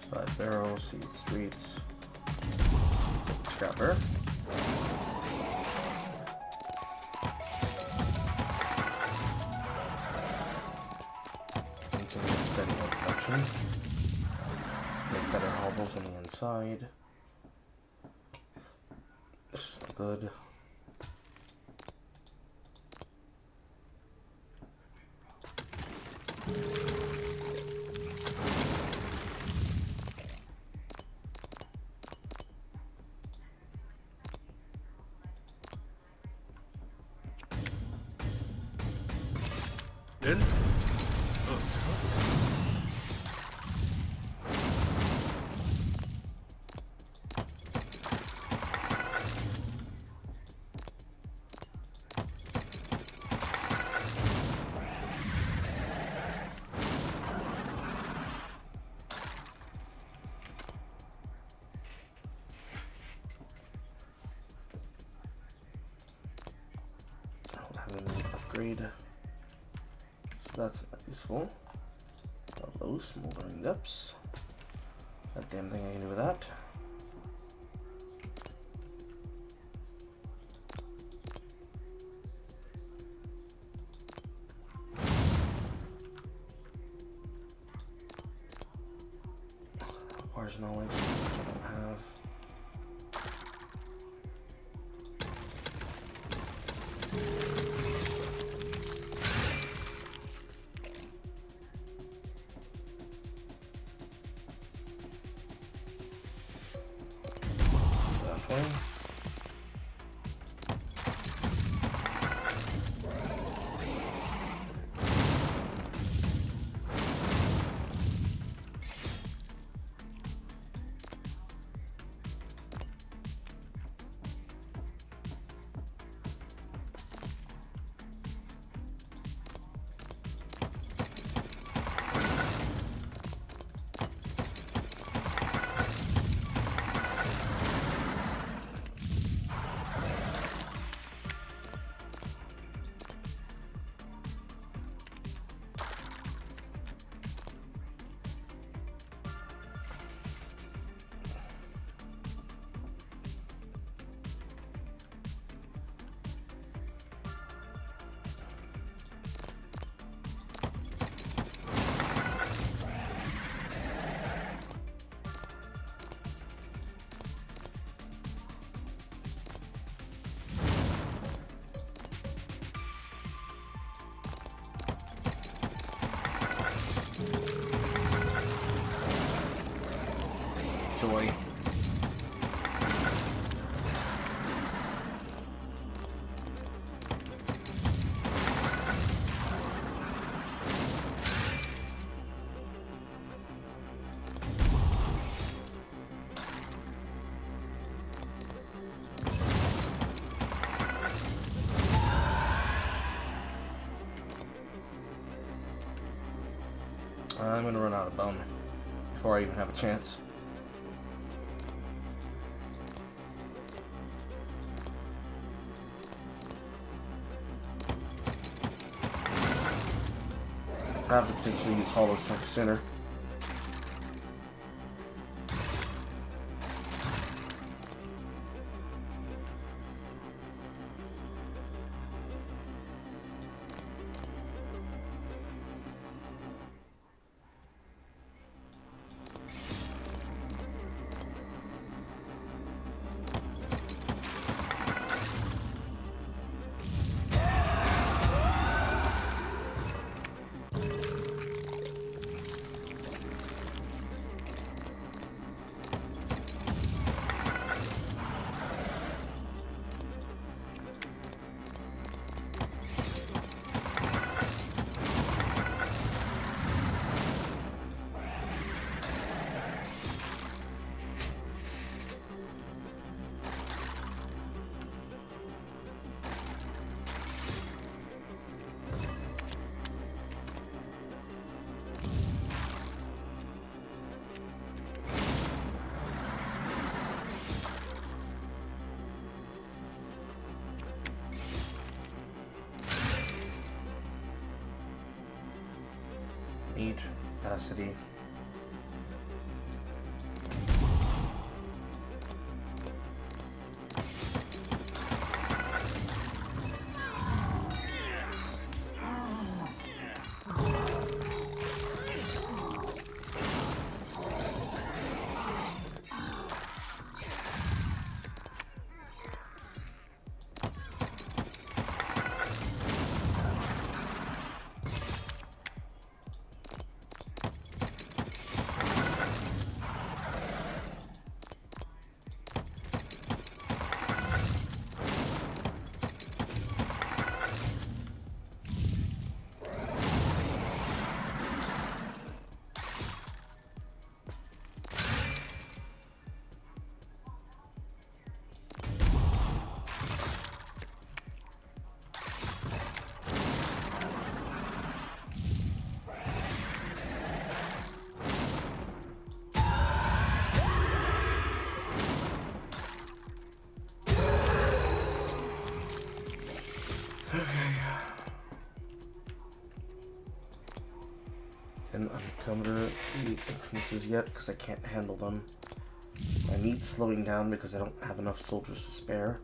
A: Five barrels, seed streets. Scrapper. Continue steady production. Make better hovels on the inside. This is not good.
F: In?
A: I don't have any upgrade. That's not useful. Low smoldering depths. That damn thing I can do with that. Requires knowledge, which I don't have. Joy. I'm gonna run out of bone before I even have a chance. I have to potentially use Hollow Stomp sooner. Need capacity. encounter the influences yet because I can't handle them. I need slowing down because I don't have enough soldiers to spare.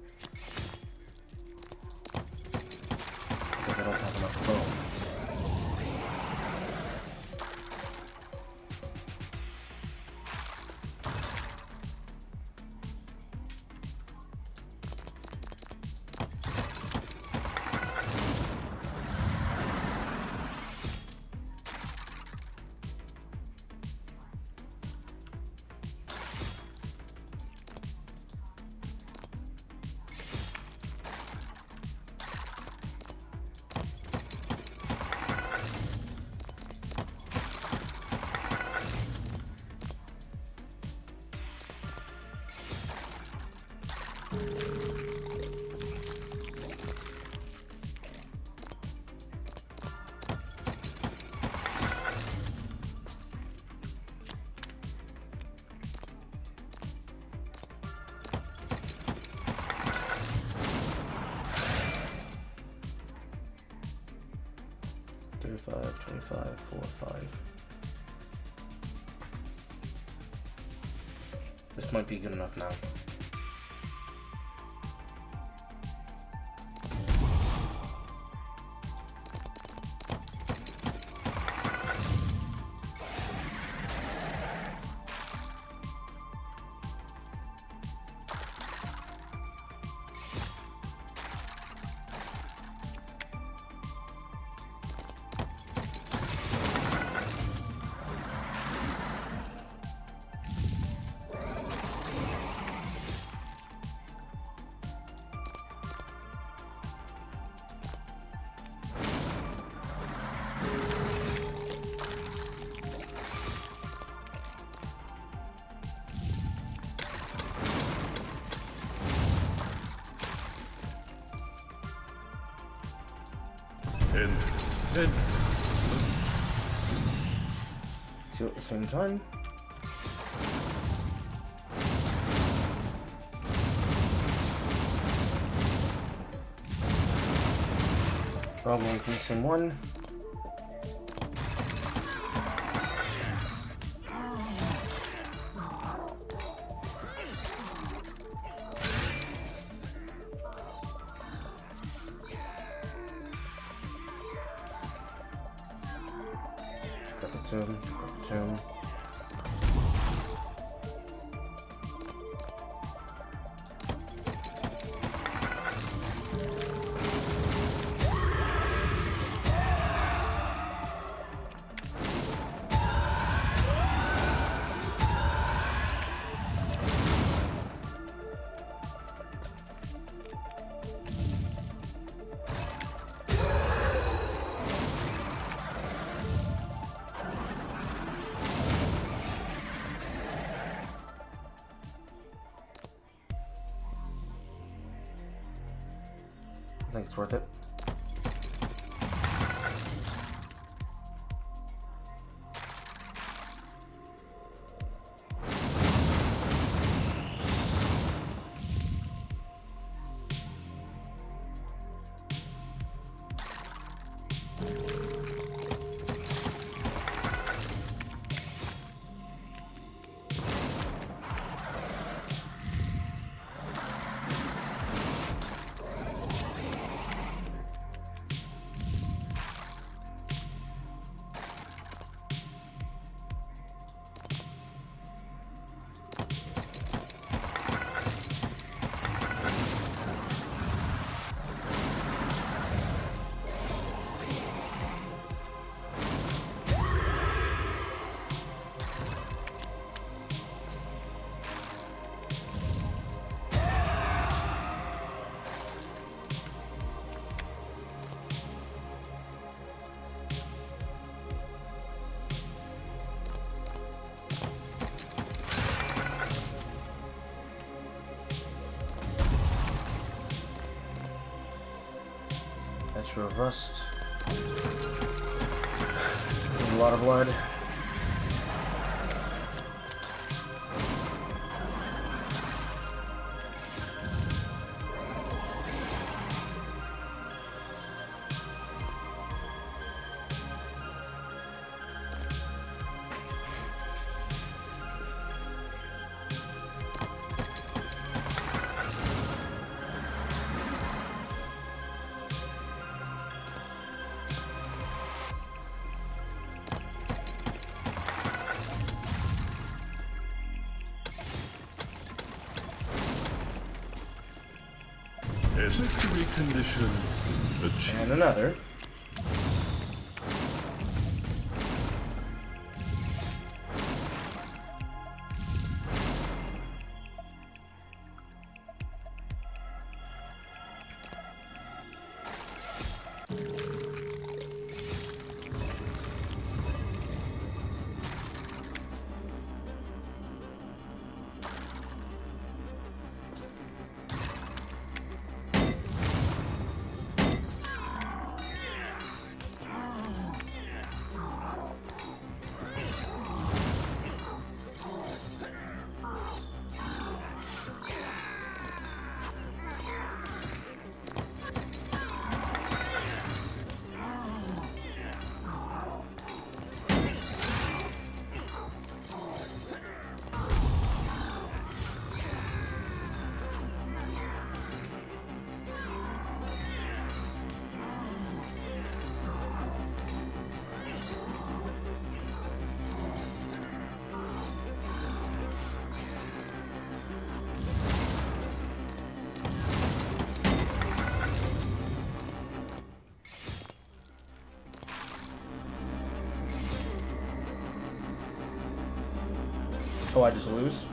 A: Because I don't have enough bone. Five, 25, 4, 5. This might be good enough now.
F: And
A: Two at the same time. All going from the same one. Tomb. I think it's worth it. Extra of rust. A lot of blood.
F: Victory condition achieved.
A: And another. Oh, I just lose?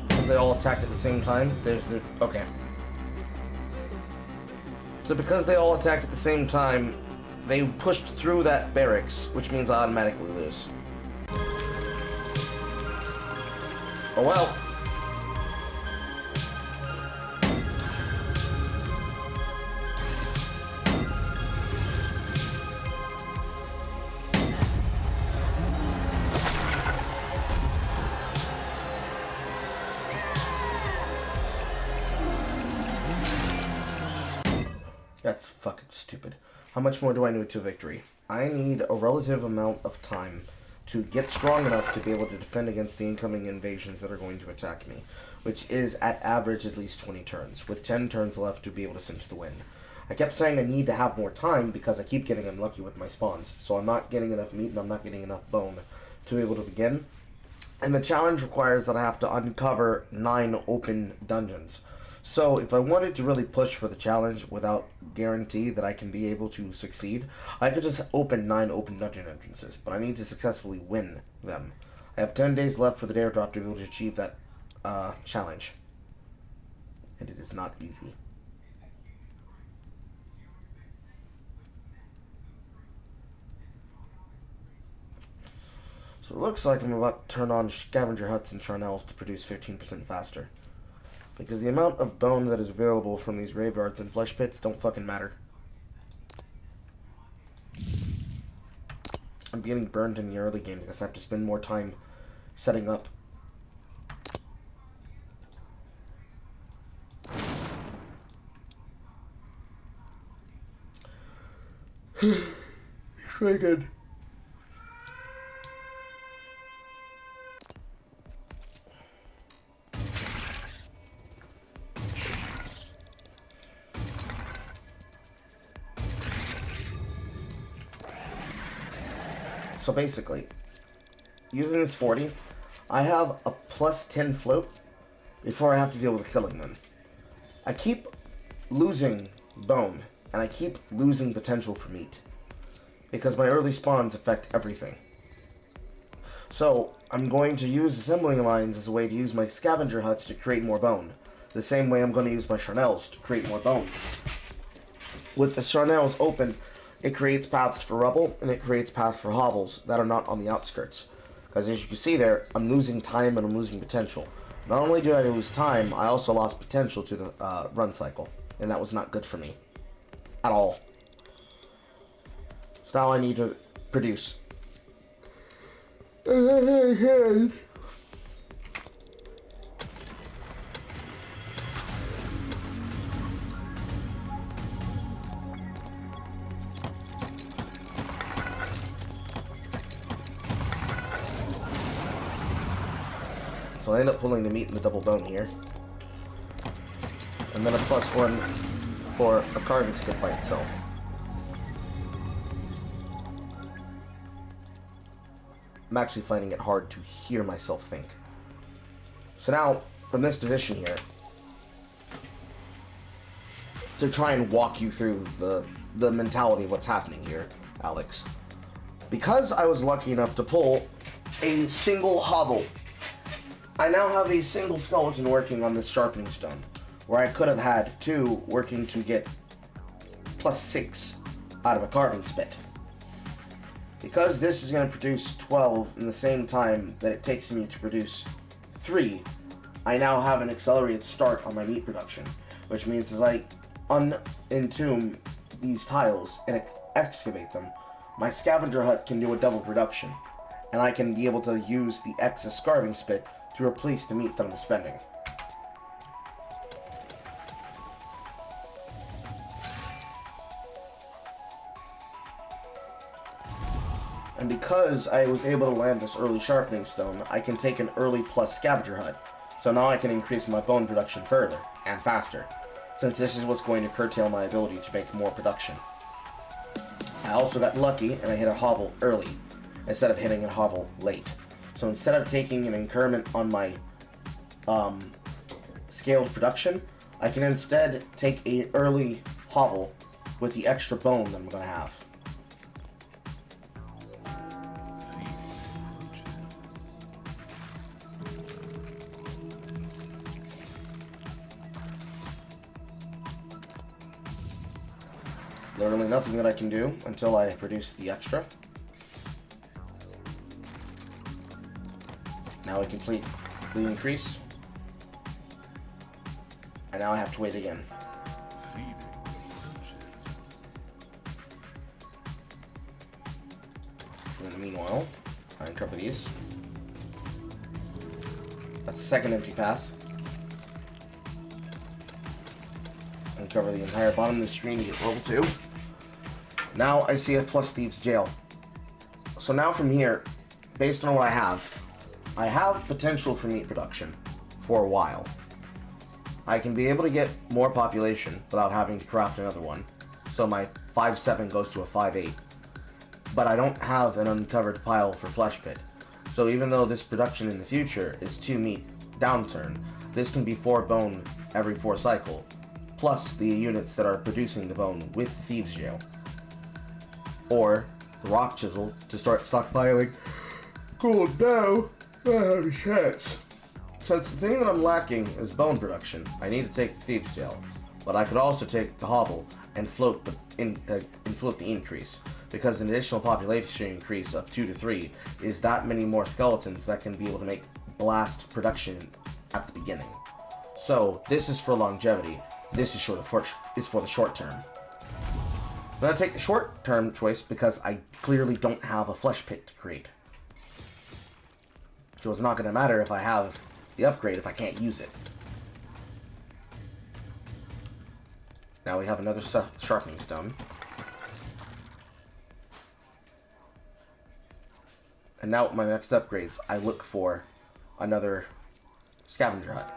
A: Because they all attacked at the same time? There's the... Okay. So because they all attacked at the same time, they pushed through that barracks, which means I automatically lose. Oh well. That's fucking stupid. How much more do I need to victory? I need a relative amount of time to get strong enough to be able to defend against the incoming invasions that are going to attack me, which is at average at least 20 turns, with 10 turns left to be able to cinch the win. I kept saying I need to have more time because I keep getting unlucky with my spawns, so I'm not getting enough meat and I'm not getting enough bone to be able to begin. And the challenge requires that I have to uncover 9 open dungeons. So if I wanted to really push for the challenge without guarantee that I can be able to succeed, I could just open 9 open dungeon entrances, but I need to successfully win them. I have 10 days left for the daredrop to be able to achieve that challenge. And it is not easy. So it looks like I'm about to turn on scavenger huts and charnels to produce 15% faster. Because the amount of bone that is available from these graveyards and flesh pits don't fucking matter. I'm getting burned in the early game because I have to spend more time setting up. Very good. So basically, using this 40, I have a plus 10 float before I have to deal with killing them. I keep losing bone, and I keep losing potential for meat, because my early spawns affect everything. So, I'm going to use assembling lines as a way to use my scavenger huts to create more bone. The same way I'm going to use my charnels to create more bone. With the charnels open, it creates paths for rubble, and it creates paths for hovels that are not on the outskirts. Because as you can see there, I'm losing time and I'm losing potential. Not only did I lose time, I also lost potential to the run cycle. And that was not good for me. At all. So now I need to produce. So I end up pulling the meat and the double bone here. And then a +1 for a carving stick by itself. I'm actually finding it hard to hear myself think. So now, from this position here, to try and walk you through the mentality of what's happening here, Alex. Because I was lucky enough to pull a single hovel, I now have a single skeleton working on this sharpening stone, where I could have had 2 working to get +6 out of a carving spit. Because this is going to produce 12 in the same time that it takes me to produce 3, I now have an accelerated start on my meat production, which means as I unentomb these tiles and excavate them, my scavenger hut can do a double production, and I can be able to use the excess carving spit to replace the meat that I'm spending. And because I was able to land this early sharpening stone, I can take an early plus scavenger hut. So now I can increase my bone production further, and faster, since this is what's going to curtail my ability to make more production. I also got lucky and I hit a hovel early, instead of hitting a hovel late. So instead of taking an increment on my scaled production, I can instead take an early hovel with the extra bone that I'm going to have. Literally nothing that I can do until I produce the extra. Now I complete the increase. And now I have to wait again. In the meanwhile, I uncover these. That's the second empty path. Uncover the entire bottom of the screen to get level 2. Now I see a plus Thieves Jail. So now from here, based on what I have potential for meat production for a while. I can be able to get more population without having to craft another one. So my 5-7 goes to a 5-8. But I don't have an uncovered pile for Flesh Pit. So even though this production in the future is 2 meat downturn, this can be 4 bone every 4 cycle. Plus the units that are producing the bone with Thieves Jail. Or the Rock Chisel to start stockpiling. Cool, now I have a chance. Since the thing that I'm lacking is bone production, I need to take the Thieves Jail. But I could also take the Hovel and float the increase. Because an additional population increase of 2 to 3 is that many more skeletons that can be able to make blast production at the beginning. So this is for longevity. This is for the short term. I'm going to take the short term choice because I clearly don't have a Flesh Pit to create. So it's not going to matter if I have the upgrade if I can't use it. Now we have another sharpening stone. And now with my next upgrades, I look for another scavenger hut.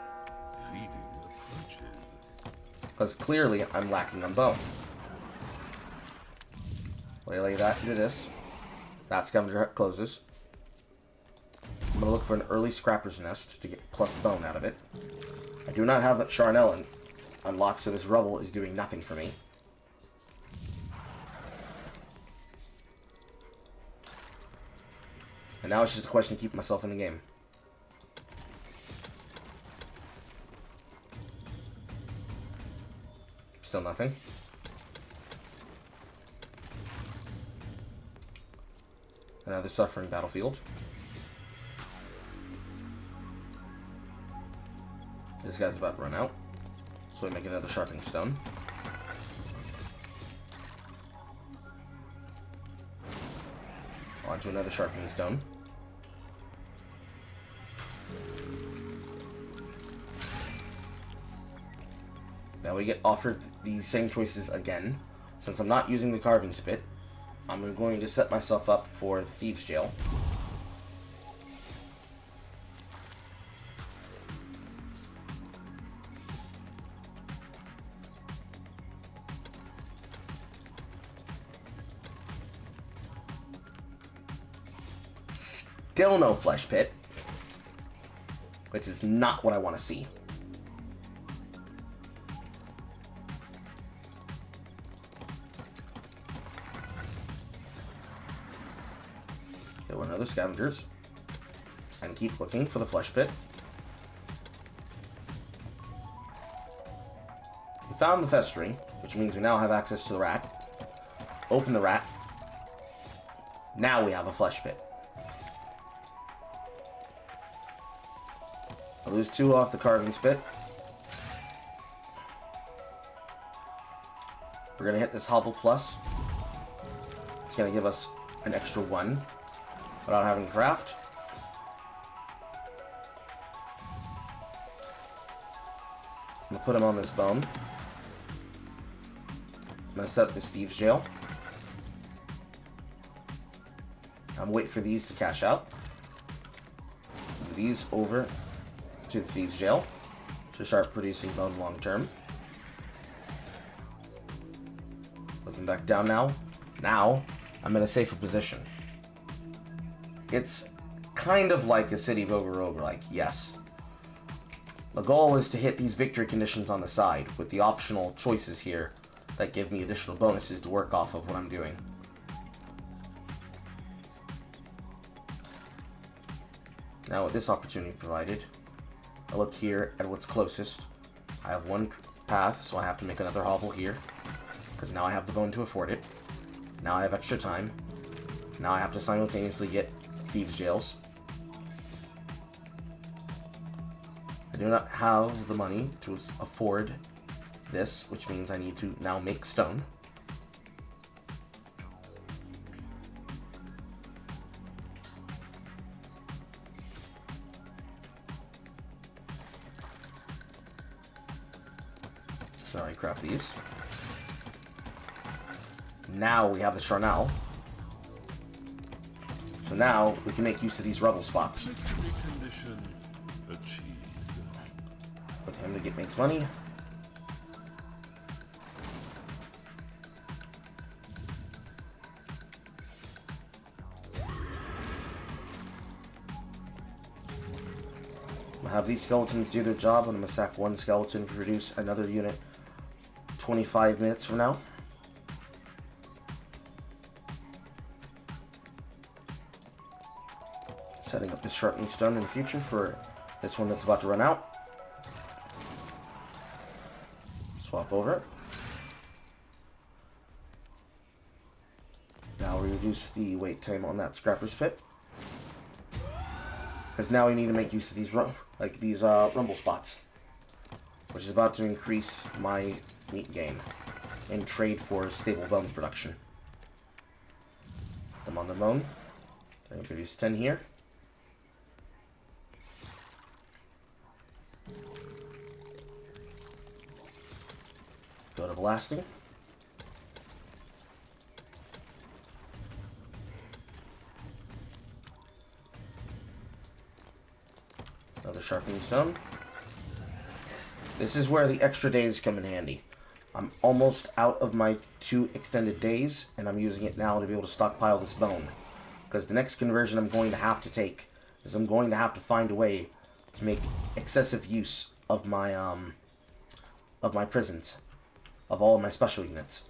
A: Because clearly I'm lacking on bone. Waylay that into this. That scavenger hut closes. I'm going to look for an early scrapper's nest to get plus bone out of it. I do not have Charnel unlocked, so this rubble is doing nothing for me. And now it's just a question of keeping myself in the game. Still nothing. Another suffering battlefield. This guy's about to run out. So we make another sharpening stone. Onto another sharpening stone. Now we get offered the same choices again. Since I'm not using the carving spit, I'm going to set myself up for Thieves Jail. Still no Flesh Pit, which is not what I want to see. another scavengers and keep looking for the flesh pit. We found the festering, which means we now have access to the rat. Open the rat. Now we have a flesh pit. I lose 2 off the carving spit. We're going to hit this hovel plus. It's going to give us an extra 1 without having to craft. I'm going to put him on this bone. I'm going to set up this thieves jail. I'm waiting for these to cash out. Move these over to the thieves jail to start producing bone long term. Put them back down now. Now I'm in a safer position. It's kind of like a City of Over, like, yes. The goal is to hit these victory conditions on the side with the optional choices here that give me additional bonuses to work off of what I'm doing. Now with this opportunity provided, I look here at what's closest. I have 1 path, so I have to make another hovel here, because now I have the bone to afford it. Now I have extra time. Now I have to simultaneously get thieves' jails. I do not have the money to afford this, which means I need to now make stone. So I craft these. Now we have the charnel. So now we can make use of these rebel spots.
F: Victory condition achieved.
A: Put him to make money. We'll have these skeletons do their job, and I'm going to sack 1 skeleton to produce another unit 25 minutes from now. Setting up this sharpening stone in the future for this one that's about to run out. Swap over. Now we reduce the wait time on that scrapper's pit. Because now we need to make use of these rumble spots, which is about to increase my meat gain and trade for stable bone production. Put them on the bone. I can produce 10 here. Go to blasting. Another sharpening stone. This is where the extra days come in handy. I'm almost out of my 2 extended days, and I'm using it now to be able to stockpile this bone. Because the next conversion I'm going to have to take is I'm going to have to find a way to make excessive use of my prisons, of all of my special units.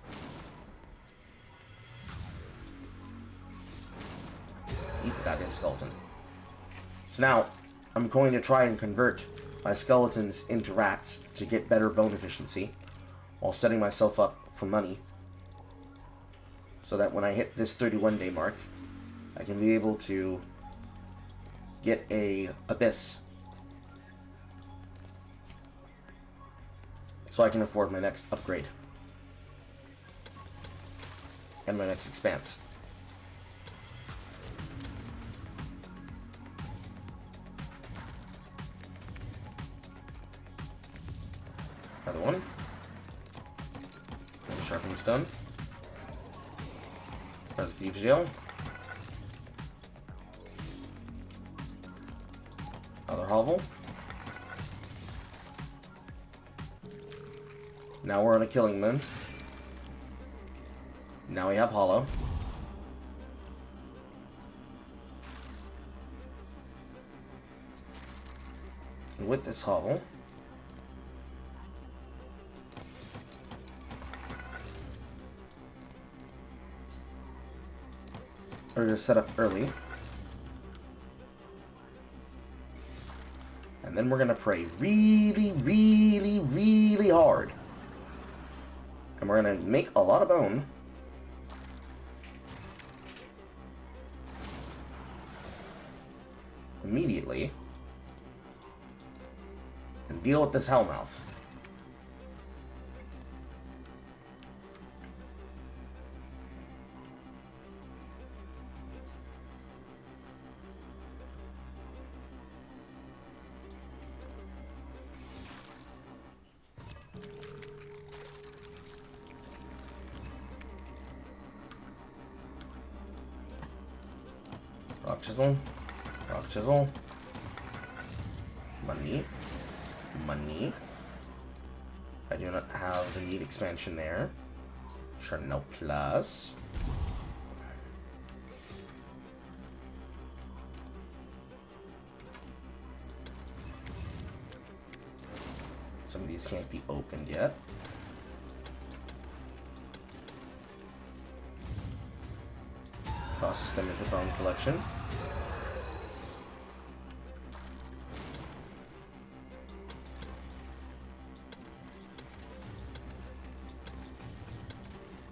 A: Eat the goddamn skeleton. So now, I'm going to try and convert my skeletons into rats to get better bone efficiency, while setting myself up for money, so that when I hit this 31-day mark, I can be able to get a abyss, so I can afford my next upgrade and my next expanse. Another one. Another sharpening stone. Another thieves' jail. Another hovel. Now we're on a killing moon. Now we have hollow. And with this hovel, we're going to set up early And then we're going to pray really, really, really hard. And we're going to make a lot of bone. Immediately. And deal with this Hellmouth. Rock chisel. Rock chisel. Money. Money. I do not have the need expansion there. Chanel Plus. Some of these can't be opened yet. Process them into the own collection.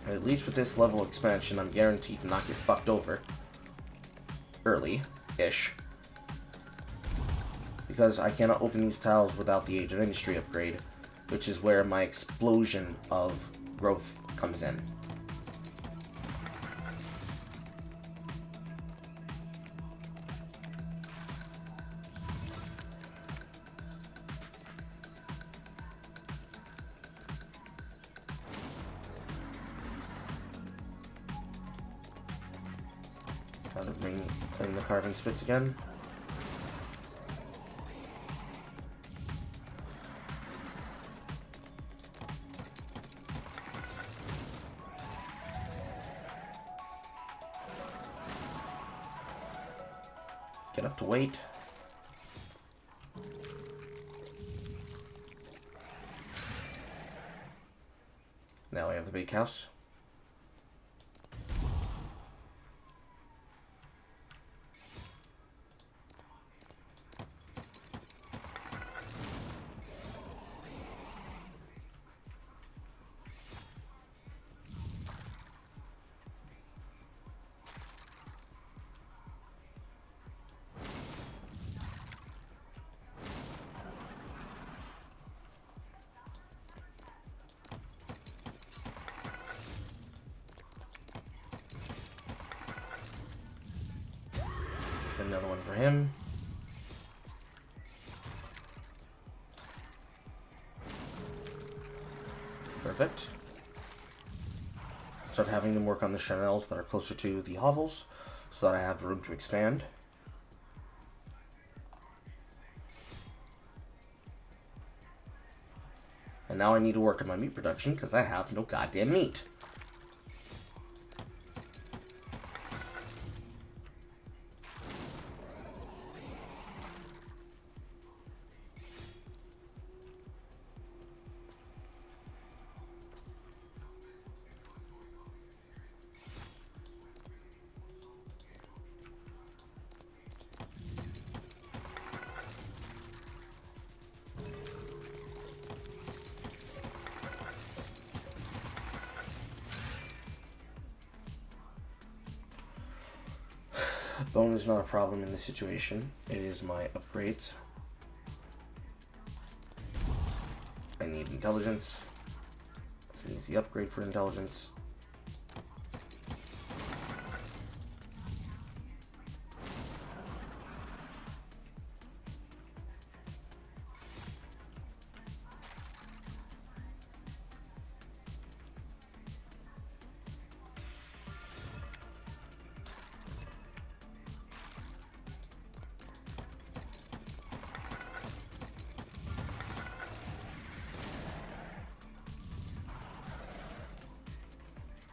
A: And at least with this level expansion, I'm guaranteed to not get fucked over early-ish. Because I cannot open these tiles without the Age of Industry upgrade, which is where my explosion of growth comes in. Gotta bring in the carving spits again. Get up to weight. Now we have the bake house. Another one for him. Perfect. Start having them work on the Chanels that are closer to the hovels, so that I have room to expand. And now I need to work on my meat production, because I have no goddamn meat. Bone is not a problem in this situation. It is my upgrades. I need intelligence. It's an easy upgrade for intelligence.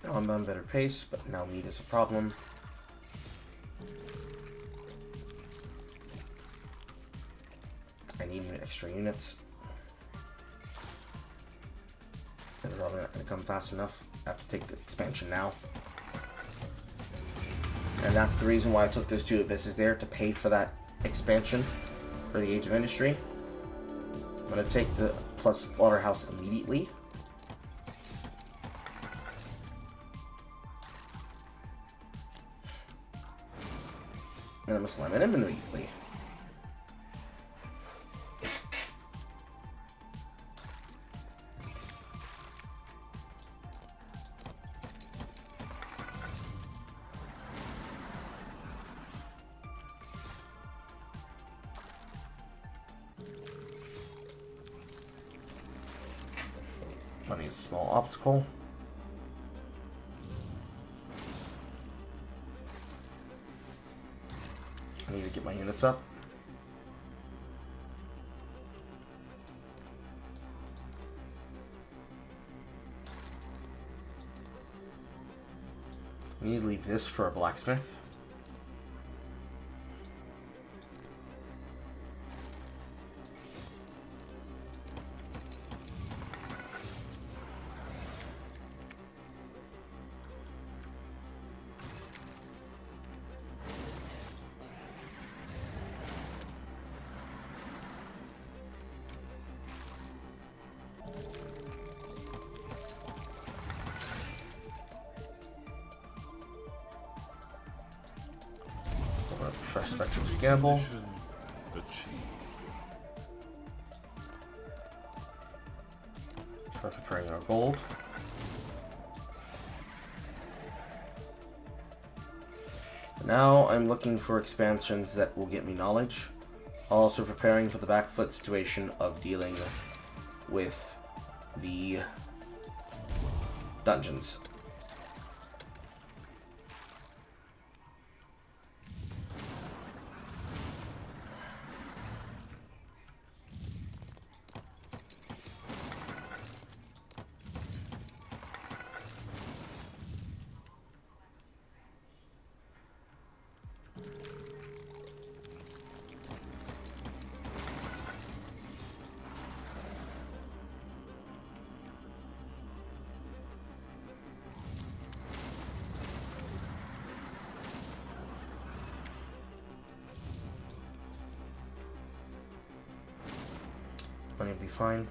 A: Now I'm on better pace, but now meat is a problem. I need extra units. And they're probably not going to come fast enough. I have to take the expansion now. And that's the reason why I took those two abysses there, to pay for that expansion for the Age of Industry. gonna take the plus slaughterhouse immediately. And I'm gonna slam it in immediately. I need a small obstacle. I need to get my units up. We need to leave this for a blacksmith. Fresh Spectrum Gamble.
F: Mission achieved.
A: Start preparing our gold. Now I'm looking for expansions that will get me knowledge. Also preparing for the backfoot situation of dealing with the dungeons. Money will be fine.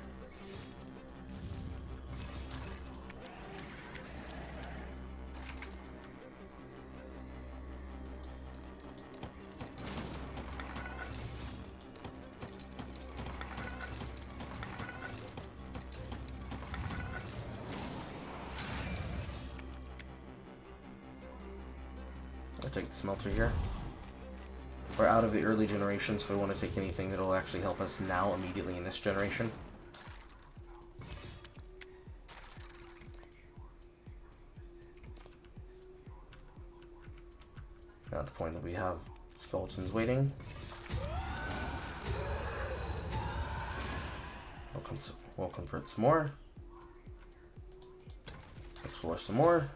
A: I'll take the smelter here. We're out of the early generation, so we want to take anything that will actually help us now immediately in this generation. Now at the point that we have skeletons waiting. We'll convert some more. Explore some more.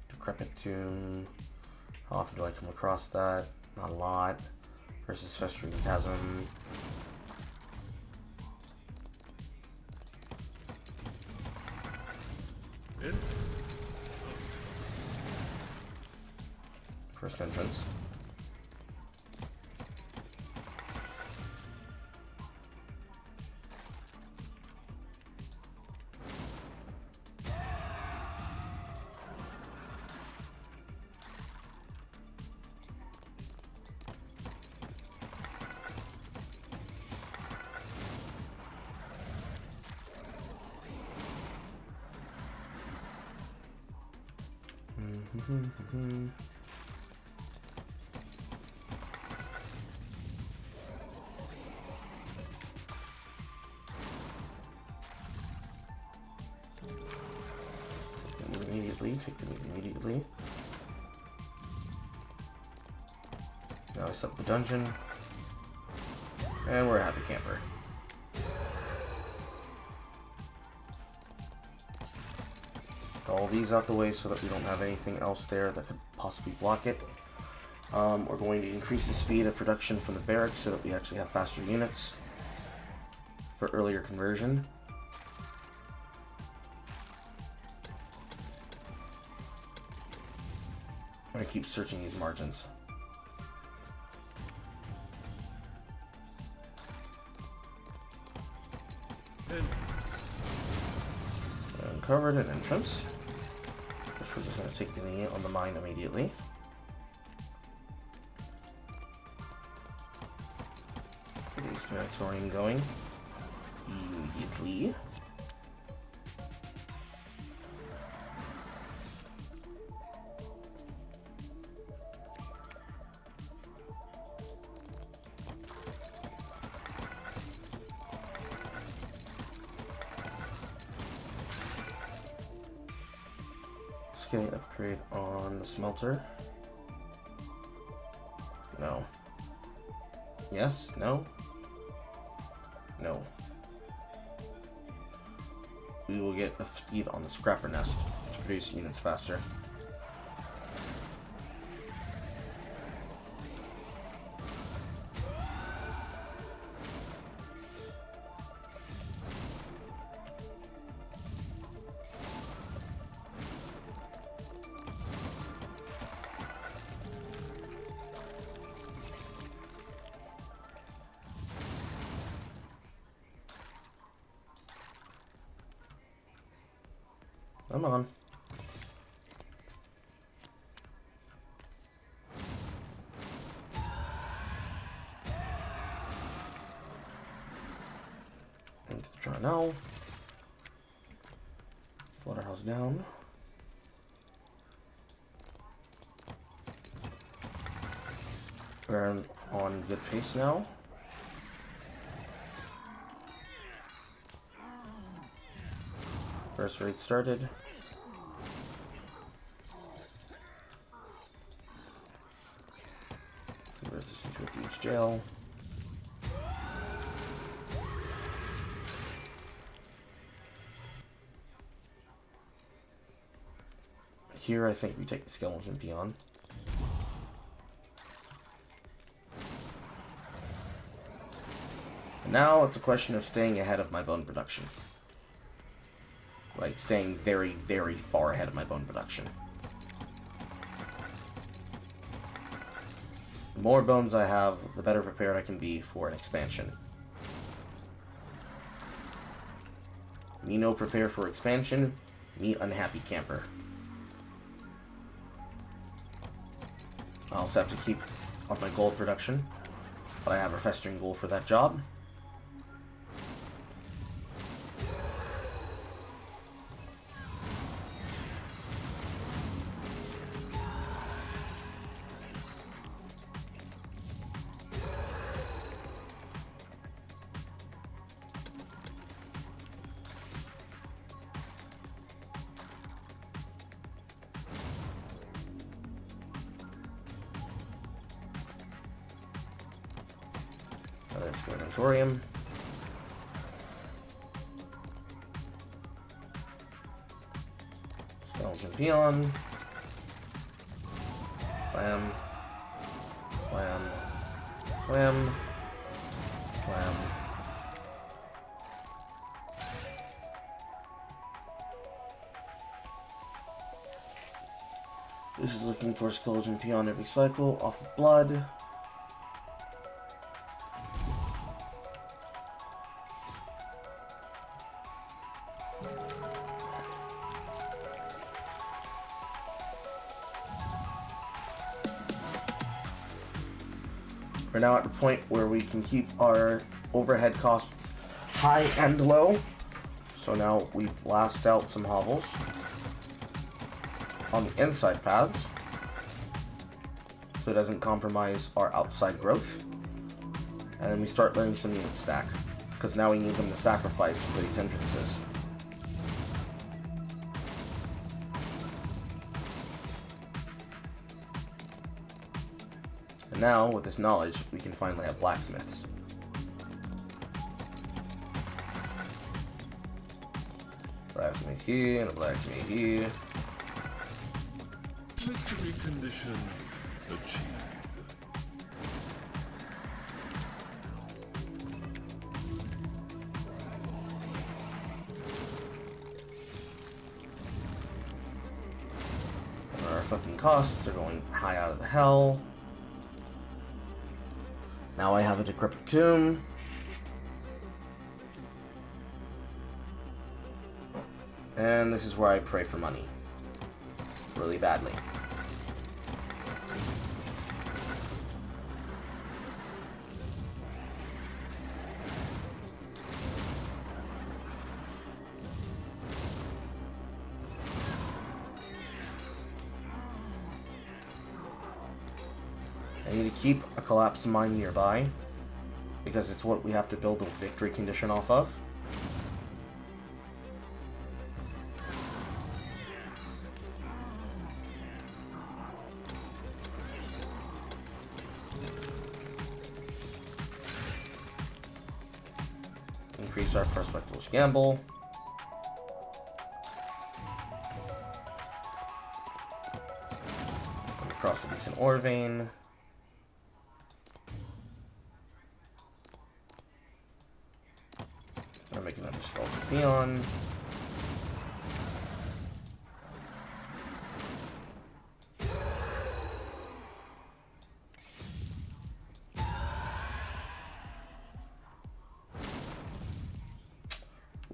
A: Decrepit Tomb. How often do I come across that? Not a lot. Versus Festering Chasm. First entrance. Take them immediately. Now I set up the dungeon. And we're a happy camper. Get all these out the way so that we don't have anything else there that could possibly block it. We're going to increase the speed of production from the barracks so that we actually have faster units for earlier conversion. I'm going to keep searching these margins. Uncovered an entrance, which we're just going to take the knee on the mine immediately. Get the exploratorium going immediately. Getting an upgrade on the smelter. No. Yes? No? No. We will get a speed on the scrapper nest to produce units faster. Come on. Into the draw now. Slaughterhouse down. We're on good pace now. First raid started. Resistance into a beach jail. Here I think we take the skeleton peon. And now it's a question of staying ahead of my bone production. Like, staying very, very far ahead of my bone production. The more bones I have, the better prepared I can be for an expansion. Me no prepare for expansion, me unhappy camper. I also have to keep up my gold production, but I have a festering goal for that job. Another experimentorium. Skeleton peon. Slam. Slam. Slam. Slam. This is looking for skeleton peon every cycle off of blood. We're now at the point where we can keep our overhead costs high and low. So now we blast out some hovels on the inside paths so it doesn't compromise our outside growth. And then we start letting some units stack, because now we need them to sacrifice for these entrances. And now, with this knowledge, we can finally have blacksmiths. Blacksmith here, and a blacksmith here.
F: Victory condition achieved.
A: fucking costs are going high out of the hell. Now I have a decrepit tomb. And this is where I pray for money. Really badly. I need to keep a collapsed mine nearby, because it's what we have to build the victory condition off of. Increase our perspectival gamble. Across a decent ore vein. Gonna make another sculpture peon.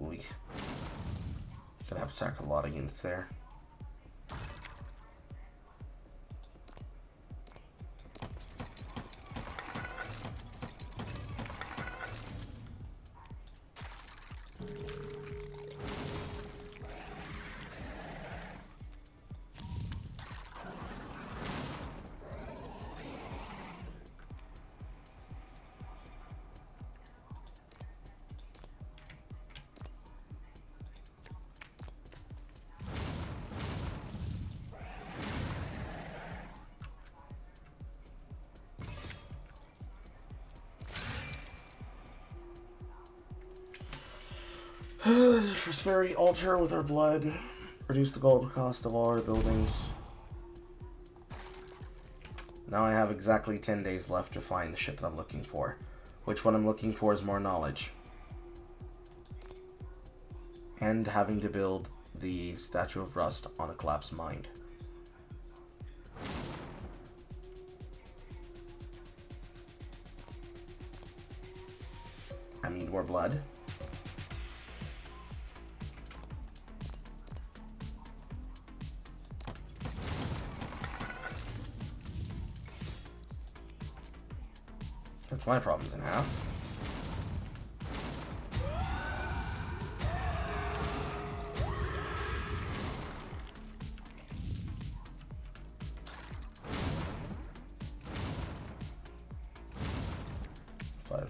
A: Ooh. Gonna have to sack a lot of units there. Prosperity altar with our blood. Reduce the gold cost of all our buildings. Now I have exactly 10 days left to find the shit that I'm looking for. Which one I'm looking for is more knowledge. And having to build the Statue of Rust on a collapsed mine. I need more blood. That's my problems in half.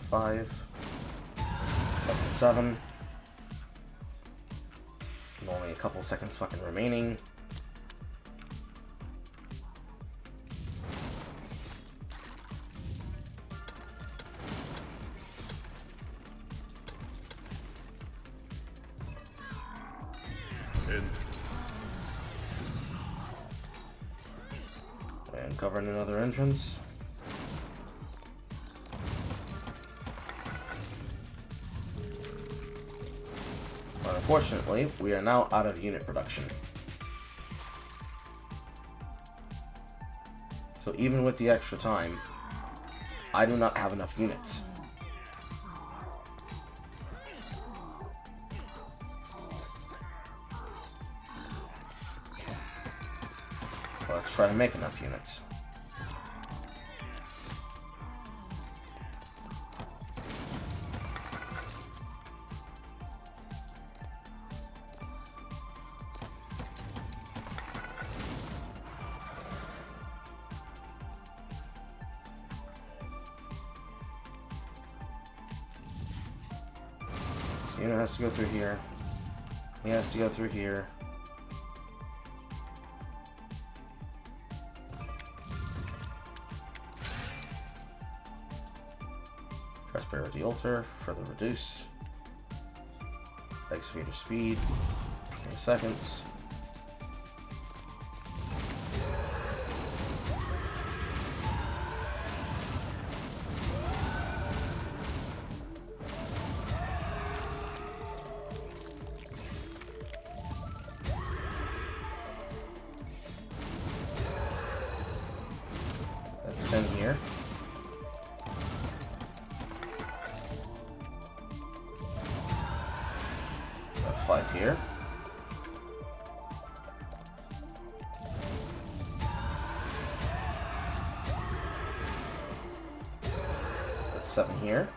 A: Five. 7. And only a couple seconds fucking remaining. And covering another entrance. But unfortunately, we are now out of unit production. So even with the extra time, I do not have enough units. Let's try to make enough units. So unit has to go through here. He has to go through here. Prosperity altar, further reduce. Excavator speed, 20 seconds. 10 here. That's 5 here. That's 7 here.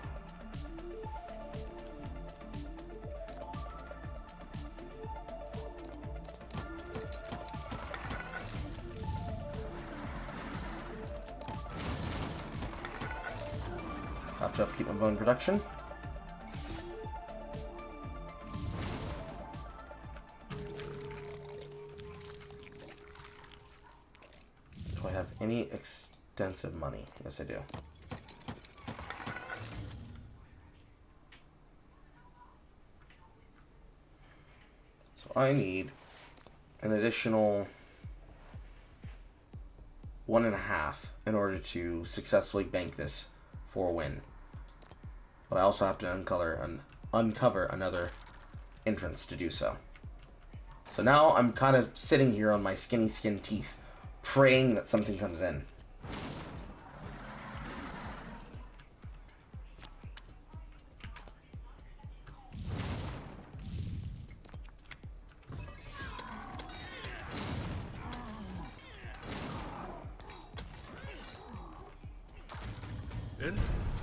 A: Have to upkeep my bone production. Do I have any extensive money? Yes, I do. So I need an additional 1.5 in order to successfully bank this for a win. But I also have to uncover another entrance to do so. So now I'm kind of sitting here on my skinny skin teeth, praying that something comes in.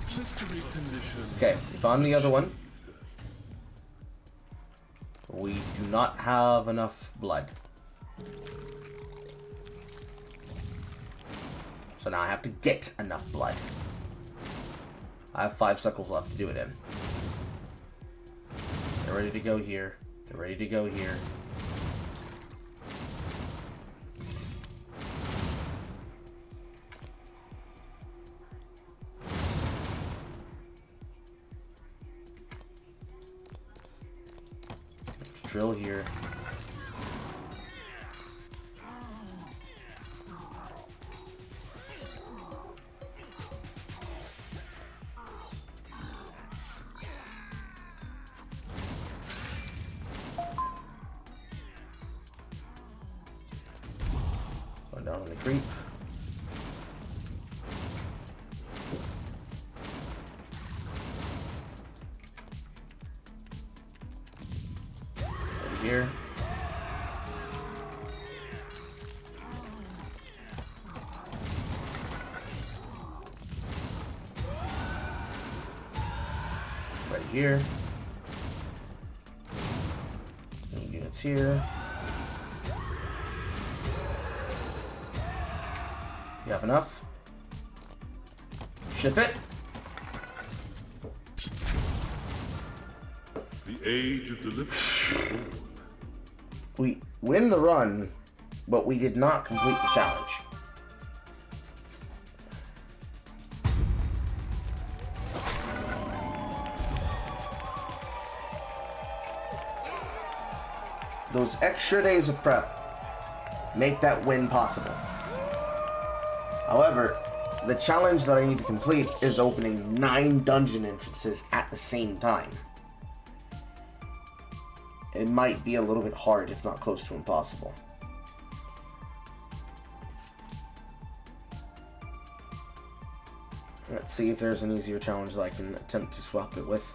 F: Victory condition.
A: Okay, we found the other one. We do not have enough blood. So now I have to get enough blood. I have 5 cycles left to do it in. They're ready to go here. They're ready to go here. Drill here. Going down on the creep. Here. Right here. Any units here. You have enough? Ship it.
F: The age of deliverance.
A: We win the run, but we did not complete the challenge. Those extra days of prep make that win possible. However, the challenge that I need to complete is opening 9 dungeon entrances at the same time. It might be a little bit hard, if not close to impossible. Let's see if there's an easier challenge that I can attempt to swap it with.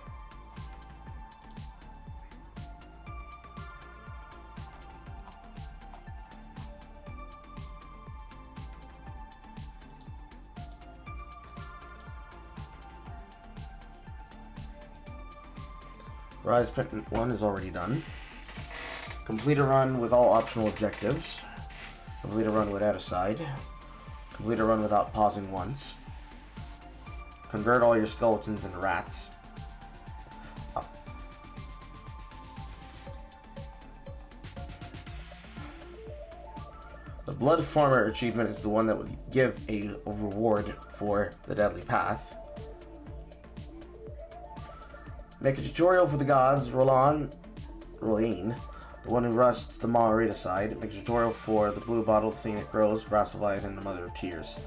A: Rise Pendant 1 is already done. Complete a run with all optional objectives. Complete a run without a side. Complete a run without pausing once. Convert all your skeletons into rats. The Blood Farmer achievement is the one that would give a reward for the Deadly Path. Make a tutorial for the gods, Roline, the one who rusts the Maorita side. Make a tutorial for the blue bottle, the thing that grows, Brass Leviathan, the Mother of Tears,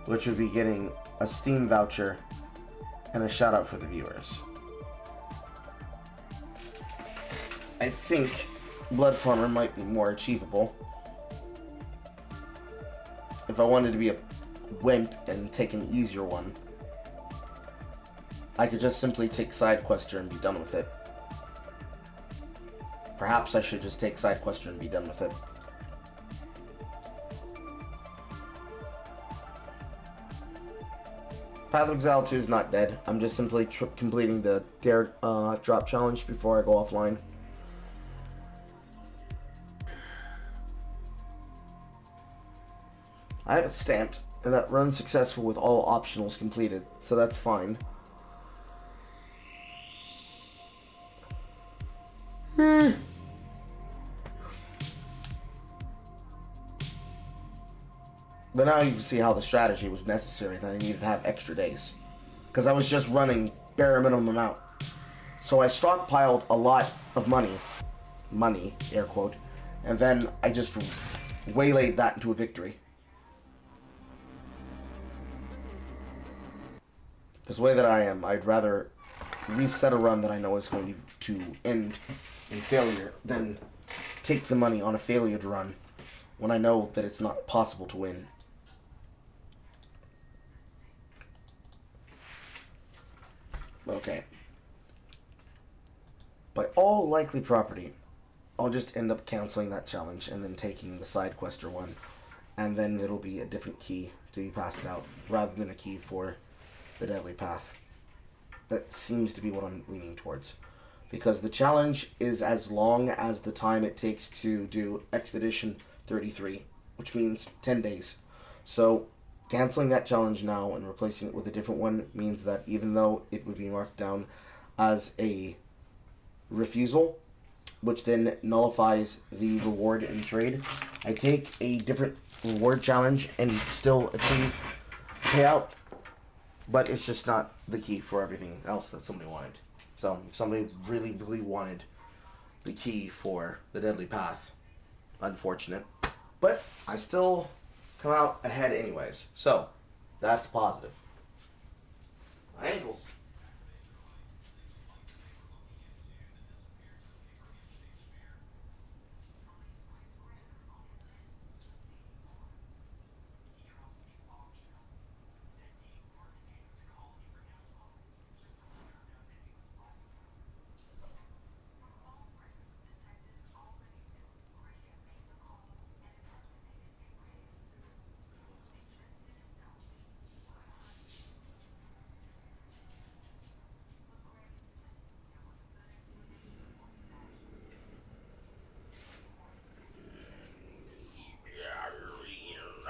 A: which would be getting a Steam voucher and a shout out for the viewers. I think Blood Farmer might be more achievable if I wanted to be a wimp and take an easier one, I could just simply take side quester and be done with it. Perhaps I should just take side quester and be done with it. Path of Exile 2 is not dead. I'm just simply completing the daredrop challenge before I go offline. I have it stamped, and that runs successful with all optionals completed, so that's fine. But now you can see how the strategy was necessary, that I needed to have extra days. Because I was just running bare minimum amount. So I stockpiled a lot of money, air quote, and then I just waylaid that into a victory. Because the way that I am, I'd rather reset a run that I know is going to end in failure than take the money on a failure to run when I know that it's not possible to win. Okay. By all likely property, I'll just end up canceling that challenge and then taking the side quester one. And then it'll be a different key to be passed out, rather than a key for the deadly path. That seems to be what I'm leaning towards. Because the challenge is as long as the time it takes to do Expedition 33, which means 10 days. So canceling that challenge now and replacing it with a different one means that even though it would be marked down as a refusal, which then nullifies the reward in trade, I take a different reward challenge and still achieve payout, but it's just not the key for everything else that somebody wanted. So if somebody really, really wanted the key for the deadly path, unfortunate, but I still come out ahead anyways, so that's positive. My ankles.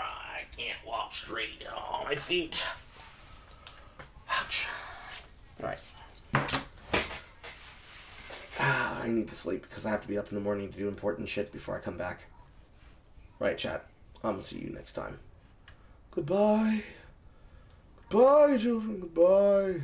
A: I can't walk straight on my feet. Ouch. Alright. I need to sleep because I have to be up in the morning to do important shit before I come back. Right, chat. I'm gonna see you next time. Goodbye. Goodbye, children. Goodbye.